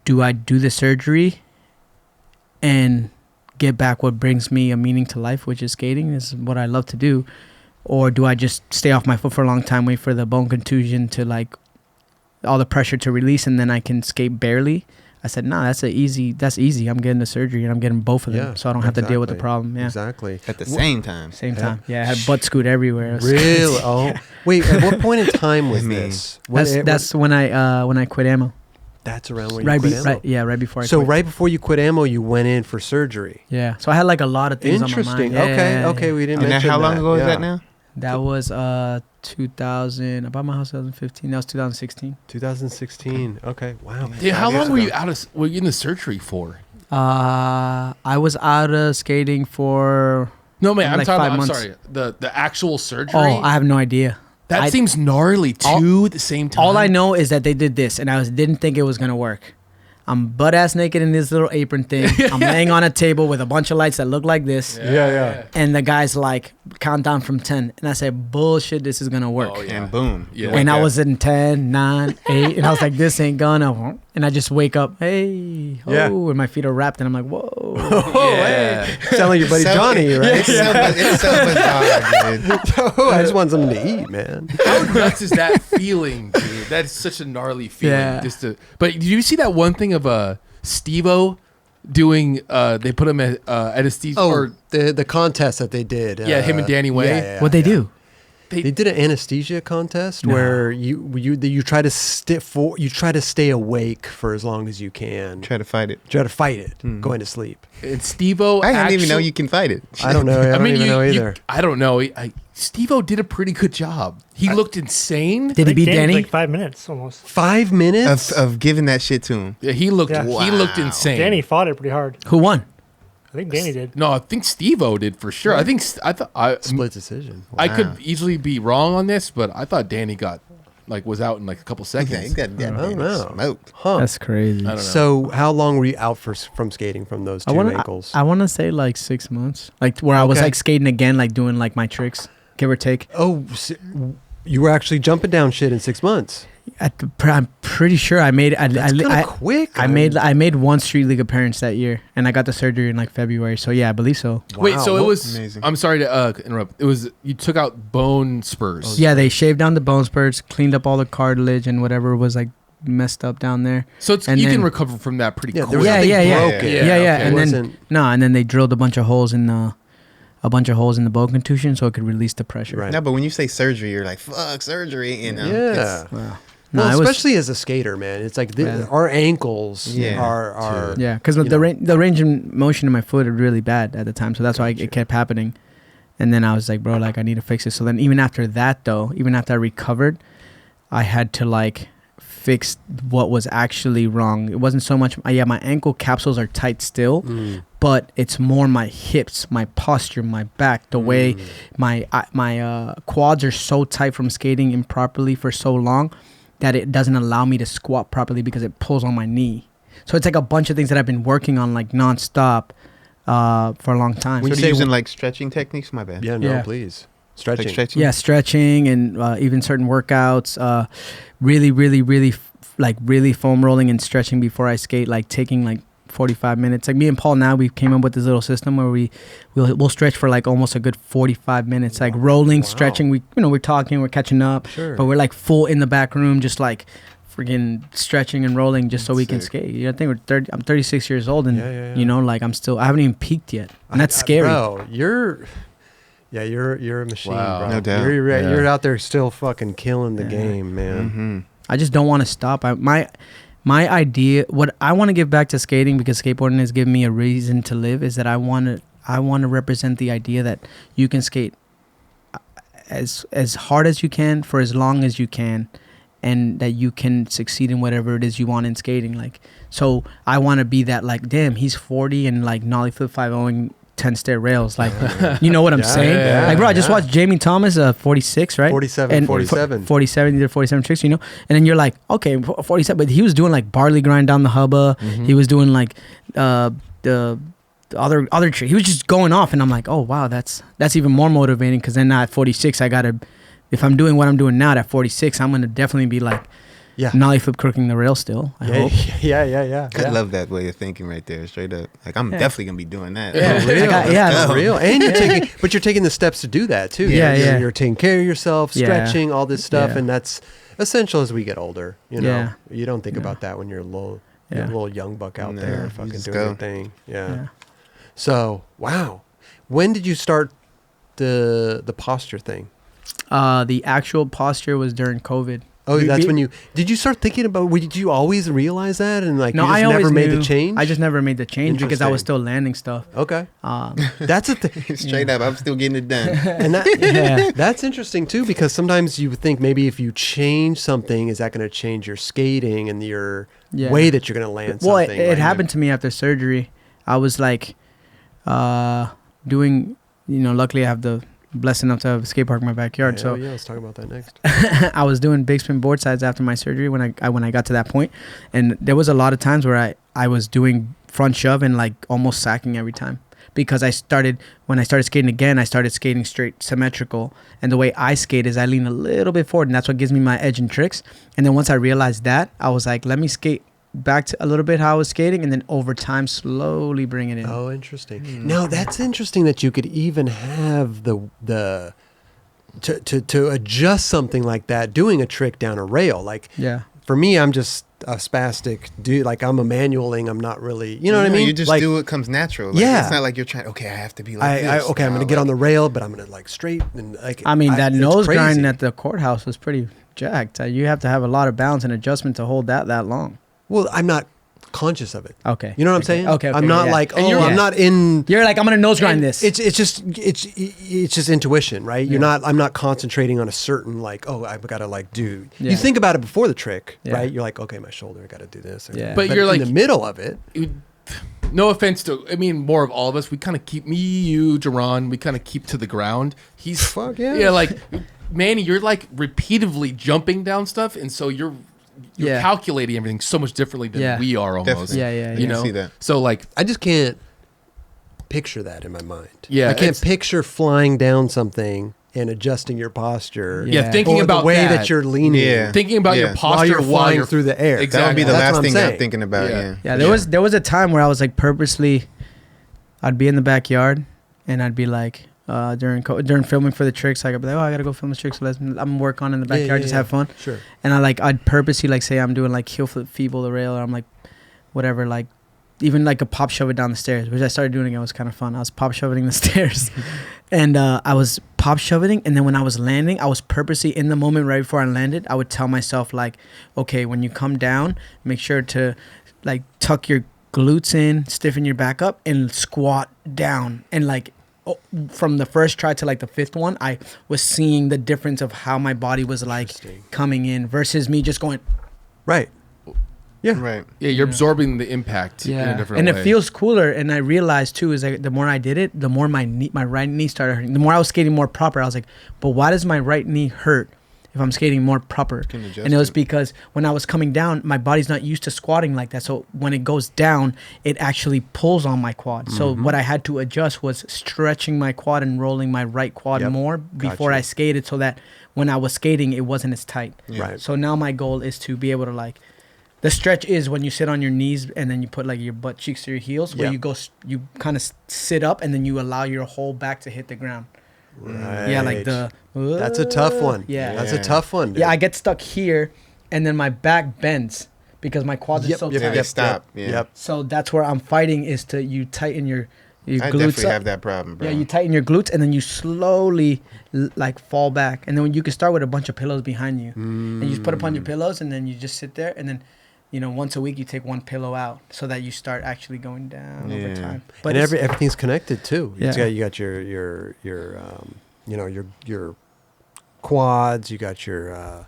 do I do the surgery and get back what brings me a meaning to life, which is skating, is what I love to do, or do I just stay off my foot for a long time, wait for the bone contusion to like all the pressure to release, and then I can skate barely? I said, nah, that's easy. I'm getting the surgery and I'm getting both of them, Yeah, so I don't have to deal with the exactly. problem. Yeah, Exactly. At the same time. same time. Yeah, I had butt scoot everywhere. It was Really? crazy. Oh, wait. At what point in time was I mean, this? That's when I quit ammo. That's around when you Right, quit ammo. right before I So quit. right before you quit ammo, you went in for surgery. Yeah, so I had like a lot of things on my Interesting. mind. Yeah, Okay. yeah, Okay. yeah. We didn't And mention how long that. ago is Yeah. that now? That was 2000. I bought my house 2015. That was 2016. 2016. Okay. Wow. Yeah, how 5 years long were ago. you were you in the surgery for? I was out of skating for. No, man, I'm Like talking 5 about, I'm months. sorry, the actual surgery. Oh, I have no idea. that seems gnarly too at the same time. All I know is that they did this, and I didn't think it was gonna work. I'm butt ass naked in this little apron thing. I'm laying on a table with a bunch of lights that look like this. Yeah. And the guy's like, count down from 10. And I said, bullshit, this is going to work. Oh, yeah. And boom. Yeah. you And wake I up. was in 10, 9, 8. And I was like, this ain't gonna work. and I just wake up, hey, Yeah. and my feet are wrapped, and I'm like, whoa. Oh, Yeah. hey. Sound like your buddy Johnny, right? It's so bizarre, dude. Oh, I just want something to eat, man. How nuts is that feeling, dude? That's such a gnarly feeling. Yeah. But did you see that one thing of Steve-O doing? They put him at anesthesia. Oh, Or, the contest that they did. Yeah, him and Danny Way. What'd they do? They did an anesthesia contest where you try to stay awake for as long as you can. Try to fight it. Try to fight it, going to sleep. and Steve-O. I didn't even know actually- you can fight it. I don't know. I don't even know either. I don't know. Steve-O did a pretty good job. He looked insane. Did he beat Danny? Like 5 minutes almost. 5 minutes? Of giving that shit to him. Yeah, he looked. Yeah. He looked insane. Danny fought it pretty hard. Who won? I think Danny did. No, I think Steve-O did for sure. I thought Split decision. I could easily be wrong on this, but I thought Danny was out in like a couple Yeah, seconds. he got I don't know. smoked. Huh. That's crazy. I don't know. So how long were you out from skating from those two ankles? I want to say like 6 months, like where I was Okay. like skating again, like doing like my tricks, give or take. You were actually jumping down shit in 6 months. I'm pretty sure I made. That's kind of quick. I made one street league appearance that year, and I got the surgery in like February. So yeah, I believe so. Wait, so it Wow, was. amazing. I'm sorry to interrupt. It was you took out bone spurs. Yeah, they shaved down the bone spurs, cleaned up all the cartilage and whatever was like messed up down there. So And you can then- recover from that pretty Yeah, quick. there was Yeah, nothing yeah, yeah. broken. Yeah, Yeah, okay. and It then wasn't- and then they drilled a bunch of holes in the bone contusion so it could release the pressure. Right. No, but when you say surgery, you're like, fuck, surgery. You know? Yeah. Wow. Well, No, it was- especially as a skater, man. It's like Yeah. our ankles Yeah. are Yeah, because you the know. the range of motion in my foot are really bad at the time, so that's why it kept happening. And then I was like, bro, like I need to fix it. So then even after that, though, even after I recovered, I had to like fix what was actually wrong. It wasn't so much. Yeah, my ankle capsules are tight still, but it's more my hips, my posture, my back, the way my quads are so tight from skating improperly for so long that it doesn't allow me to squat properly because it pulls on my knee. So it's like a bunch of things that I've been working on like nonstop for a long time. So you you're say using like stretching techniques? My bad. Yeah, no, Yeah. please. Like Stretching. stretching? Yeah, stretching and even certain workouts. Really foam rolling and stretching before I skate. Like taking like 45 minutes. Like me and Paul now we came up with this little system where we'll stretch for like almost a good 45 minutes. Like rolling, stretching. We're talking, we're catching up, Sure. but we're like full in the back room, just like freaking stretching and rolling just so we can Sick. skate. You know, I think I'm 36 years old and Yeah. you know, like I haven't even peaked yet, and that's scary. Bro, you're a machine, Wow. bro. No doubt. You're out there still fucking killing the Yeah. game, man. Mm-hmm. I just don't want to stop. My idea, what I want to give back to skating, because skateboarding has given me a reason to live, is that I want to represent the idea that you can skate as hard as you can for as long as you can, and that you can succeed in whatever it is you want in skating. Like, so I want to be that, like, damn, he's 40 and like nollie flip 5-0ing 10 stair rails. Like, you know what I'm Yeah, saying? yeah, Like, bro, I just yeah. watched Jamie Thomas, 46, right? 47, And 47. 47, he did 47 tricks, you know? And then you're like, okay, 47, but he was doing like barley grind down the hubba. He was doing like the other trick. He was just going off, and I'm like, oh, wow, that's even more motivating, because then now at 46, I got to, if I'm doing what I'm doing now at 46, I'm going to definitely be like, Yeah. nollie flip crooking the rail still, I hope. Yeah. I love that way of thinking right there, straight up. Like, I'm definitely going to be doing that. Yeah. For real. Yeah. For real. And you're taking the steps to do that too. Yeah, You're- yeah. You're taking care of yourself, Yeah. stretching, all this stuff, Yeah. and that's essential as we get older. You know, Yeah. you don't think Yeah. about that when you're a little Yeah. young buck out No, there you fucking just doing go. your thing. Yeah. Yeah. So wow, when did you start the posture thing? The actual posture was during COVID. Oh, We- that's we- when did you start thinking about? Did you always realize that and like No, you just I always never made knew. the change? I just never made the change because I was Interesting. still landing stuff. Okay, Um, that's a thing. Straight up, I'm still getting it done. And that, Yeah. that's interesting too, because sometimes you think maybe if you change something, is that going to change your skating and your Yeah. way that you're going to land Well, something? it like- happened to me after surgery. I was like doing, luckily I have the blessed enough to have a skate park in my backyard. Yeah, So yeah, let's talk about that next. I was doing big spin board sides after my surgery when I got to that point. And there was a lot of times where I was doing front shove and like almost sacking every time. Because when I started skating again, I started skating straight symmetrical. And the way I skate is I lean a little bit forward, and that's what gives me my edge and tricks. And then once I realized that, I was like, let me skate back to a little bit how I was skating, and then over time slowly bring it in. Oh, interesting. Now that's interesting that you could even have the to adjust something like that, doing a trick down a rail. Like Yeah. for me, I'm just a spastic dude. Like I'm a manualing. I'm not really, you know what I mean? You just like, do what comes natural. Like, Yeah. It's not like you're trying, okay, I have to be like this. okay, I'm No, gonna get on like- the rail, but I'm gonna like straight and like. I mean, that it's nose grind crazy. at the courthouse was pretty jacked. You have to have a lot of balance and adjustment to hold that long. Well, I'm not conscious of it. Okay. You know what I'm saying? Okay, I'm not yeah. like, And oh, you're- I'm not in. You're like, I'm gonna nose grind this. It's just intuition, right? You're Yeah. not. I'm not concentrating on a certain like. Oh, I've got to like do. Yeah. You think about it before the trick, Yeah. right? You're like, okay, my shoulder, I got to do this. Yeah. But you're in like- the middle of it. No offense to, I mean, more of all of us. We kind of keep me, you, Jerron. We kind of keep to the ground. He's Fuck yeah. Yeah, like Manny, you're like repeatedly jumping down stuff, and so you're Yeah. calculating everything so much differently than Yeah. we are almost. Definitely. Yeah. You I know, see that. So like, I just can't picture that in my mind. Yeah, I can't it's- picture flying down something and adjusting your posture. Yeah. yeah, thinking or about the way that, that you're leaning. Yeah. thinking about your Yeah. posture while you're flying through the air. Exactly. That would be the That's what last I'm thing saying. I'm thinking about. Yeah. Yeah. Yeah, there was a time where I was like purposely, I'd be in the backyard and I'd be like during filming for the tricks, like I'd be like, oh, I gotta go film the tricks. I'm work on in the Yeah, backyard, yeah, just yeah. have fun. Sure. And I'd purposely like say I'm doing like heel flip feeble the rail, or I'm like whatever, like even like a pop shove it down the stairs, which I started doing. It was kind of fun. I was pop shoving the stairs, and I was pop shoving, and then when I was landing, I was purposely in the moment right before I landed, I would tell myself like, okay, when you come down, make sure to like tuck your glutes in, stiffen your back up, and squat down, and like. From the first try to like the fifth one, I was seeing the difference of how my body was like Interesting. coming in versus me just going. Right. Yeah. Right. Yeah, you're absorbing the impact in a different and way. it feels cooler. And I realized too is like the more I did it, the more my right knee started hurting. The more I was skating more proper, I was like, but why does my right knee hurt if I'm skating more proper? Can adjust And it was it. because when I was coming down, my body's not used to squatting like that. So when it goes down, it actually pulls on my quad. So what I had to adjust was stretching my quad and rolling my right quad Yep. more before Gotcha. I skated, so that when I was skating, it wasn't as tight. Yeah. Right. So now my goal is to be able to like, the stretch is when you sit on your knees and then you put like your butt cheeks to your heels, where Yeah. you go, you kind of sit up and then you allow your whole back to hit the ground. Right. Yeah, like the. That's a tough one. Yeah. That's a Yeah. tough one. Dude. Yeah, I get stuck here, and then my back bends because my quads are so tight. They stop. Yep. Yeah. Yep. So that's where I'm fighting, is to you tighten your I glutes definitely up. have that problem, bro. Yeah, you tighten your glutes and then you slowly like fall back, and then when you can start with a bunch of pillows behind you, and you just put upon your pillows, and then you just sit there, and then. Once a week you take one pillow out so that you start actually going down over Yeah. time. And it's- everything's connected too. Yeah. You got your your quads. You got your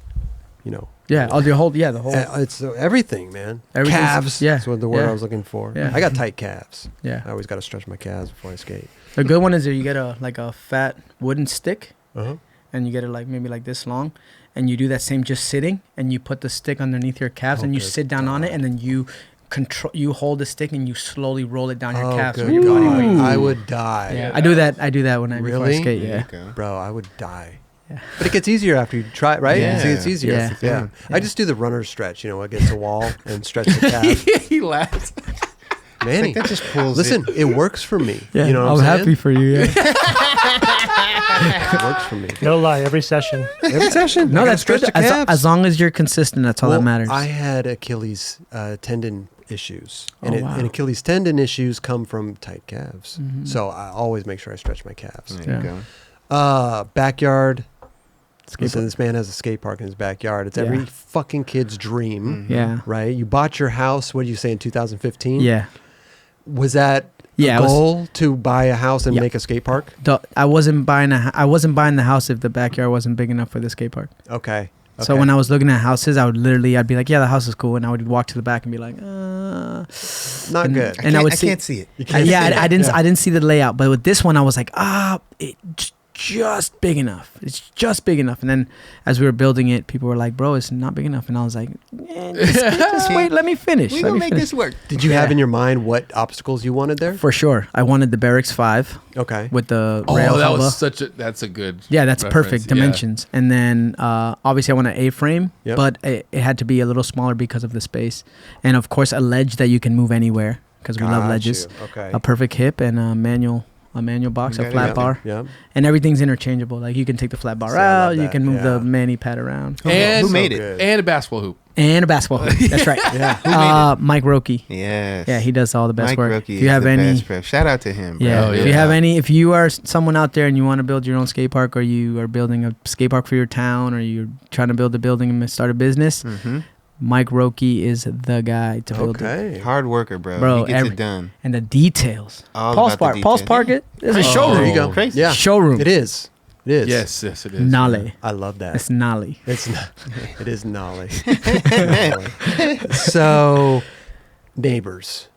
yeah, all your whole the whole it's everything, man. Everything's- Calves. yeah, That's what the word yeah. I was looking for. Yeah. I got tight calves. yeah. I always got to stretch my calves before I skate. The good one is that you get a fat wooden stick, Uh-huh. and you get it like maybe like this long, and you do that same just sitting, and you put the stick underneath your calves, Oh, and you good sit down on it, God. and then you hold the stick and you slowly roll it down your Oh, calves. good With your body God. weight. I would die. Yeah, I do that when I before I Really? skate. There Yeah. you go. Bro, I would die. Yeah. But it gets easier after you try it, right? Yeah. See, it's easier. Yeah. Yeah. Yeah. I just do the runner's stretch, against a wall and stretch the calf. He laughs. Manny, Like that just pulls listen, it works for me. Yeah, You know what I'm I'm saying? happy for you. Yeah. It works for me. No lie, every session. Every session. No, I gotta that's good. stretch the As, calves. as long as you're consistent, that's all Well, that matters. I had Achilles tendon issues. Oh, wow. And Achilles tendon issues come from tight calves. So I always make sure I stretch my calves. There you Yeah. go. Backyard. Skateboard. Listen, this man has a skate park in his backyard. It's Yeah. every fucking kid's dream, yeah. right? You bought your house, what did you say, in 2015? Yeah. Was that Yeah. a goal to buy a house and Yeah. make a skate park? I wasn't buying the house if the backyard wasn't big enough for the skate park. Okay. So Okay. when I was looking at houses, I'd be like, yeah, the house is cool, and I would walk to the back and be like, Not and- good. and I would I see- can't see it. You can't yeah, see it. I didn't see the layout, but with this one, I was like, it just big enough. It's just big enough. And then as we were building it, people were like, bro, it's not big enough. And I was like, just wait, let me finish. We Let gonna me make finish. this work. Did you have in your mind what obstacles you wanted there? For sure. I wanted the Barracks 5 Okay. with the Oh, rail that hubba. was that's a good. Yeah, that's reference. perfect Yeah. dimensions. And then obviously I want an A-frame, Yep. but it had to be a little smaller because of the space. And of course a ledge that you can move anywhere because we love Got ledges. you. Okay. A perfect hip and a manual box, a Got it, flat yeah. bar. Yeah. And everything's interchangeable. Like you can take the flat bar See, I love out, you that, can move yeah. the Manny pad around. And Who made it? good. And a basketball hoop. And a basketball hoop. That's right. Yeah. Mike Roki. Yes. Yeah, he does all the best Mike work. Rookie If you is have the any best prep. Shout out to him, bro. Yeah. Oh, If you yeah. have any, if you are someone out there and you want to build your own skate park, or you are building a skate park for your town, or you're trying to build a building and start a business, Mm-hmm. Mike Roki is the guy to build it. Okay. Hard worker, bro. Bro, He gets it done. And the details. All Pulse about Park. the Pulse details. Park. It is a Oh, showroom. There you go. Crazy. Yeah. Showroom. It is. It is. Yes, yes, it is. Nale. I love that. It's Nale. It's not. It is gnarly. So, neighbors,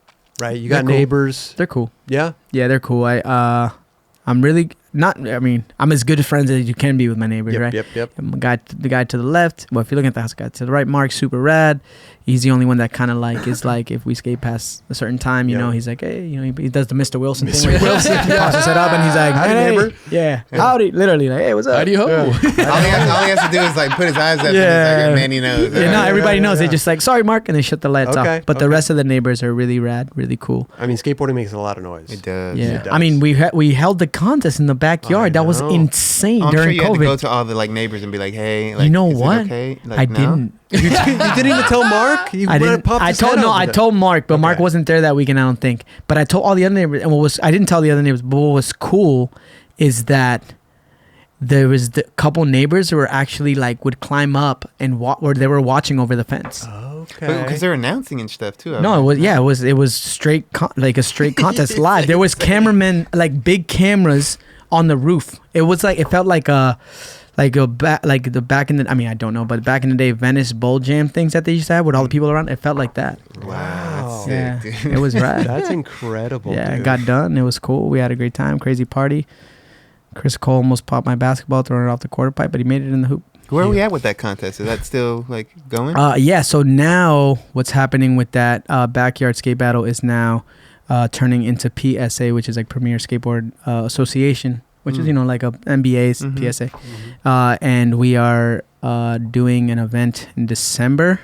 right? You got They're cool. neighbors. They're cool. Yeah. Yeah, they're cool. I'm really not. I mean, I'm as good friends as you can be with my neighbors, Yep. right? Yep. The guy to the left. Well, if you're looking at the house, guy to the right, Mark's super rad. He's the only one that kind of like is like if we skate past a certain time, you Yeah. know, he's like, hey, you know, he does the Mr. Wilson thing. Mr. Where he Wilson, pops his head up and he's like, Howdy, hey, neighbor. yeah, howdy, literally, like, hey, what's up? Howdy ho. All he has to do is like put his eyes up Yeah. and he's like, man, he knows. Yeah, no, everybody knows. yeah. They just like, sorry, Mark, and they shut the lights Okay, off. But the okay. rest of the neighbors are really rad, really cool. I mean, skateboarding makes a lot of noise. It does. Yeah, does. I mean, we held the contest in the backyard. That was know. insane I'm sure during you had to go COVID. to all the like neighbors and be like, hey, like, You know is it what? okay? Like, I no? didn't. You didn't even tell Mark. You I went and didn't. popped I his told head no. over I there. told Mark, but Mark Okay. wasn't there that weekend. I don't think. But I told all the other neighbors. And I didn't tell the other neighbors. But what was cool is that there was the couple neighbors who were actually like would climb up and where they were watching over the fence. Okay. Because they're announcing and stuff too. No, it was straight like a straight contest live. There was cameramen, like big cameras on the roof. It was like it felt like back in the, I mean, I don't know, but back in the day, Venice Bowl Jam things that they used to have with all the people around, it felt like that. Wow, that's Yeah, sick, dude. it was rad. That's incredible. Yeah, it dude. got done. It was cool. We had a great time. Crazy party. Chris Cole almost popped my basketball throwing it off the quarter pipe, but he made it in the hoop. Where are we at with that contest? Is that still like going? Yeah. So now what's happening with that backyard skate battle is now turning into PSA, which is like Premier Skateboard Association, which is, you know, like a NBA's Mhm. PSA. And we are doing an event in December.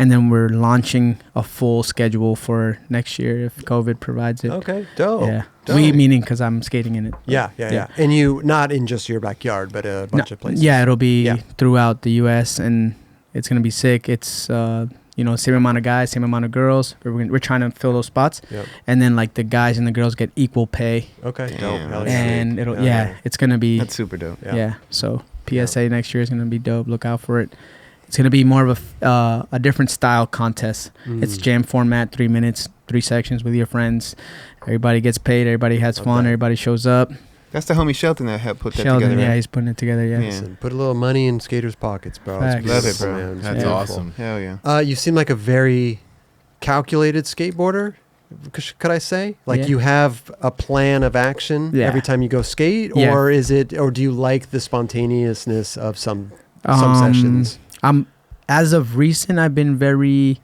And then we're launching a full schedule for next year if COVID provides it. Okay. Dope. Yeah. Dope. We meaning because I'm skating in it. Yeah. And you not in just your backyard, but a bunch of places. Yeah, it'll be Yeah. throughout the U.S. and it's gonna be sick. It's you know, same amount of guys, same amount of girls. We're trying to fill those spots, Yep. and then like the guys and the girls get equal pay, Okay. Damn, Dope. Hell that's yeah. and sick. it'll Yeah, yeah, yeah. it's gonna be That's super dope. yeah. So PSA next year is gonna be dope. Look out for it. It's gonna be more of a different style contest. It's Mm. jam format, 3 minutes, 3 sections with your friends. Everybody gets paid. Everybody has fun. Okay. Everybody shows up. That's the homie Shelton that helped put that Sheldon, together. yeah, Right? he's putting it together. Yeah. Yeah. Listen, put a little money in skaters' pockets, bro. Facts. Love it, beautiful, bro. man. It's That's beautiful. awesome. Hell yeah. You seem like a very calculated skateboarder. Could I say? Like Yeah. you have a plan of action Yeah. every time you go skate, Yeah. or do you like the spontaneousness of some sessions? As of recent, I've been very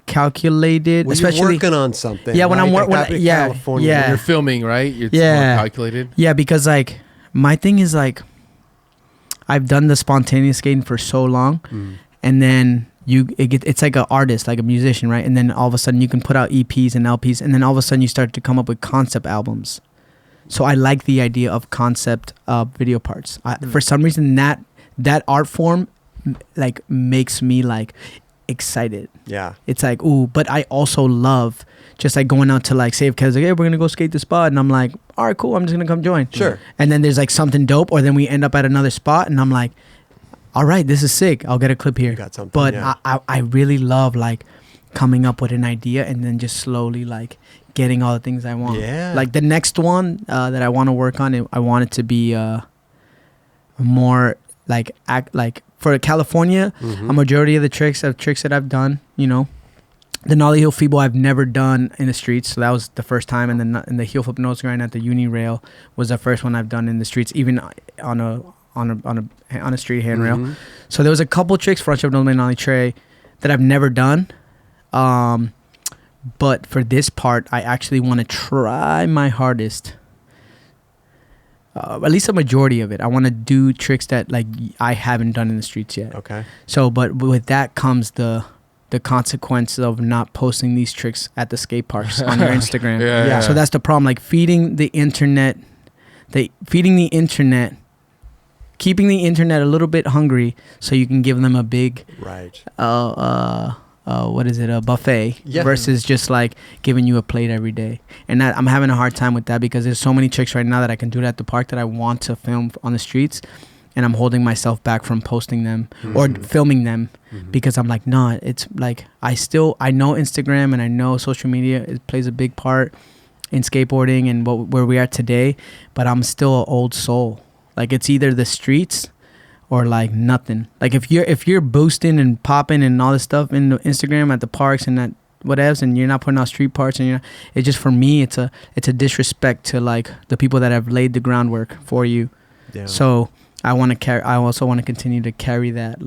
calculated, When especially you're working on something. Yeah, when I'm right? wor- Like when- up in yeah, California, yeah. When you're filming, right? It's Yeah. more calculated. yeah, because like my thing is like I've done the spontaneous skating for so long, Mm. and then it's like an artist, like a musician, right? And then all of a sudden you can put out EPs and LPs, and then all of a sudden you start to come up with concept albums. So I like the idea of concept video parts. For some reason that art form like makes me like excited. Yeah. It's like, ooh, but I also love just like going out to like say if Kelly's like, hey, we're gonna go skate the spot, and I'm like, all right, cool, I'm just gonna come join. Sure. And then there's like something dope, or then we end up at another spot, and I'm like, all right, this is sick. I'll get a clip here. You got something, But yeah. I really love like coming up with an idea and then just slowly like getting all the things I want. Yeah. Like the next one that I want to work on, I want it to be more like for California. Mhm. A majority of the tricks that I've done, you know, The nollie heel feeble I've never done in the streets, so that was the first time. And then the heel flip nose grind at the uni rail was the first one I've done in the streets, even on a street handrail. So there was a couple tricks, front shove nose nollie tray, that I've never done. But for this part, I actually want to try my hardest. At least a majority of it. I want to do tricks that like I haven't done in the streets yet. Okay. So, but with that comes the consequence of not posting these tricks at the skate parks on your Instagram. Yeah. So that's the problem. Like feeding the internet, keeping the internet a little bit hungry, so you can give them a big Right. what is it, a buffet, versus just like giving you a plate every day. And that, I'm having a hard time with that, because there's so many tricks right now that I can do at the park that I want to film on the streets, and I'm holding myself back from posting them or filming them because I'm like, no, it's like I know Instagram and I know social media, it plays a big part in skateboarding and where we are today, but I'm still an old soul. Like it's either the streets or like nothing. Like if you're boosting and popping and all this stuff in the Instagram at the parks and that whatevs, and you're not putting out street parts, and it's just, for me, it's a disrespect to like the people that have laid the groundwork for you. Yeah. So I also want to continue to carry that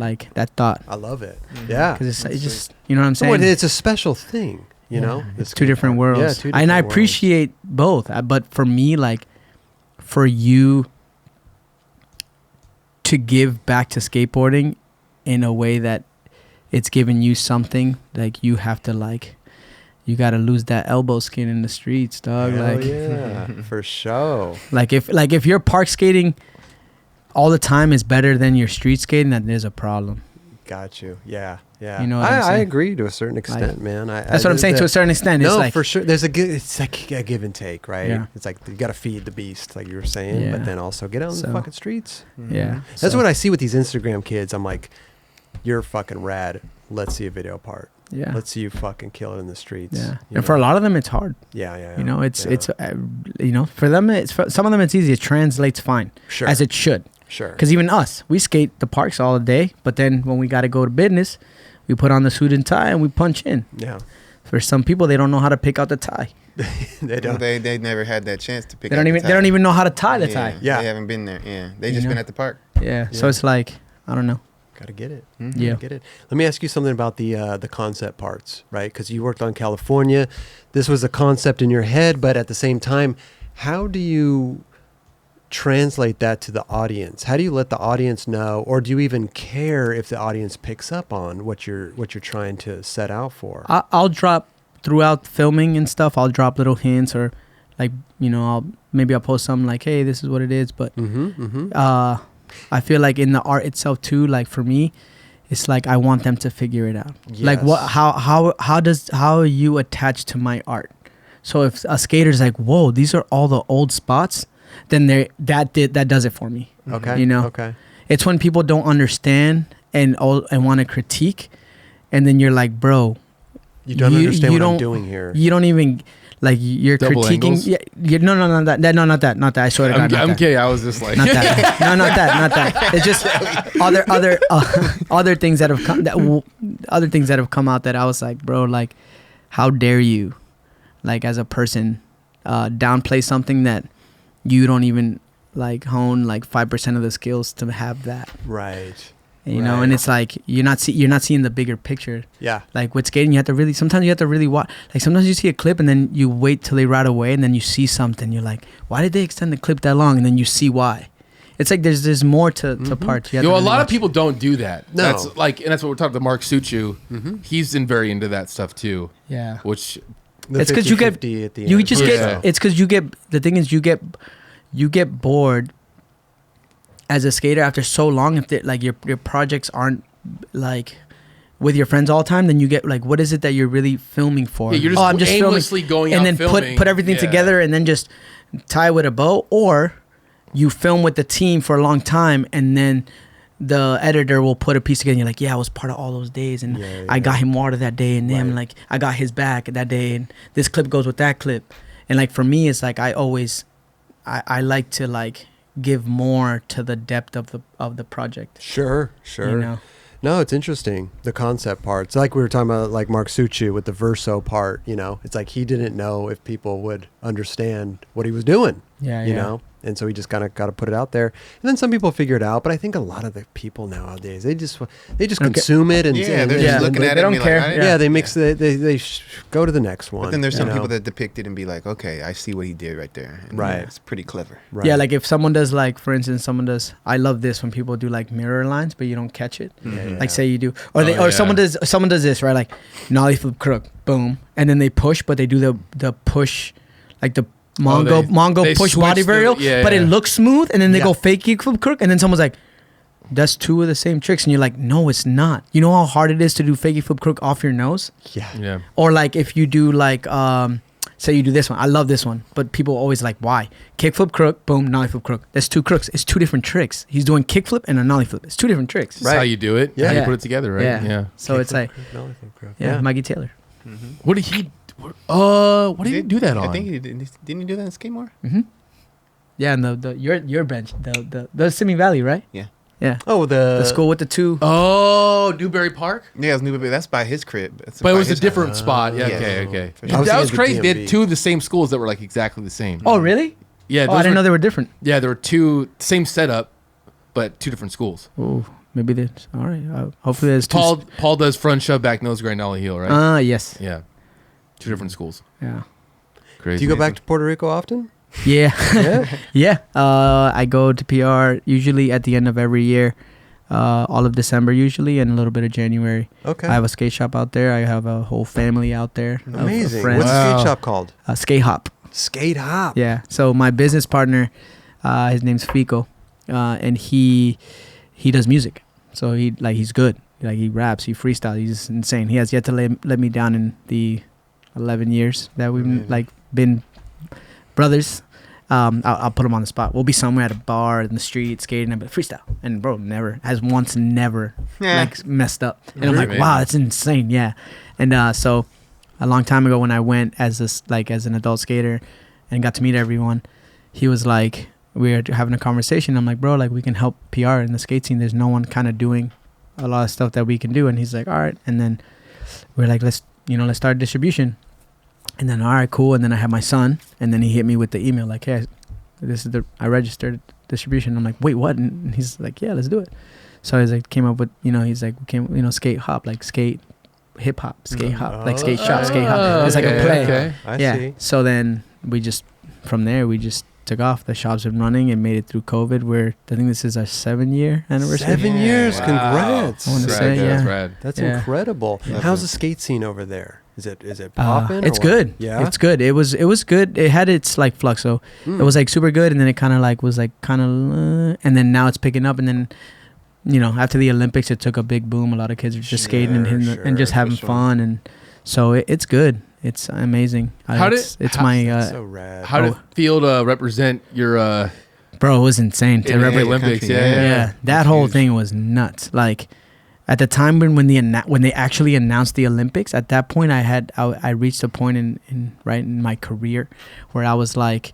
thought. I love it. Yeah. Because it's just, you know what I'm saying? Well, it's a special thing, you know? It's two different worlds. Yeah, two different and I worlds. appreciate both. But for me, like, for you to give back to skateboarding in a way that it's giving you something, like, you have to, like, you got to lose that elbow skin in the streets, dog. Hell like, yeah, for sure. Like if you're park skating all the time is better than your street skating, then there's a problem. Got you. Yeah. Yeah. You know what I'm I saying? agree to a certain extent, man. That's what I'm saying. To a certain extent, it's no, like, for sure. There's it's like a give and take, right? Yeah. It's like you got to feed the beast, like you were saying, Yeah. but then also get out in the fucking streets. yeah. That's So, what I see with these Instagram kids. I'm like, you're fucking rad. Let's see a video part. yeah. Let's see you fucking kill it in the streets. Yeah. You And for a know? lot of them, it's hard. Yeah. You know, yeah. for them, for some of them, it's easy. It translates fine, Sure. as it should. Sure. Because even us, we skate the parks all day, but then when we got to go to business, we put on the suit and tie and we punch in. Yeah. For some people, they don't know how to pick out the tie. They don't. They never had that chance to pick. They don't even know how to tie the tie. Yeah. They haven't been there. Yeah, they You just know? been at the park. Yeah. So it's like, I don't know. Got to get it. Yeah. Gotta get it. Let me ask you something about the concept parts, right? Because you worked on California. This was a concept in your head, but at the same time, how do you translate that to the audience? How do you let the audience know, or do you even care if the audience picks up on what you're trying to set out for? I'll drop throughout filming and stuff. I'll drop little hints, or like, you know, I'll post something like, hey, this is what it is. But I feel like in the art itself too, like for me, it's like I want them to figure it out. Like Yes. how are you attached to my art? So if a skater's like, whoa, these are all the old spots, then that does it for me. Okay. You know? Okay. It's when people don't understand and want to critique, and then you're like, bro, You don't You- understand you what I'm don't- doing here. you don't even, like, you're Double critiquing. angles? Yeah, not that. I swear to God, not I'm that. kidding. I was just like, Not that. No, not that. It's just other things that have come out that I was like, bro, like, how dare you, like, as a person, downplay something that you don't even like hone like 5% of the skills to have that. Right. You know, and it's like you're not seeing the bigger picture. Yeah. Like with skating, sometimes you have to really watch. Like sometimes you see a clip and then you wait till they ride away, and then you see something. You're like, why did they extend the clip that long? And then you see why. It's like there's more to parts. You have to a really lot of watch. people don't do that. No. That's like, and that's what we're talking about. Mark Suchu, he's very into that stuff too. Yeah. Which The It's 'cause you get- 50-50 at the You end. just Yeah. get. It's because you get. The thing is, you get bored as a skater after so long. If like your projects aren't like with your friends all the time, then you get like, what is it that you're really filming for? Yeah, you're just I'm just aimlessly filming, going and out then filming. put everything Yeah. together and then just tie with a bow, or you film with the team for a long time and then the editor will put a piece together and you're like, yeah, I was part of all those days, and I got him water that day, and then like I got his back that day, and this clip goes with that clip. And like for me, it's like I like to like give more to the depth of the project. Sure. You know? No, it's interesting. The concept part. It's like we were talking about, like Mark Succi with the verso part. You know, it's like he didn't know if people would understand what he was doing. Yeah, you know, and so he just kind of got to put it out there. And then some people figure it out, but I think a lot of the people nowadays they just consume it and they're just Yeah. looking They at it. don't and be care. Like, yeah, they mix they go to the next one. But then there's you some know? people that depict it and be like, okay, I see what he did right there. And Right. It's pretty clever. Right. Yeah, like if someone does, like, for instance, someone does, I love this when people do like mirror lines, but you don't catch it. Mhm. Like say you do, or Oh, someone does this, right? Like nollie flip crook, boom, and then they push, but they do the push, like the Mongo they push switch body the- varial, yeah, but it yeah. looks smooth, and then they Yeah. go fake kick flip crook, and then someone's like, that's two of the same tricks, and you're like, no, it's not. You know how hard it is to do fake flip crook off your nose, Yeah. Yeah. or like if you do like say you do this one, I love this one, but people always like, why? Kickflip crook, boom, nollie flip crook. That's two crooks. It's two different tricks. He's doing kickflip and a nollie flip. It's two different tricks. This is how you do it. Yeah. How you Yeah. put it together, right? Yeah. So it's like, Yeah. Mikey Taylor. What did he? What did he do that on? I think he didn't he do that in Skidmore? Yeah, and the your bench, the Simi Valley, right? Yeah. Yeah. Oh, The school with the two. Oh, Newberry Park. Yeah, it was New, but that's by his crib. That's But it by was a his different house. spot. Yeah. Yeah. Okay. Okay. For sure. I was That was thinking crazy. the They had DMV. two of the same schools that were like exactly the same. Oh, really? Yeah. Oh, those I didn't were- know they were different. Yeah, there were two same setup, but two different schools. Oh, maybe they. All right. Hopefully there's two. Paul does front shove, back nose grind, nollie heel, right? Yes. Yeah, two different schools. Yeah. Crazy. Do you go back to Puerto Rico often? Yeah. Yeah. Yeah. I go to PR usually at the end of every year, all of December usually, and a little bit of January. Okay. I have a skate shop out there. I have a whole family out there. of Amazing. friends. What's the Wow. skate shop called? Skate Hop. Skate Hop. Yeah. So my business partner, his name's Fico, and he does music. So he's good. Like he raps, he freestyles. He's insane. He has yet to let me down in the 11 years that we've like been brothers. I'll put him on the spot. We'll be somewhere at a bar in the street skating, but freestyle. And bro, never like messed up. And I'm like, Amazing. wow, that's insane. Yeah. And so a long time ago when I went as an adult skater and got to meet everyone, he was like, we were having a conversation. I'm like, bro, like we can help PR in the skate scene. There's no one kind of doing a lot of stuff that we can do. And he's like, all right. And then we're like, let's start distribution. And then, all right, cool. And then I had my son, and then he hit me with the email like, hey, I registered distribution. I'm like, wait, what? And he's like, yeah, let's do it. So he's like, came up with, skate hop, like skate hip hop, skate hop, like skate shop, skate hop. It's like a play. Okay. I Yeah. see. So then from there, we just took off. The shop's been running and made it through COVID. I think this is our 7-year anniversary. 7 years. Wow. Congrats. I wanna That's say, rad. yeah. That's rad. That's Yeah. incredible. Yeah. How's the skate scene over there? Is it popping? It's or what? good. Yeah. It's good. It was good. It had its like flux. So Mm. it was like super good, and then it kind of like was like and then now it's picking up, and then after the Olympics it took a big boom. A lot of kids are just skating and hitting and just Sure, having for sure. fun, and so it's good. It's amazing. It's my That's so rad. How did it feel to represent your bro. It was insane to in the represent. Olympics? country, Yeah. Yeah, that That's whole huge. thing was nuts. Like at the time when they actually announced the Olympics, at that point I reached a point in my career where I was like,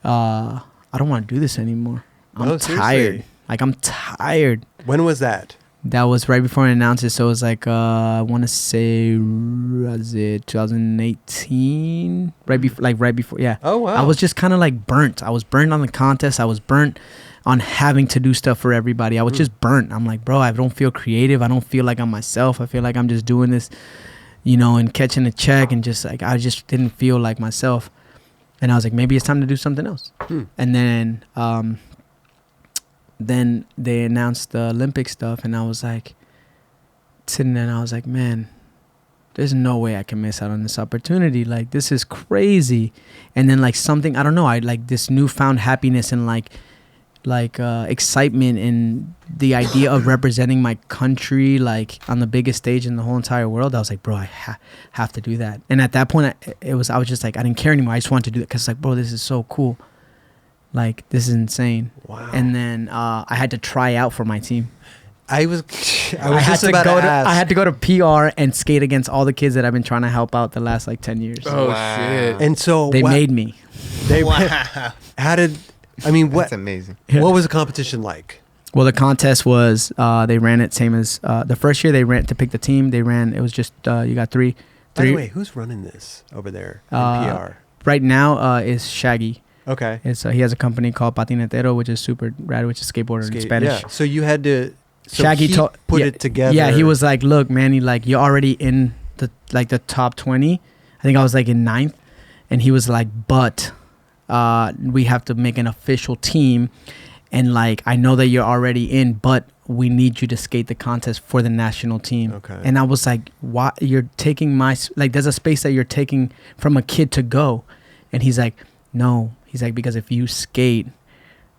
I don't want to do this anymore. I'm No, tired. seriously. Like I'm tired. When was that? That was right before I announced it. So it was like I want to say, was it 2018? Right before. Yeah. Oh wow. I was just kind of like burnt. I was burnt on the contest. I was burnt on having to do stuff for everybody. I was just burnt. I'm like, bro, I don't feel creative. I don't feel like I'm myself. I feel like I'm just doing this, and catching a check, and just like I just didn't feel like myself. And I was like, maybe it's time to do something else. And then they announced the Olympic stuff, and I was like sitting there, and I was like, man, there's no way I can miss out on this opportunity. Like, this is crazy. And then like something, I don't know, I like this newfound happiness and like excitement in the idea of representing my country like on the biggest stage in the whole entire world. I was like, bro, I have to do that. And at that point I was just like, I didn't care anymore. I just wanted to do it because like, bro, this is so cool. Like, this is insane. Wow. And then I had to try out for my team. I was I just about to ask. I had to go to PR and skate against all the kids that I've been trying to help out the last like 10 years. Oh Wow. shit. And so They made me. They Wow. How did? I mean, what? That's amazing. What was the competition like? Well, the contest was they ran it same as the first year they ran to pick the team. They ran it was just you got three. By the way, who's running this over there in PR? Right now is Shaggy. Okay. It's he has a company called Patinetero, which is super rad, which is skateboarder in Spanish. Yeah. So you had to. So Shaggy he put it together. Yeah, he was like, "Look, Manny, like you're already in the top 20. I think I was like in 9th, and he was like, but we have to make an official team, and like I know that you're already in, but we need you to skate the contest for the national team." Okay. And I was like, "Why you're taking my like? There's a space that you're taking from a kid to go," and he's like, "No." He's like, because if you skate,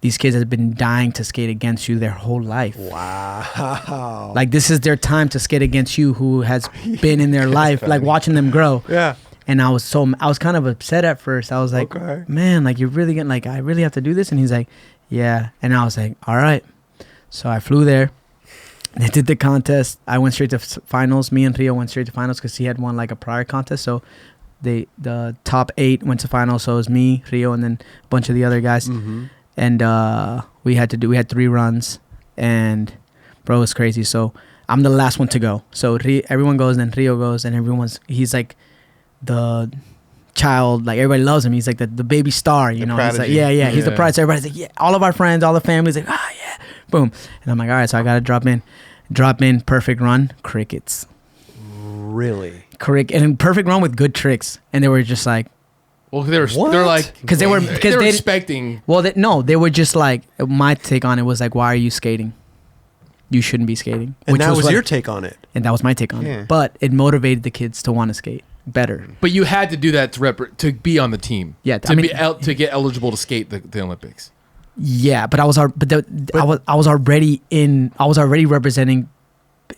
these kids have been dying to skate against you their whole life. Wow. Like this is their time to skate against you, who has been in their life, like watching them grow. Yeah. And I was kind of upset at first. I was like, okay. Man, like you're really getting like, I really have to do this. And he's like, yeah. And I was like, all right. So I flew there. They did the contest. I went straight to finals. Me and Rio went straight to finals because he had won like a prior contest. So the top 8 went to finals. So it was me, Rio, and then a bunch of the other guys. Mm-hmm. And we had 3 runs, and bro, it was crazy. So I'm the last one to go. So everyone goes, and then Rio goes, and he's like the child, like everybody loves him. He's like the baby star, you know. He's like, yeah, he's the pride. So everybody's like, yeah, all of our friends, all the families, like, yeah, boom. And I'm like, all right, so I gotta drop in, perfect run, crickets. Really? And perfect run with good tricks, and they were just like, well, they're like because they were expecting. Well, they were just like, my take on it was like, why are you skating? You shouldn't be skating. And that was your take on it. And that was my take on it. But it motivated the kids to want to skate better. But you had to do that to be on the team. Yeah, to get eligible to skate the Olympics. Yeah, but I was already representing.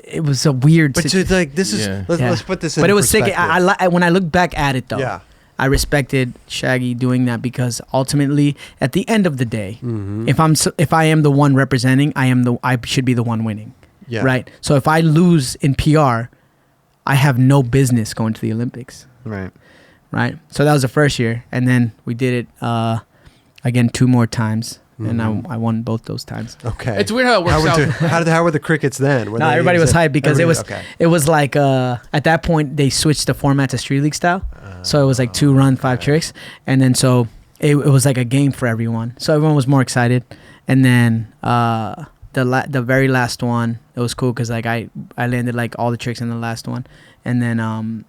It was a weird. But it's like this is. Let's put this in. But it was sick. When I look back at it though. Yeah. I respected Shaggy doing that because ultimately, at the end of the day, if I am the one representing, I should be the one winning. Yeah. Right. So if I lose in PR, I have no business going to the Olympics. Right. Right. So that was the first year, and then we did it again 2 more times. And I won both those times. Okay. It's weird how it works out. How were the crickets then? No, everybody was hyped because it was like at that point they switched the format to Street League style. So it was like 2 run, 5 tricks. And then so it was like a game for everyone. So everyone was more excited. And then the very last one, it was cool because like I landed like all the tricks in the last one. And then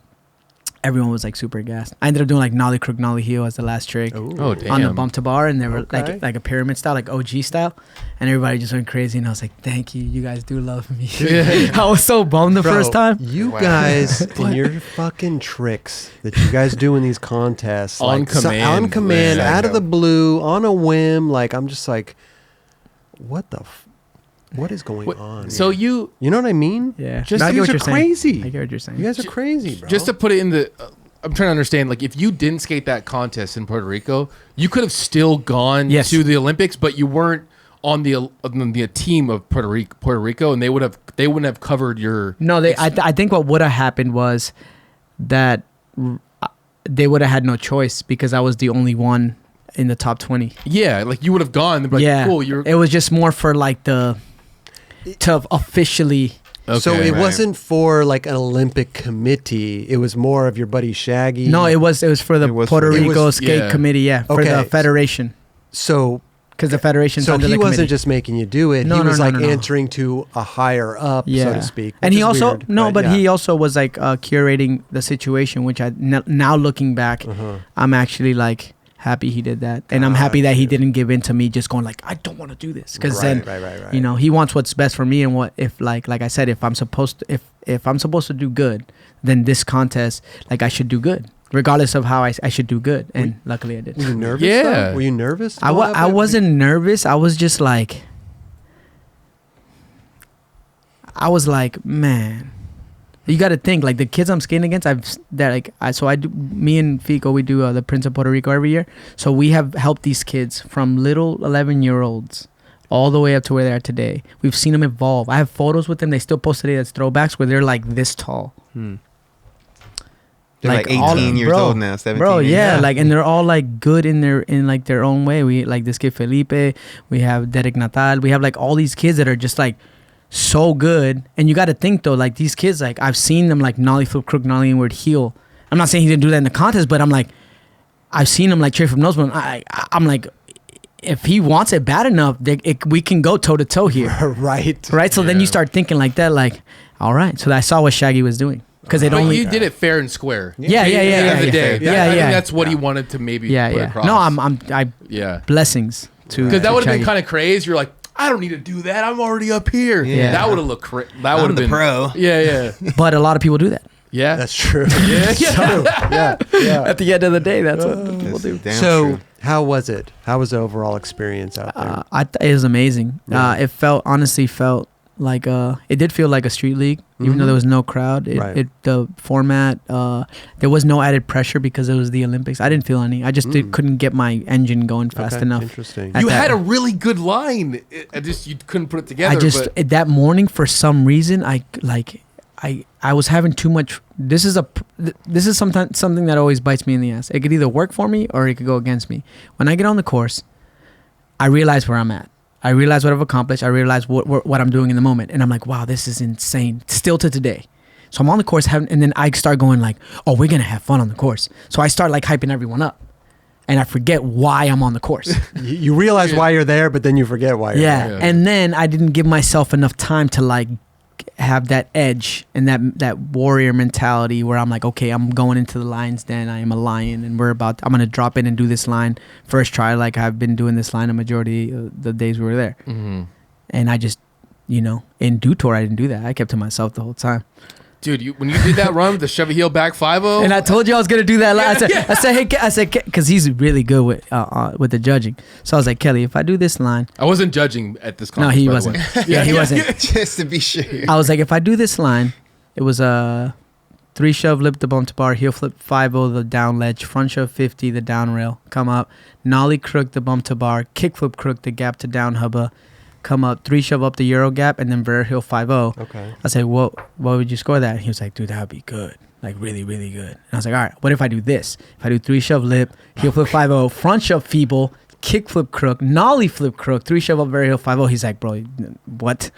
everyone was like super gassed. I ended up doing like nollie crook, nollie heel as the last trick. Oh, damn. On the bump to bar, and they were like a pyramid style, like OG style, and everybody just went crazy. And I was like, "Thank you, you guys do love me." I was so bummed the first time. You guys and your fucking tricks that you guys do in these contests, on command, out of the blue, on a whim. Like I'm just like, what the. What is going on? So you know what I mean? Yeah. Just you guys are crazy. I get what you're saying. You guys are crazy, bro. Just to put it in the, I'm trying to understand. Like, if you didn't skate that contest in Puerto Rico, you could have still gone to the Olympics, but you weren't on the team of Puerto Rico, and they wouldn't have covered your. No, I think what would have happened was that they would have had no choice because I was the only one in the top 20. Yeah, like you would have gone. Like, cool. It was just more for like to officially. Okay, so it wasn't for like an Olympic committee. It was more of your buddy Shaggy. No, it was for the Puerto Rico Skate Committee. Yeah, for the federation. So because the federation. So he wasn't just making you do it. No, he was no. answering to a higher up, so to speak. And he also he also was like curating the situation, which now looking back, I'm actually like happy he did that, and I'm happy that he didn't give in to me just going like I don't want to do this because then you know he wants what's best for me, and what if like I said if I'm supposed to do good, then this contest like I should do good regardless of how I should do good, and luckily I did. Were you nervous? Yeah. Were you nervous? I wasn't nervous. I was just like man. You got to think like the kids I'm skating against. Me and Fico, we do the Prince of Puerto Rico every year. So we have helped these kids from little 11-year-olds all the way up to where they are today. We've seen them evolve. I have photos with them. They still post today as throwbacks where they're like this tall. Did They're like all- 18 years bro, old now, 17. Bro, yeah, Yeah. like, and they're all like good in like their own way. We like this kid Felipe, we have Derek Natal, we have like all these kids that are just like so good. And you got to think though, like these kids, like I've seen them like nollie flip crook, nollie inward heel. I'm not saying he didn't do that in the contest, but I'm like, I've seen him like trade from nose, but I'm like, if he wants it bad enough, we can go toe to toe here. Right. So then you start thinking like that, like, all right. So I saw what Shaggy was doing. Because it But only you did it fair and square. Yeah, At the end of the day. yeah. I think that's what he wanted to maybe put across. No, Yeah. blessings to Because that would have been Shaggy. kind of crazy. You're like, I don't need to do that. I'm already up here. Yeah. That would have looked that would have the been pro. Yeah. But a lot of people do that. Yeah. That's true. yeah. Yeah. At the end of the day, that's what people That's do. damn So, true. how was it? How was the overall experience out there? It was amazing. Yeah. It honestly felt like it did feel like a street league, even though there was no crowd. The format, there was no added pressure because it was the Olympics. I didn't feel any. I just couldn't get my engine going fast enough. Interesting. At You that- had a really good line. I just you couldn't put it together. but that morning for some reason I was having too much. This is sometimes something that always bites me in the ass. It could either work for me or it could go against me. When I get on the course, I realize where I'm at. I realize what I've accomplished. I realize what I'm doing in the moment, and I'm like, wow, this is insane. Still to today. So I'm on the course, and then I start going like, oh, we're gonna have fun on the course. So I start like hyping everyone up, and I forget why I'm on the course. You realize why you're there, but then you forget why you're there. Yeah. And then I didn't give myself enough time to like have that edge and that warrior mentality where I'm like, okay, I'm going into the lion's den. I am a lion, and I'm gonna drop in and do this line first try. Like I've been doing this line a majority of the days we were there, and I just, in due tour, I didn't do that. I kept to myself the whole time. dude, when you did that run with the Chevy heel back 5-0, And I told you I was gonna do that. I said, because he's really good with the judging. So I was like, Kelly, if I do this line, I wasn't judging at this no, conference. he by the wasn't. way. Yeah, he wasn't. Just to be sure. I was like, if I do this line, it was a 3 shove, lip the bump to bar, heel flip 5-0, the down ledge, front shove 50, the down rail, come up, nollie crook, the bump to bar, kick flip crook, the gap to down hubba, come up, 3 shove up the Euro gap, and then Ver heel 5-0. Okay. I said, what would you score that? And he was like, dude, that would be good. Like, really, really good. And I was like, all right, what if I do this? If I do 3 shove lip, heel flip 5-0, front shove feeble, kick flip crook, nollie flip crook, 3 shove up Ver heel 5-0. He's like, bro, what?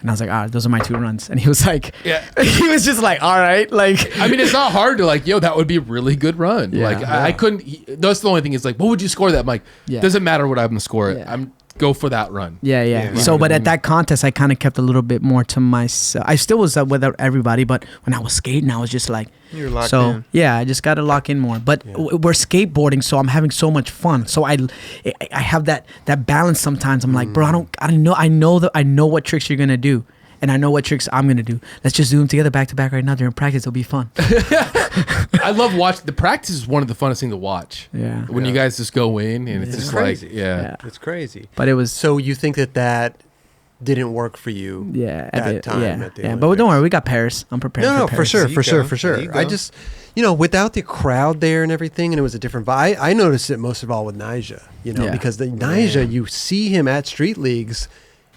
And I was like, all right, those are my 2 runs. And he was like, Yeah. he was just like, all right. Like, I mean, it's not hard to like, yo, that would be a really good run. Yeah. Like, I couldn't. That's the only thing is like, what would you score that? I'm like, Yeah. doesn't matter what I'm gonna score it. Yeah. Go for that run. yeah. Yeah. So, but at that contest, I kind of kept a little bit more to myself. I still was with everybody, but when I was skating, I was just like, You're locked so in. yeah, I just got to lock in more. But we're skateboarding, so I'm having so much fun. So I have that balance sometimes. I'm like, bro, I know what tricks you're gonna do. And I know what tricks I'm going to do. Let's just do them together back to back right now. During practice, it'll be fun. I love watching. The practice is one of the funnest things to watch. Yeah. When you guys just go in and it's It's just crazy. like, yeah. It's crazy. But it was, So you think that didn't work for you? yeah. That time yeah. at the Yeah. But Olympics. don't worry, we got Paris. I'm prepared No, for for Paris. sure, There you for sure, go. for There sure. you I go. just, without the crowd there and everything, and it was a different vibe. I noticed it most of all with Nyjah, Yeah. because the Nyjah, you see him at street leagues,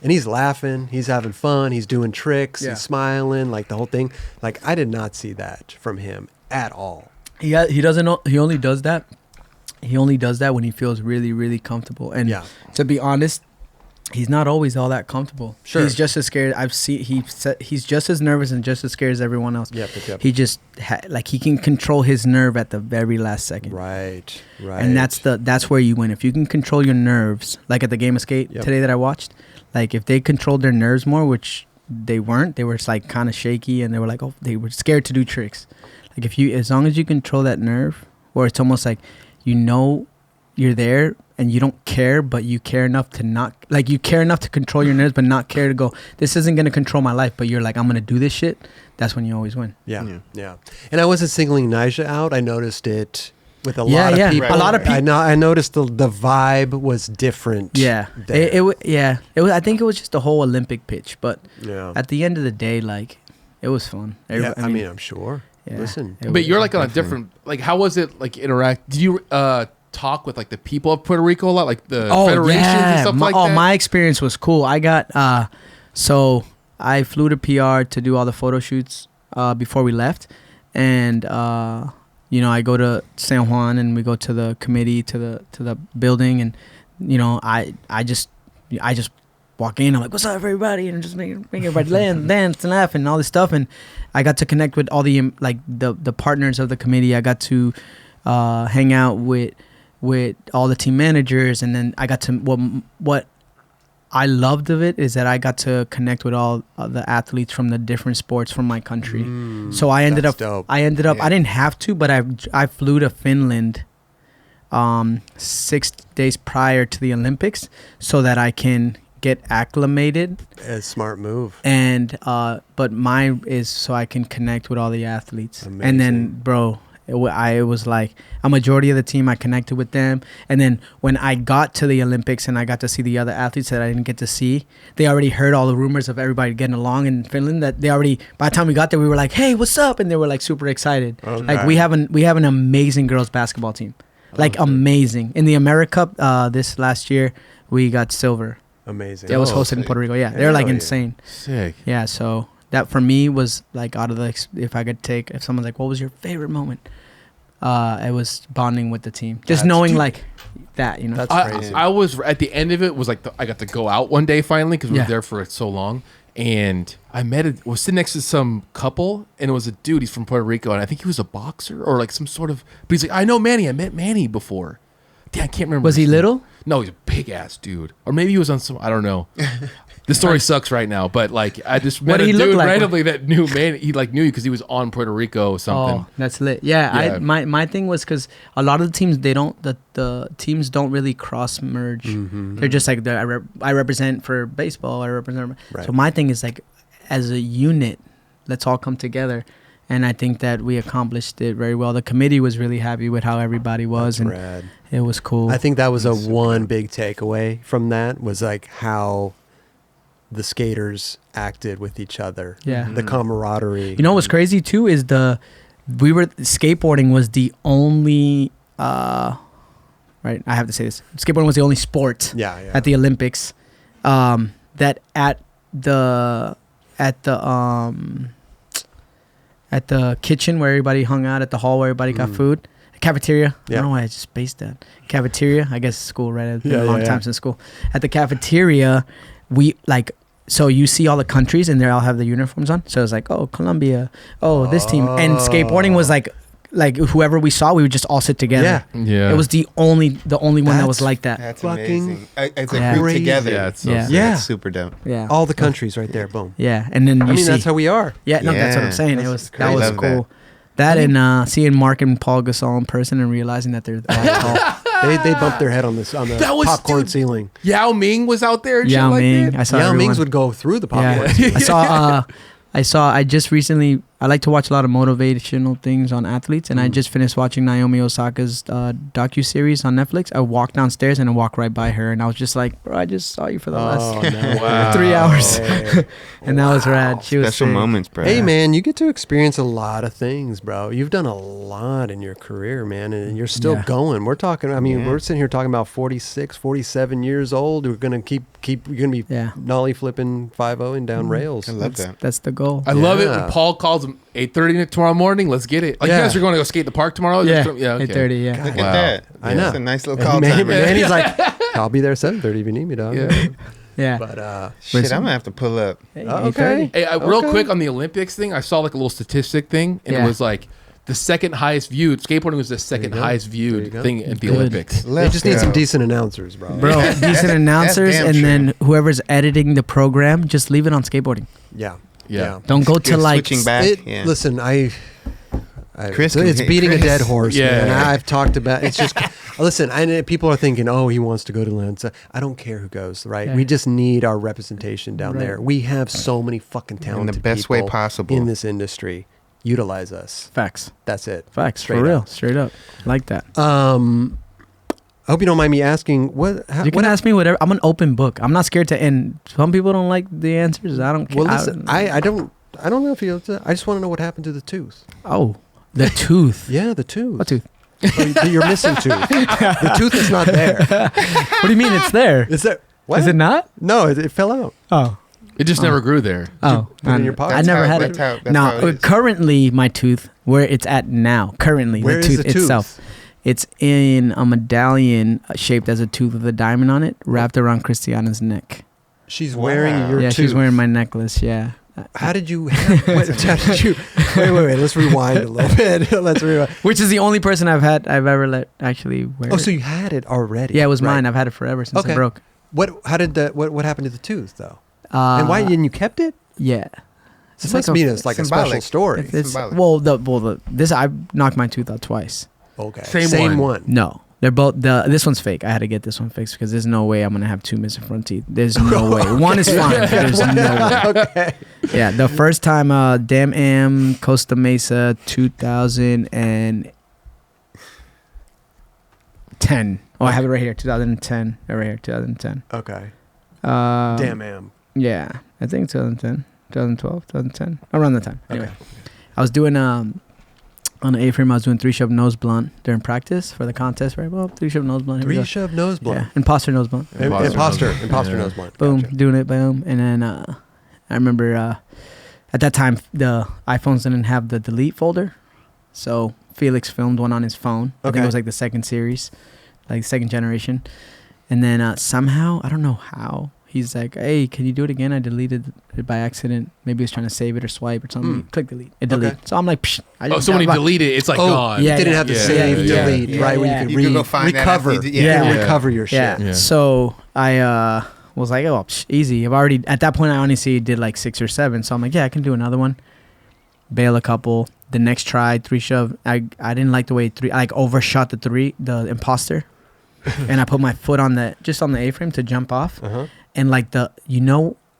and he's laughing, he's having fun, he's doing tricks, Yeah. he's smiling, like the whole thing. Like I did not see that from him at all. He doesn't know. He only does that. He only does that when he feels really, really comfortable. And Yeah. to be honest, he's not always all that comfortable. Sure. He's just as scared. He's just as nervous and just as scared as everyone else. Yep. He just he can control his nerve at the very last second. Right. And that's where you win. If you can control your nerves, like at the game of skate Yep. today that I watched, like if they controlled their nerves more, which they weren't, they were just like kind of shaky and they were like, oh, they were scared to do tricks. Like as long as you control that nerve, or it's almost like, you're there and you don't care, but you care enough to not, like you care enough to control your nerves, but not care to go, this isn't going to control my life, but you're like, I'm going to do this shit. That's when you always win. Yeah. And I wasn't singling Nyjah out. I noticed it with a lot of people. Right. A lot of people. I noticed the vibe was different. Yeah. there. It was, I think it was just the whole Olympic pitch, but Yeah. at the end of the day, like, it was fun. Yeah, I mean, I'm sure. yeah, Listen. it But was you're like on a definitely- different, like, how was it like interact? Did you talk with like the people of Puerto Rico a lot, like the federations and stuff like that? My experience was cool. I got so I flew to PR to do all the photo shoots before we left, and I go to San Juan and we go to the committee to the building, and I just walk in. I'm like, "What's up, everybody?" And just make everybody dance and laugh and all this stuff. And I got to connect with all the the partners of the committee. I got to hang out with all the team managers, and then I got to what I loved of it is that I got to connect with all the athletes from the different sports from my country. So I ended up dope. I didn't have to, but I flew to Finland 6 days prior to the Olympics so that I can get acclimated. A smart move. And but mine is so I can connect with all the athletes. Amazing. And then, bro, it was like a majority of the team, I connected with them. And then when I got to the Olympics and I got to see the other athletes that I didn't get to see, they already heard all the rumors of everybody getting along in Finland. That they already, by the time we got there, we were like, "Hey, what's up?" And they were like super excited. Okay. Like we have an amazing girls basketball team, like amazing. In the America Cup this last year, we got silver. Amazing. It was hosted in Puerto Rico. Yeah, they're like insane. Sick. Yeah, so that for me was like out of the, if I could take, if someone's like, "What was your favorite moment?" It was bonding with the team, just knowing like that, That's crazy. I was at the end of it was like I got to go out one day finally because we were there for so long, and I was sitting next to some couple, and it was a dude. He's from Puerto Rico, and I think he was a boxer or like some sort of. But he's like, "I know Manny. I met Manny before." Damn, I can't remember. Was he his name. little? No, he's a big ass dude, or maybe he was on some. I don't know. The story sucks right now, but like I just met What a did he look dude like? randomly that knew Manny. He like knew you because he was on Puerto Rico or something. Oh, that's lit. Yeah. My thing was because a lot of the teams the teams don't really cross merge. They're just like I represent for baseball. I represent. Right. So my thing is like, as a unit, let's all come together. And I think that we accomplished it very well. The committee was really happy with how everybody was, That's and rad. it was cool. I think that was one big takeaway from that was like how the skaters acted with each other. Yeah. The camaraderie. You know what's crazy too is skateboarding was the only right, I have to say this. Skateboarding was the only sport at the Olympics that at the kitchen where everybody hung out, at the hall where everybody got food, cafeteria. I don't know why I just spaced that. Cafeteria, I guess school, right? It's been a long time since school. At the cafeteria, we like, so you see all the countries and they all have the uniforms on. So it's like, oh, Colombia, oh, this team. And skateboarding was like whoever we saw, we would just all sit together. Yeah. It was the only one that was like that. That's fucking amazing. It's a group crazy. together. Yeah, it's so Yeah. sick. Yeah. That's super dope. Yeah. All the countries right there. Boom. Yeah. And then you see, that's how we are. yeah, no, that's what I'm Yeah, saying. that's That was crazy. cool. That and seeing Mark and Paul Gasol in person and realizing that they're all tall. They bumped their head on the That was- popcorn dude, ceiling. Yao Ming was out there and Yao shit like Ming. that. I saw Yao everyone. Ming's would go through the popcorn Yeah. ceiling. I just recently, I like to watch a lot of motivational things on athletes, and I just finished watching Naomi Osaka's docuseries on Netflix. I walked downstairs and I walked right by her, and I was just like, bro, I just saw you for the last Wow. 3 hours. And that was rad. She was Special sick. moments, bro. Hey, man, you get to experience a lot of things, bro. You've done a lot in your career, man, and you're still Yeah. going. We're talking, I mean, Yeah. we're sitting here talking about 46, 47 years old. We're going to you're going to be Yeah. nollie flipping 5-0 and down rails. I love that. That's the goal. I love it Yeah. when Paul calls him 8:30 tomorrow morning. Let's get it. Like Yeah. you guys are going to go skate in the park tomorrow? Yeah, Okay. 8:30. Yeah. Look Wow. at that. I know. That's a nice little And call time. Manny's like, I'll be there at 7:30 if you need me, dog. Yeah. Yeah. But, Shit, I'm gonna have to pull up. okay. Hey, real Okay. quick on the Olympics thing, I saw like a little statistic thing, and Yeah. it was like the second highest viewed. Skateboarding was the second go. highest There you viewed go. thing at the Good. Olympics. They just need some decent announcers, bro. Bro, decent announcers, damn and true. then whoever's editing the program, just leave it on skateboarding. Yeah. Yeah. Don't go to You're like switching back. Yeah. Listen, Chris it's can- beating a Chris. dead horse. Yeah. Man. I've talked about it's just listen. I know people are thinking, oh, he wants to go to Atlanta. I don't care who goes. Right? Yeah. We just need our representation down Right. there. We have so many fucking talented the best way people possible. in this industry. Utilize us. facts. That's it. Facts Straight for real, up. straight up, like that. I hope you don't mind me asking what. You can ask me whatever. I'm an open book. I'm not scared to. And some people don't like the answers. I don't care. Well, listen, I don't know if you. I just want to know what happened to the tooth. Oh, the tooth. Yeah, the tooth. What tooth? Oh, you're missing tooth. The tooth is not there. What do you mean it's there? Is there? What? Is it not? No, it fell out. Oh, It just never grew there. Oh, put it in your pocket? I never had That's it. how No, it is. currently my tooth, where it's at now, currently Where the is tooth the tooth? itself, it's in a medallion shaped as a tooth with a diamond on it, wrapped around Christiana's neck. She's wearing your Yeah, tooth. she's wearing my necklace. Yeah. How did you? Wait. Let's rewind a little bit. Let's rewind. Which is the only person I've ever let actually wear. Oh, it. so you had it already? Yeah, it was Right. mine. I've had it forever since Okay. it broke. What? How did the? What happened to the tooth though? And why didn't you kept it? Yeah. This must mean it's like a special symbolic. story. It's symbolic. this I knocked my tooth out twice. Okay. Same one. No, they're both this one's fake. I had to get this one fixed because there's no way I'm gonna have two missing front teeth. There's no way. One is fine. But there's no way. Okay. Yeah, the first time, Dam Am, Costa Mesa, 2010. Oh, I have it right here. 2010. Right here, 2010. Okay. Damn. Damn, am. Yeah, I think 2010, 2012, 2010, around that time. Anyway, Okay. I was doing on an A-frame. I was doing 3-shove nose blunt during practice for the contest. Right, well, 3-shove nose blunt. Here we go. 3-shove nose blunt. Yeah, imposter nose blunt. Imposter Yeah. nose blunt. Boom, Gotcha. doing it, boom, and then I remember at that time the iPhones didn't have the delete folder, so Felix filmed one on his phone. I think Okay. it was like the second series, like second generation, and then somehow I don't know how. He's like, hey, can you do it again? I deleted it by accident. Maybe he was trying to save it or swipe or something. Click delete. It delete. Okay. So I'm like, psh. So when you delete it, it's like gone. yeah, You didn't have to yeah, save, yeah, delete, yeah, right? Where yeah. you You could could go find that recover. after you You did- can Yeah. recover your shit. Yeah. Yeah. So I was like, oh, psh, easy. I've already, at that point, I honestly did like 6 or 7. So I'm like, yeah, I can do another one. Bail a couple. The next try, 3-shove. I didn't like the way I like overshot the imposter. And I put my foot on just on the A-frame to jump off. Uh-huh. And like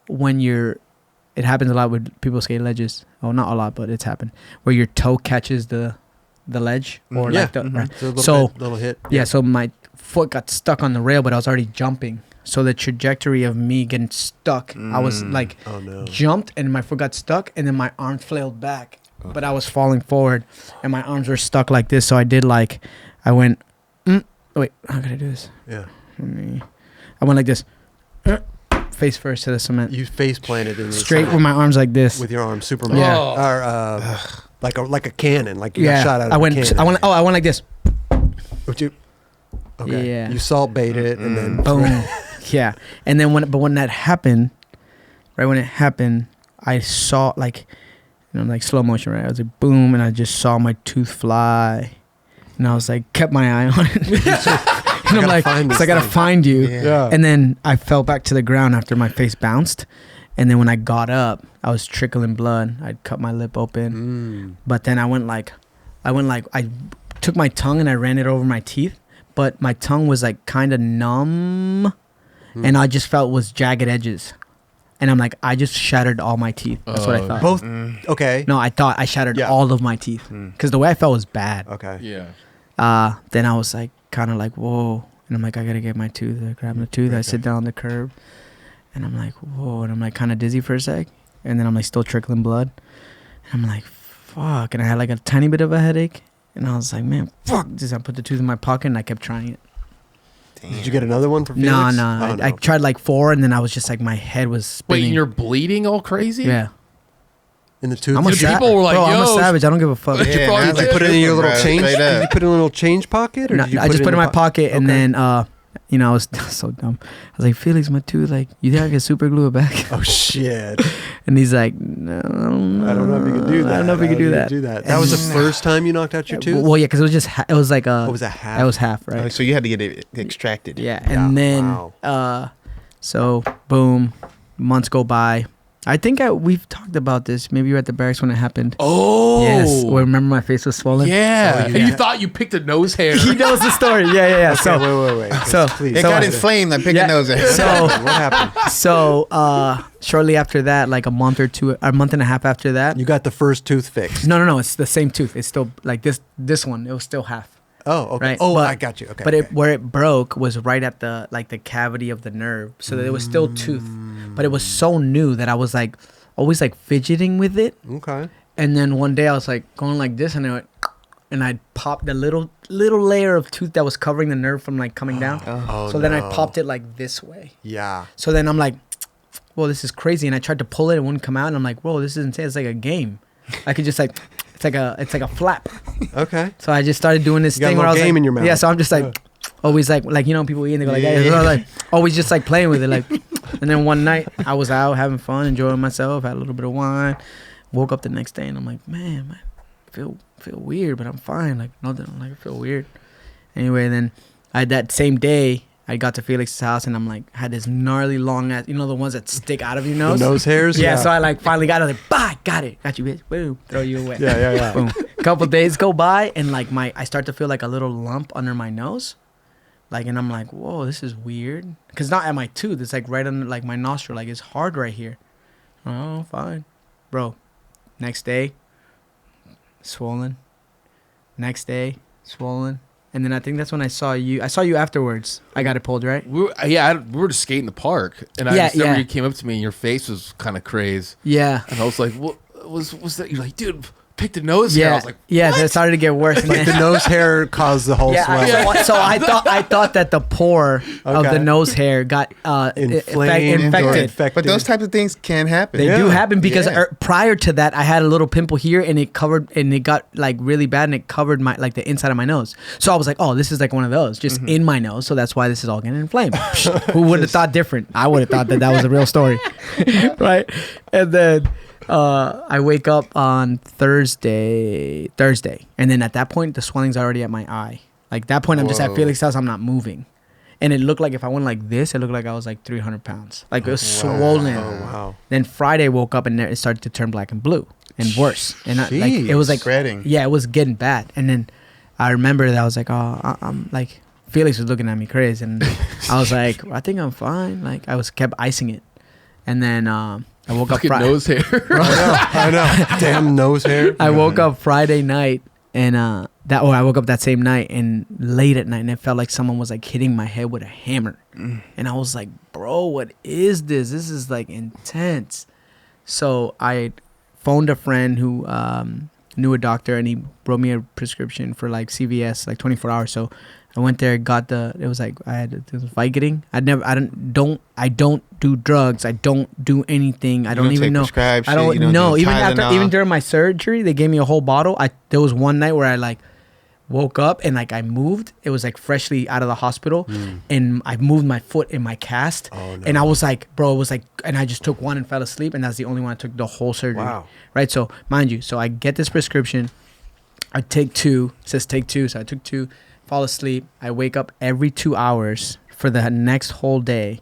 when it happens a lot with people skate ledges. Oh, not a lot, but it's happened. Where your toe catches the ledge. Or Yeah. like the, right? So a little So- bit, little hit. Yeah, so my foot got stuck on the rail, but I was already jumping. So the trajectory of me getting stuck, I was like Oh no. jumped and my foot got stuck and then my arm flailed back. But I was falling forward and my arms were stuck like this. So I went, wait, how can I do this? Yeah. I went like this, face first to the cement. You face planted in the Straight side with my arms like this. with your arm, Superman. Yeah. Or like a cannon, like you Yeah, got shot out of I a went like this. Would you? Okay. Yeah. You salt bait it and then Boom. Yeah. And then when that happened, right when it happened, I saw like slow motion, right? I was like boom, and I just saw my tooth fly. And I was like, kept my eye on it. And I'm gotta like, find this I gotta thing. find you. Yeah. And then I fell back to the ground after my face bounced. And then when I got up, I was trickling blood. I'd cut my lip open. But then I took my tongue and I ran it over my teeth. But my tongue was like kind of numb. And I just felt was jagged edges. And I'm like, I just shattered all my teeth. That's what I thought. Both. Okay. No, I thought I shattered Yeah. all of my teeth. Because the way I felt was bad. Okay. Yeah. Then I was like, kind of like, whoa. And I'm like, I got to get my tooth. I grab the tooth. I sit down on the curb. And I'm like, whoa. And I'm like kind of dizzy for a sec. And then I'm like still trickling blood. And I'm like, fuck. And I had like a tiny bit of a headache. And I was like, man, fuck. Just I put the tooth in my pocket and I kept trying it. Did you get another one for Felix? No. Oh, I tried like 4 and then I was just like, my head was Wait, spinning. and you're bleeding all crazy? Yeah. In the tooth. I'm a Dude, savage. people were like, Bro, I'm a yo, savage. I don't give a fuck. Did you Yeah, probably man, Did you like put it in your little bro, change? straight Did up. you put it in a little change pocket, or No, did you I just put it in my pocket and Okay. then I was so dumb. I was like, Felix, my tooth, like, you think I can super glue it back? Oh shit! And he's like, no, I don't know if you could do that. I don't know if you could do that. That was the first time you knocked out your tooth. Well, yeah, because it was just it was like What was that half? It was half, right? So you had to get it extracted. Yeah, Yeah, and then wow. so boom, months go by. I think we've talked about this. Maybe you were at the barracks when it happened. Oh. Yes. Well, remember my face was swollen? Yeah. Oh, And yeah. you thought you picked a nose hair. He knows the story. Yeah. Okay, So wait. so- please. It So- got inflamed like picking Yeah. nose hair. So what happened? so shortly after that, like a month and a half after that. You got the first tooth fixed. No. It's the same tooth. It's still like this one. It was still half. Oh, okay. Right, Oh, but- I got you. Okay. But okay. where it broke was right at the cavity of the nerve, so that it was still tooth, but it was so new that I was like always like fidgeting with it. Okay. And then one day I was like going like this, and I popped the little layer of tooth that was covering the nerve from like coming down. Oh, So then I no. popped it like this way. Yeah. So then I'm like, whoa, this is crazy. And I tried to pull it, it wouldn't come out. And I'm like, whoa, this is insane. It's like a game. I could just like, it's like a flap. Okay. So I just started doing this You got a thing where I little was game like, in your mouth. yeah. So I'm just like, always like you know, people eat and they go like, yeah. So like always just like playing with it, like. And then one night I was out having fun, enjoying myself, had a little bit of wine. Woke up the next day and I'm like, man, feel weird, but I'm fine. Like nothing. Like I feel weird. Anyway, then that same day I got to Felix's house and I'm like had this gnarly long ass, you know, the ones that stick out of your nose. The nose hairs. Yeah. So I like finally got it. Like, bah, got it. Got you, bitch. Boom. Throw you away. Yeah. Boom. A couple days go by and like I start to feel like a little lump under my nose. Like, and I'm like, whoa, this is weird. Cause not at my tooth. It's like right under like my nostril. Like it's hard right here. Oh, fine. Bro. Next day, swollen. Next day, swollen. And then I think that's when I saw you. I saw you afterwards. I got it pulled, right? We were just skating in the park, and I just remember you came up to me, and your face was kind of crazy. Yeah. And I was like, "What was that?" You're like, "Dude, pick the nose hair." I was like, yeah. "What?" That started to get worse. Like the nose hair caused the whole swelling. So I thought that the pore of the nose hair got infected. But those types of things can happen. They do happen because prior to that, I had a little pimple here and it got like really bad and it covered my like the inside of my nose. So I was like, oh, this is like one of those just in my nose. So that's why this is all getting inflamed. Who would have thought different? I would have thought that was a real story, right? And then I wake up on Thursday, and then at that point the swelling's already at my eye. Like that point, I'm just at Felix's house. I'm not moving. And it looked like if I went like this, it looked like I was like 300 pounds. Like it was swollen. Oh, wow. Then Friday woke up and it started to turn black and blue and worse. And like it was like spreading. Yeah, it was getting bad. And then I remember that I was like, oh, I'm like, Felix was looking at me crazy. And I was like, I think I'm fine. Like I kept icing it. And then I woke up Friday. Nose hair. I know. Damn nose hair. I woke up Friday night and I woke up that same night and late at night and it felt like someone was like hitting my head with a hammer. And I was like, bro, what is this? This is like intense. So I phoned a friend who knew a doctor and he wrote me a prescription for like CVS, like 24 hours. So I went there, got it was like it was Vicodin. I don't do drugs. I don't do anything. I don't even know. I don't know. Even during my surgery, they gave me a whole bottle. There was one night where I like woke up and like I moved. It was like freshly out of the hospital, and I moved my foot in my cast. Oh, no. And I was like, bro, it was like, and I just took one and fell asleep, and that's the only one I took the whole surgery. Wow. Right. So mind you, so I get this prescription. I take two. It says take two. So I took two. Fall asleep. I wake up every 2 hours for the next whole day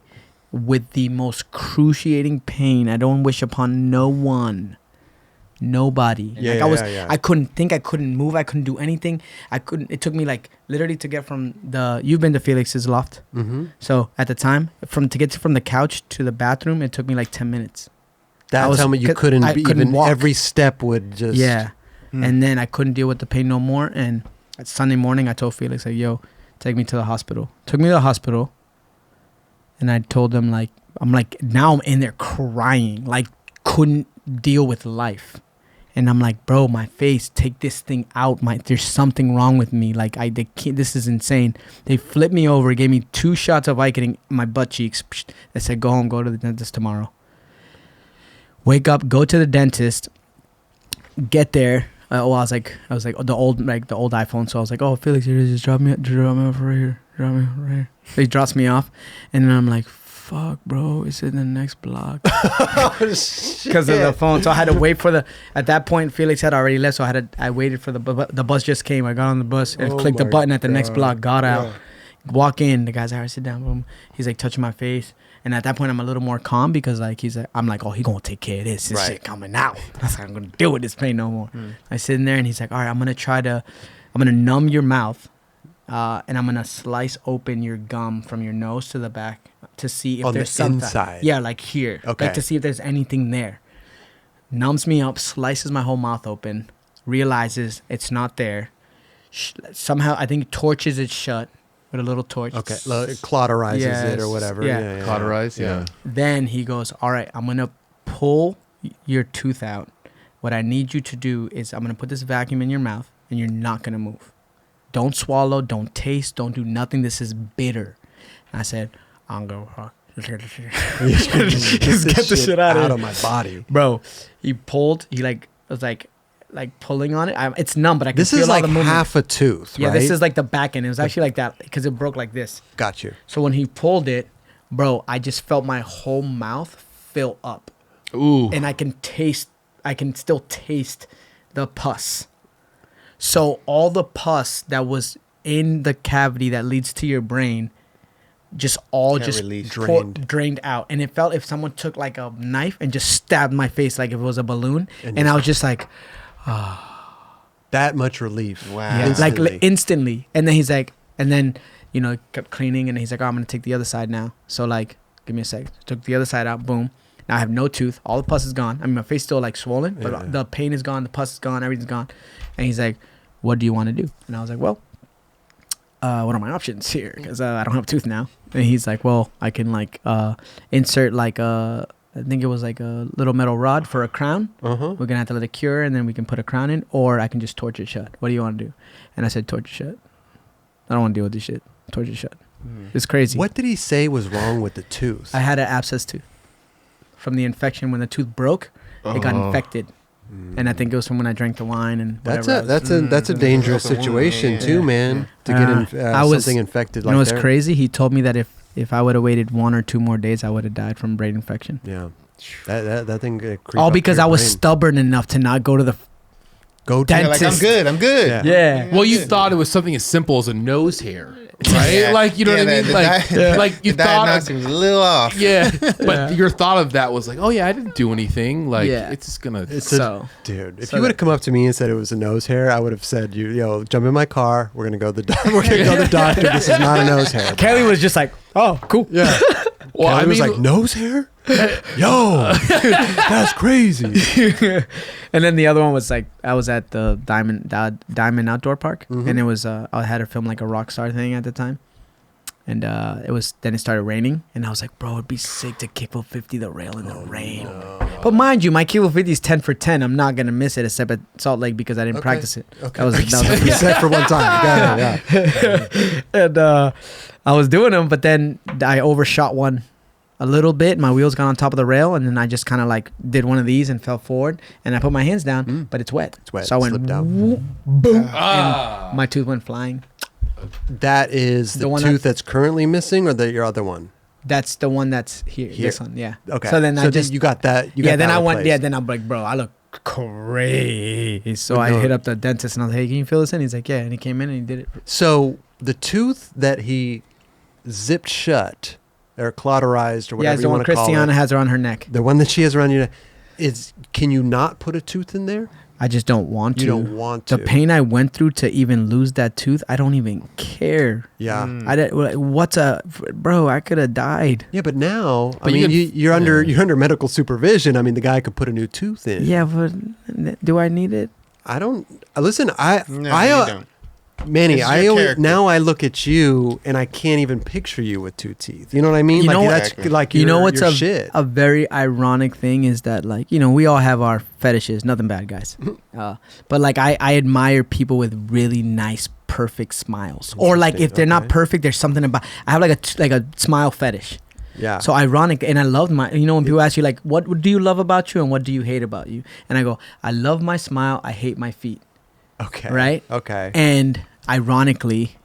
with the most excruciating pain I don't wish upon no one. Nobody. I couldn't think, I couldn't move, I couldn't do anything. It took me like literally to get from you've been to Felix's loft. Mm-hmm. So at the time, from the couch to the bathroom, it took me like 10 minutes. Tell me you couldn't walk. Every step would just. Yeah. And then I couldn't deal with the pain no more. And Sunday morning, I told Felix, like, yo, take me to the hospital. Took me to the hospital. And I told them, like, now I'm in there crying. Like, couldn't deal with life. And I'm like, bro, my face, take this thing out. There's something wrong with me. Like, this is insane. They flipped me over, gave me 2 shots of Vicodin in my butt cheeks. They said, go home, go to the dentist tomorrow. Wake up, go to the dentist, get there. I was like the old iPhone. So I was like, oh, Felix, here it is. Just drop me off right here. So he drops me off, and then I'm like, fuck, bro, it's in the next block. Because of the phone. So I had to wait at that point, Felix had already left. So I waited for the bus just came. I got on the bus and clicked the button at the next block, got out, walk in. The guy's like, all right, sit down. Boom. He's like touching my face. And at that point, I'm a little more calm because like I'm like, oh, he gonna take care of this. This shit coming out. That's like, I'm gonna deal with this pain no more. I sit in there and he's like, all right, I'm gonna numb your mouth, and I'm gonna slice open your gum from your nose to the back to see if there's something inside. Yeah, like here. Okay. Like to see if there's anything there. Numbs me up, slices my whole mouth open, realizes it's not there. Somehow I think torches it shut. With a little torch. Okay. It cauterizes it or whatever. Yeah. Cauterize, yeah. Then he goes, all right, I'm going to pull your tooth out. What I need you to do is I'm going to put this vacuum in your mouth and you're not going to move. Don't swallow. Don't taste. Don't do nothing. This is bitter. And I said, I'm going to fuck. Just get the shit out of my body. Bro, he pulled. He like was like pulling on it. It's numb, but I can This feel is all like the movement. half a tooth, Yeah, right? this is like the back end. It was actually like that because it broke like this. Got you. So when he pulled it, bro, I just felt my whole mouth fill up. Ooh. And I can still taste the pus. So all the pus that was in the cavity that leads to your brain just all Got just released. drained out. And it felt if someone took like a knife and just stabbed my face like if it was a balloon. And I was just like, that much relief. Wow. yeah, Instantly. like instantly. And then he's like, and then, you know, kept cleaning and he's like, oh, I'm going to take the other side now. So like, give me a sec. Took the other side out. Boom. Now I have no tooth. All the pus is gone. I mean, my face still like swollen, but Yeah. the pain is gone. The pus is gone. Everything's gone. And he's like, what do you want to do? And I was like, well, what are my options here? Because I don't have a tooth now. And he's like, well, I can like insert like I think it was like a little metal rod for a crown. Uh-huh. We're gonna have to let it cure, and then we can put a crown in, or I can just torture it shut. What do you want to do? And I said, torture shut. I don't want to deal with this shit. Torture shut. It's crazy. What did he say was wrong with the tooth? I had an abscess tooth from the infection when the tooth broke. It got infected, and I think it was from when I drank the wine and whatever. That's a dangerous That's a wound, situation yeah. too, man. To get I was- something infected You like know what's that. crazy? He told me that if I would have waited 1 or 2 more days, I would have died from brain infection. Yeah, that thing. Creep All up to because your I was brain. stubborn enough to not go to the Go to You're like, I'm Dentist. good. I'm good. Yeah. yeah. Well, you thought it was something as simple as a nose hair, right? Yeah. Like, you know Yeah, what I mean? Like you the thought, diagnostic was a little off. yeah. But your thought of that was like, oh yeah, I didn't do anything. Like, Yeah. it's just gonna. It's So Dude, if So you would that- have come up to me and said it was a nose hair, I would have said, "Yo, jump in my car. We're gonna go to the we're gonna go to the doctor. This is not a nose hair." Kelly was just like, oh, cool. Yeah. well, Kelly I was mean, like, "Nose hair? Yo, that's crazy." And then the other one was like, I was at the Diamond Outdoor Park, and it was I had to film like a rock star thing at the time, and it started raining, and I was like, bro, it'd be sick to kickflip 50 the rail in the rain. But mind you, my kickflip 50 is 10 for 10. I'm not gonna miss it except at Salt Lake because I didn't practice it. Okay. That was You said for one time. Yeah. And I was doing them, but then I overshot one a little bit. My wheels got on top of the rail, and then I just kind of like did one of these and fell forward, and I put my hands down, but it's wet. It's wet. So I went Slipped down. whoop, boom, Ah. and my tooth went flying. That is the, The one tooth that's currently missing, or your other one? That's the one that's here. Here. This one, yeah. Okay. So then I just you got that. You yeah. got Then that I went. replaced. Yeah. Then I'm like, bro, I look crazy. So I No. hit up the dentist and I was like, hey, can you fill this in? He's like, yeah. And he came in and he did it. So the tooth that he zipped shut or cauterized or Yeah, whatever it's you the one want to call Christiana it, has around her neck. the one that she has around your neck, is can you not put a tooth in there? I just don't want to. You don't want to. The pain I went through to even lose that tooth, I don't even care. Yeah. I didn't, bro? I could have died. Yeah, but now I But you mean can- you're under medical supervision. I mean the guy could put a new tooth in. Yeah, but do I need it? I don't listen. I No, I you don't. Manny, This is I your always, character. now I look at you and I can't even picture you with 2 teeth. You know what I mean? You like know what- that's Exactly. like You know your- what's your a shit. very ironic thing is that, like, you know, we all have our fetishes. Nothing bad, guys. But like I admire people with really nice, perfect smiles. Or like if they're not Okay. perfect, there's something about. I have like a smile fetish. Yeah. So ironic, and I love my. You know, when people ask you like, what do you love about you and what do you hate about you? And I go, I love my smile. I hate my feet. okay. Right? Okay. And ironically,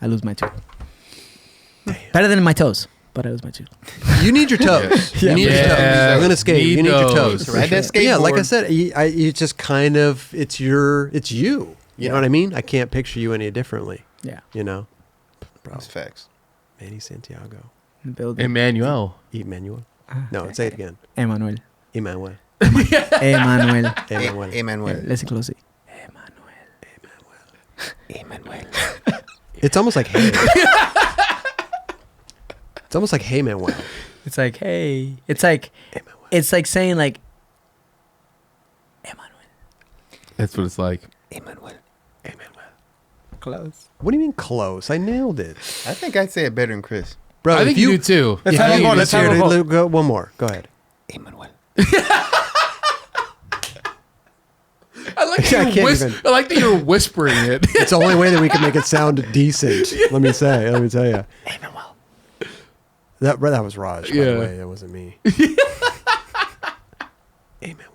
I lose my tooth. Better than my toes, but I lose my tooth. You need your toes. You need your Yeah. toes. I'm gonna skate. You need your Need toes. those. Ride that skateboard. Yeah, like I said, you just kind of it's you. You know what I mean? I can't picture you any differently. Yeah. You know, bro. That's facts. Manny Santiago, Building. Emmanuel. Emmanuel. No, say it again. Emmanuel. Emmanuel. Emmanuel. Emmanuel. Emmanuel. Listen closely. Emmanuel. It's almost like hey. It's almost like hey, Manuel. It's like, hey. It's like saying like, Emmanuel. That's what it's like. Emmanuel. Close. What do you mean close? I nailed it, I think I'd say it better than Chris. bro. I think you do too. Let's if have a you- vote, let's have a here, vote. Go one more. Go ahead. Emmanuel. I like I that can't you're even. I like that you're whispering it. It's the only way that we can make it sound decent. Let me tell you. That was Raj, by Yeah. the way. That wasn't me. Amen.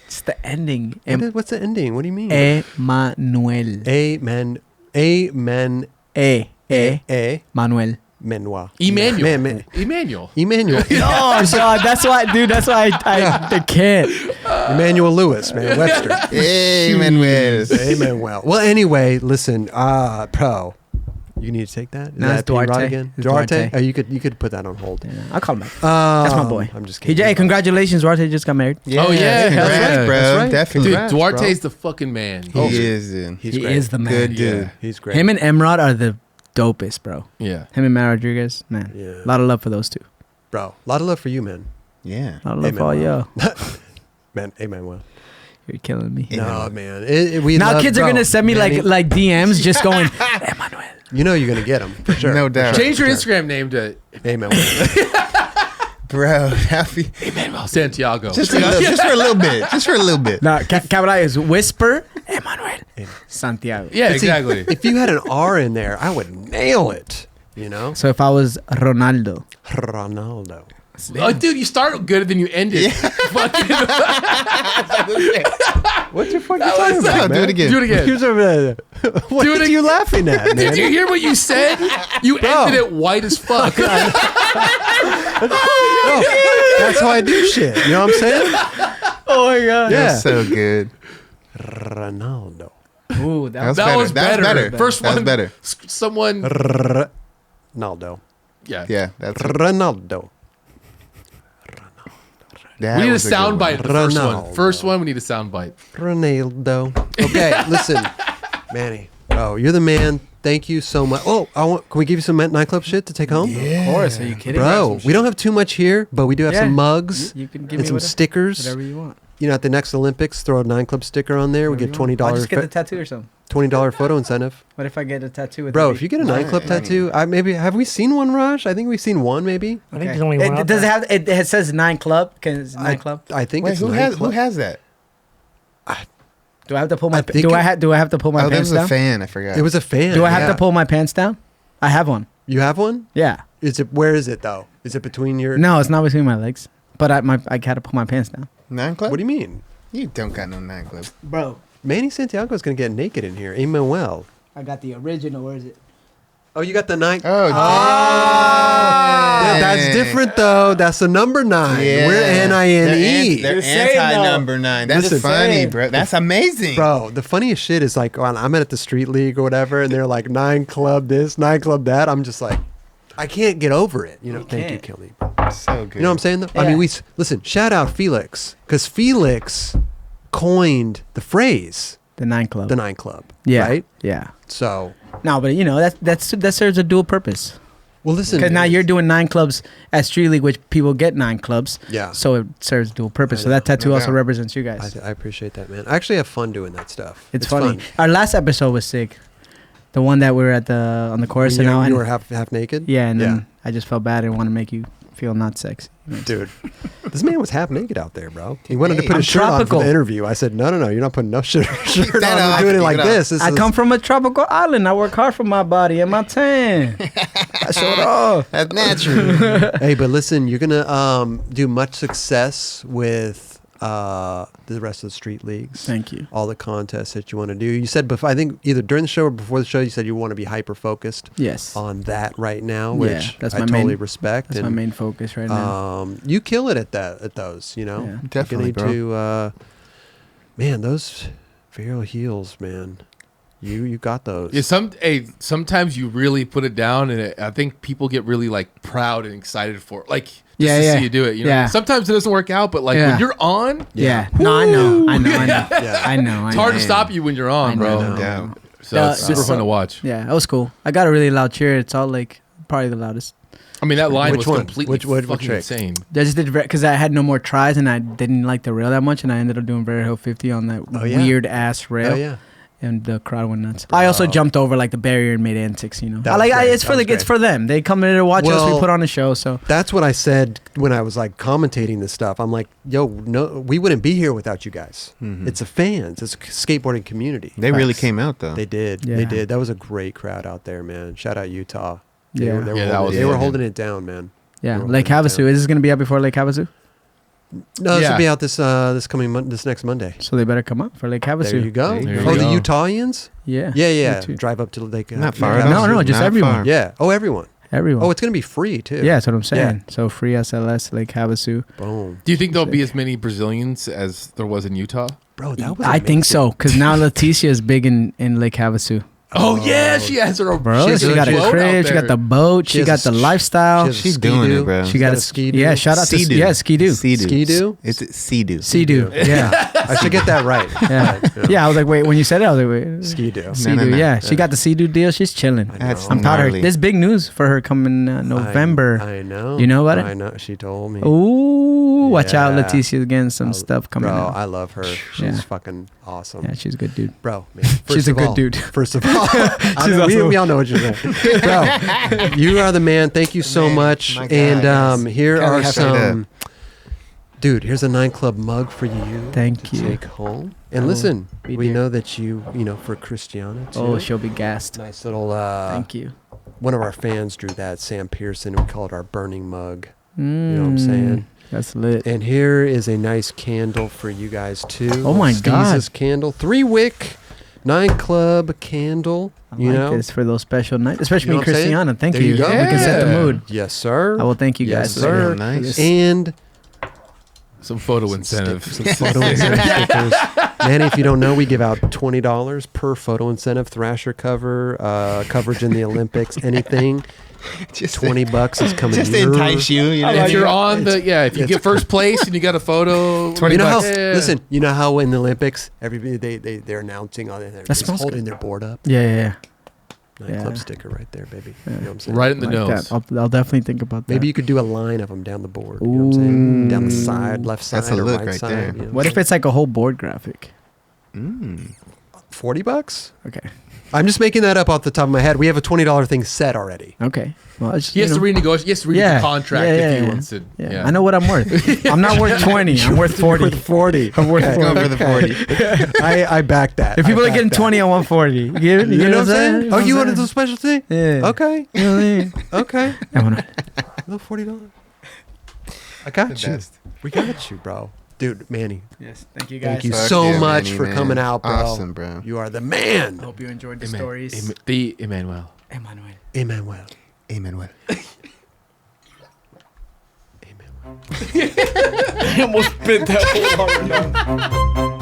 It's the ending. What's the ending? What do you mean? Emmanuel. Amen. Amen. Manuel. Menoir. Emmanuel. Emmanuel. Emmanuel. Oh God, that's why, dude. That's why I can't. Emmanuel Lewis, man. Webster. Amen. Amen. Well, anyway, listen, Pro. You need to take that? No, it's P-Rod Duarte. again? It's Duarte? Duarte. Oh, you could put that on hold. Yeah, I'll call him back. That's my boy. I'm just kidding. Hey, congratulations, Duarte just got married. Yeah, Oh, yeah, congrats, that's bro. That's right. Definitely. Dude, Congrats, Duarte's bro. the fucking man. He is, dude. He's He great. is the man. Good dude. Yeah. He's great. Him and Emrod are the dopest, bro. Yeah. Him and Matt Rodriguez, man. Yeah. A lot of love for those two. Bro, a lot of love for you, man. Yeah. A lot of love for all y'all. Man, amen. Well. You're killing me. No, man. We Now love, kids are bro, gonna send me Manny, like DMs just going, Emmanuel. You know you're gonna get them for sure. No doubt. Change your Instagram name to Amen. Bro, happy. Emmanuel Santiago. Just for a little bit. Just for a little bit. No, capital is whisper, Emmanuel Santiago. Yeah, But see, exactly. if you had an R in there, I would nail it. You know, So if I was Ronaldo, Ronaldo. Oh, dude, you start good, then you end it. Fucking What the fuck are you That talking was- about, No, do man? it again. do it again. Here's over what Do it are you laughing at, man? Did you hear what you said? You ended it white as fuck. Oh, that's how I do shit. You know what I'm saying? oh my god, Yeah. That's so good. Ronaldo. ooh, That That was That was better. better. First That was one, better. someone. Ronaldo. Yeah. Yeah, that's Ronaldo. that We need a was good one. soundbite. The first one. Ronaldo. First one, we need a soundbite. Ronaldo. Okay, listen, Manny. Oh, you're the man. Thank you so much. Oh, can we give you some nightclub shit to take home? Of course, are you kidding? Bro, we don't have too much here, but we do have Yeah. some mugs You can give and me some whatever, stickers. whatever you want. You know, at the next Olympics, throw a 9 Club sticker on there. We get Whatever you want. I'll $20 just get the tattoo or something. $20 photo incentive. What if I get a tattoo with Bro, the if you get a 9 Club Right. tattoo, maybe have we seen one, Raj? I think we've seen one, maybe. I think there's only one. out Does it there. have? It says 9 Club. Cause 9 Club. I think Wait, it's who 9 has Club. that? Do I have to pull my? I think Do I have to pull my Oh, there pants was a down? fan. I forgot. It was a fan. Do I have yeah. to pull my pants down? I have one. You have one? Yeah. Where is it though? Is it between your? No, it's not between my legs. But I had to pull my pants down. 9 Club? What do you mean? You don't got no 9 Club. Bro, Manny Santiago is gonna get naked in here. Emmanuel. I got the original. Where is it? Oh, you got the 9. Oh, Yeah, that's different though. That's the number 9. Yeah. We're NINE. They're Just saying, anti-number 9. That's Listen. funny, bro. That's amazing. Bro, the funniest shit is like when I'm at the street league or whatever, and they're like 9 Club this, 9 Club that. I'm just like, I can't get over it. You know, thank you, can't. Kelly. So good. You know what I'm saying? Though? I Yeah. mean, listen. Shout out Felix, because Felix coined the phrase The 9 Club. the 9 Club. Yeah. Right. Yeah. So, No, but you know that serves a dual purpose. well, listen. Because now you're doing 9 clubs at Street League, which people get 9 clubs. Yeah. So it serves dual purpose. I So that know, tattoo no also doubt. represents you guys. I appreciate that, man. I actually have fun doing that stuff. It's funny. fun. Our last episode was sick. The one that we were at on the chorus When and now you were half naked. yeah, and then I just felt bad and want to make you feel not sexy. Dude, this man was half naked out there, bro. He wanted to Hey, put I'm his shirt on tropical. for the interview. I said, no, you're not putting no shirt that on. off. We're doing it Keep like it this. I come from a tropical island. I work hard for my body and my tan. I showed off. That's natural. Hey, but listen, you're gonna do much success with the rest of the street leagues. Thank you. All the contests that you want to do. You said before, I think either during the show or before the show, you said you want to be hyper focused Yes. on that right now, Yeah, which that's I my totally main- respect. That's my main focus right now. You kill it at those, you know. Yeah. Definitely, You need to, man, those Feral Heels, man. You got those. Yeah, sometimes you really put it down, and I think people get really like proud and excited for it. Like just Yeah, to yeah. see you do it. You know? Yeah. Sometimes it doesn't work out, but like Yeah. when you're on, Yeah. No, I know. Yeah. I know. it's hard to stop you when you're on, I bro. know. Yeah. So it's super just fun so- to watch. Yeah, it was cool. I got a really loud cheer. It's all like probably the loudest. I mean, that line Which was one? completely What fucking trick? insane. I just did because I had no more tries and I didn't like the rail that much, and I ended up doing Very Hill 50 on that Oh, yeah. weird ass rail. Oh yeah. And the crowd went nuts. I also jumped over like the barrier and made antics. You know, That was great. it's for That was it's for them. They come in to watch us. Well, We put on a show. So That's what I said when I was like commentating this stuff. I'm like, yo, no, we wouldn't be here without you guys. Mhm. It's a fans. It's a skateboarding community. They really Facts. came out though. They did. Yeah. They did. That was a great crowd out there, man. Shout out Utah. They Yeah. were, they were, Yeah, that holding, was they were fucking- holding it down, man. Yeah, They were Lake holding it Havasu. down. Is this gonna be out before Lake Havasu? No, this Yeah. will be out this next Monday. So they better come up for Lake Havasu. There you go. There you Oh, go. the Utahians? Yeah. Yeah. Me too. Drive up to Lake. Not Lake far. Havasu. No, no, just Not everyone. far. Yeah. Oh, everyone. Everyone. Oh, it's gonna be free too. yeah, that's what I'm saying. Yeah. So free SLS Lake Havasu. Boom, Do you think there'll be as many Brazilians as there was in Utah? bro. That was. I think amazing. so because now Leticia is big in Lake Havasu. Oh, yeah, she has her own. Bro, She's she got a legit. crib, she got the boat, She she has got a the sh- lifestyle. she has a She's Ski-Doo. doing it, bro. She got a Ski-Doo. Yeah, shout out to Sea-Doo. yeah, Ski-Doo. Sea-Doo. Ski-Doo? It's Sea-Doo. Sea-Doo. Yeah. I should get that right. Yeah. Yeah, I was like, wait, when you said it, I was like, wait. Ski-Doo. Sea-Doo, no. yeah. She got the Sea-Doo deal. She's chilling. That's I'm proud of her. gnarly. There's big news for her coming November. I know. You know about it? I know. She told me. Ooh, watch out, Yeah. Leticia's getting some I'll- stuff coming Bro, out. I love her. She's Yeah. fucking awesome. Yeah, she's a good dude. Bro, man. She's First a of good all- dude. First of all, She's awesome. we all know what you're saying. Bro, you are the man. Thank you so Man, much. my guy, And yes. here Kelly, are happy some. Dude, here's a 9 Club mug for you. Thank to you. take home. And Oh, listen, be we dear. know that you know, for Christiana too. Oh, she'll be gassed. Nice little. Thank you. One of our fans drew that, Sam Pearson. We call it our burning mug. You know what I'm saying? That's lit. And here is a nice candle for you guys too. Oh my God. Steez's candle, 3-wick, 9 Club candle. I You like know, this for those special nights, especially You know me and what I'm saying? Christiana. Thank There you. you go. We can set the Yeah. mood. yes, sir. I will thank you Yes, guys. sir. Nice. And Some photo incentive. some photo incentive stickers. Manny, if you don't know, we give out $20 per photo incentive. Thrasher cover, coverage in the Olympics, anything. Just $20 is coming. Just to your- entice you. You know? If you're on the, if you get first place and you got a photo, You know how? $20. Yeah. Listen, you know how in the Olympics, everybody they're announcing on it. They're just smells holding good. their board up. Yeah. 9 Club Yeah. sticker right there, baby. You know what I'm saying? Right in the Like nose. that. I'll definitely think about that. Maybe you could do a line of them down the board. You know what I'm saying? Down the side, left side, That's a or look right right side. there. You know What if it's like a whole board graphic? $40? Okay. I'm just making that up off the top of my head. We have a $20 thing set already. Okay. Well, it's, He has you to know, renegotiate. He has to read Yeah. the contract Yeah, if he yeah, wants to. Yeah. I know what I'm worth. I'm not worth 20. I'm worth 40. Worth 40. I'm worth Going 40. for the 40. I back that. If people I are back getting that. 20, I want 40. You get, You know what I'm saying? Oh, you want to do a to special thing? Yeah. Okay. You know what I mean? Okay. I wanna- No, $40. I got The you. best. We got you, bro. Dude, Manny, Yes. Thank you guys. thank you Fuck so yeah, much Manny, for man. coming out, bro. Awesome, bro. You are the man. I hope you enjoyed the Amen. stories. The Emmanuel. Emmanuel. Emmanuel. Amen. Emmanuel. I almost spit that whole hard.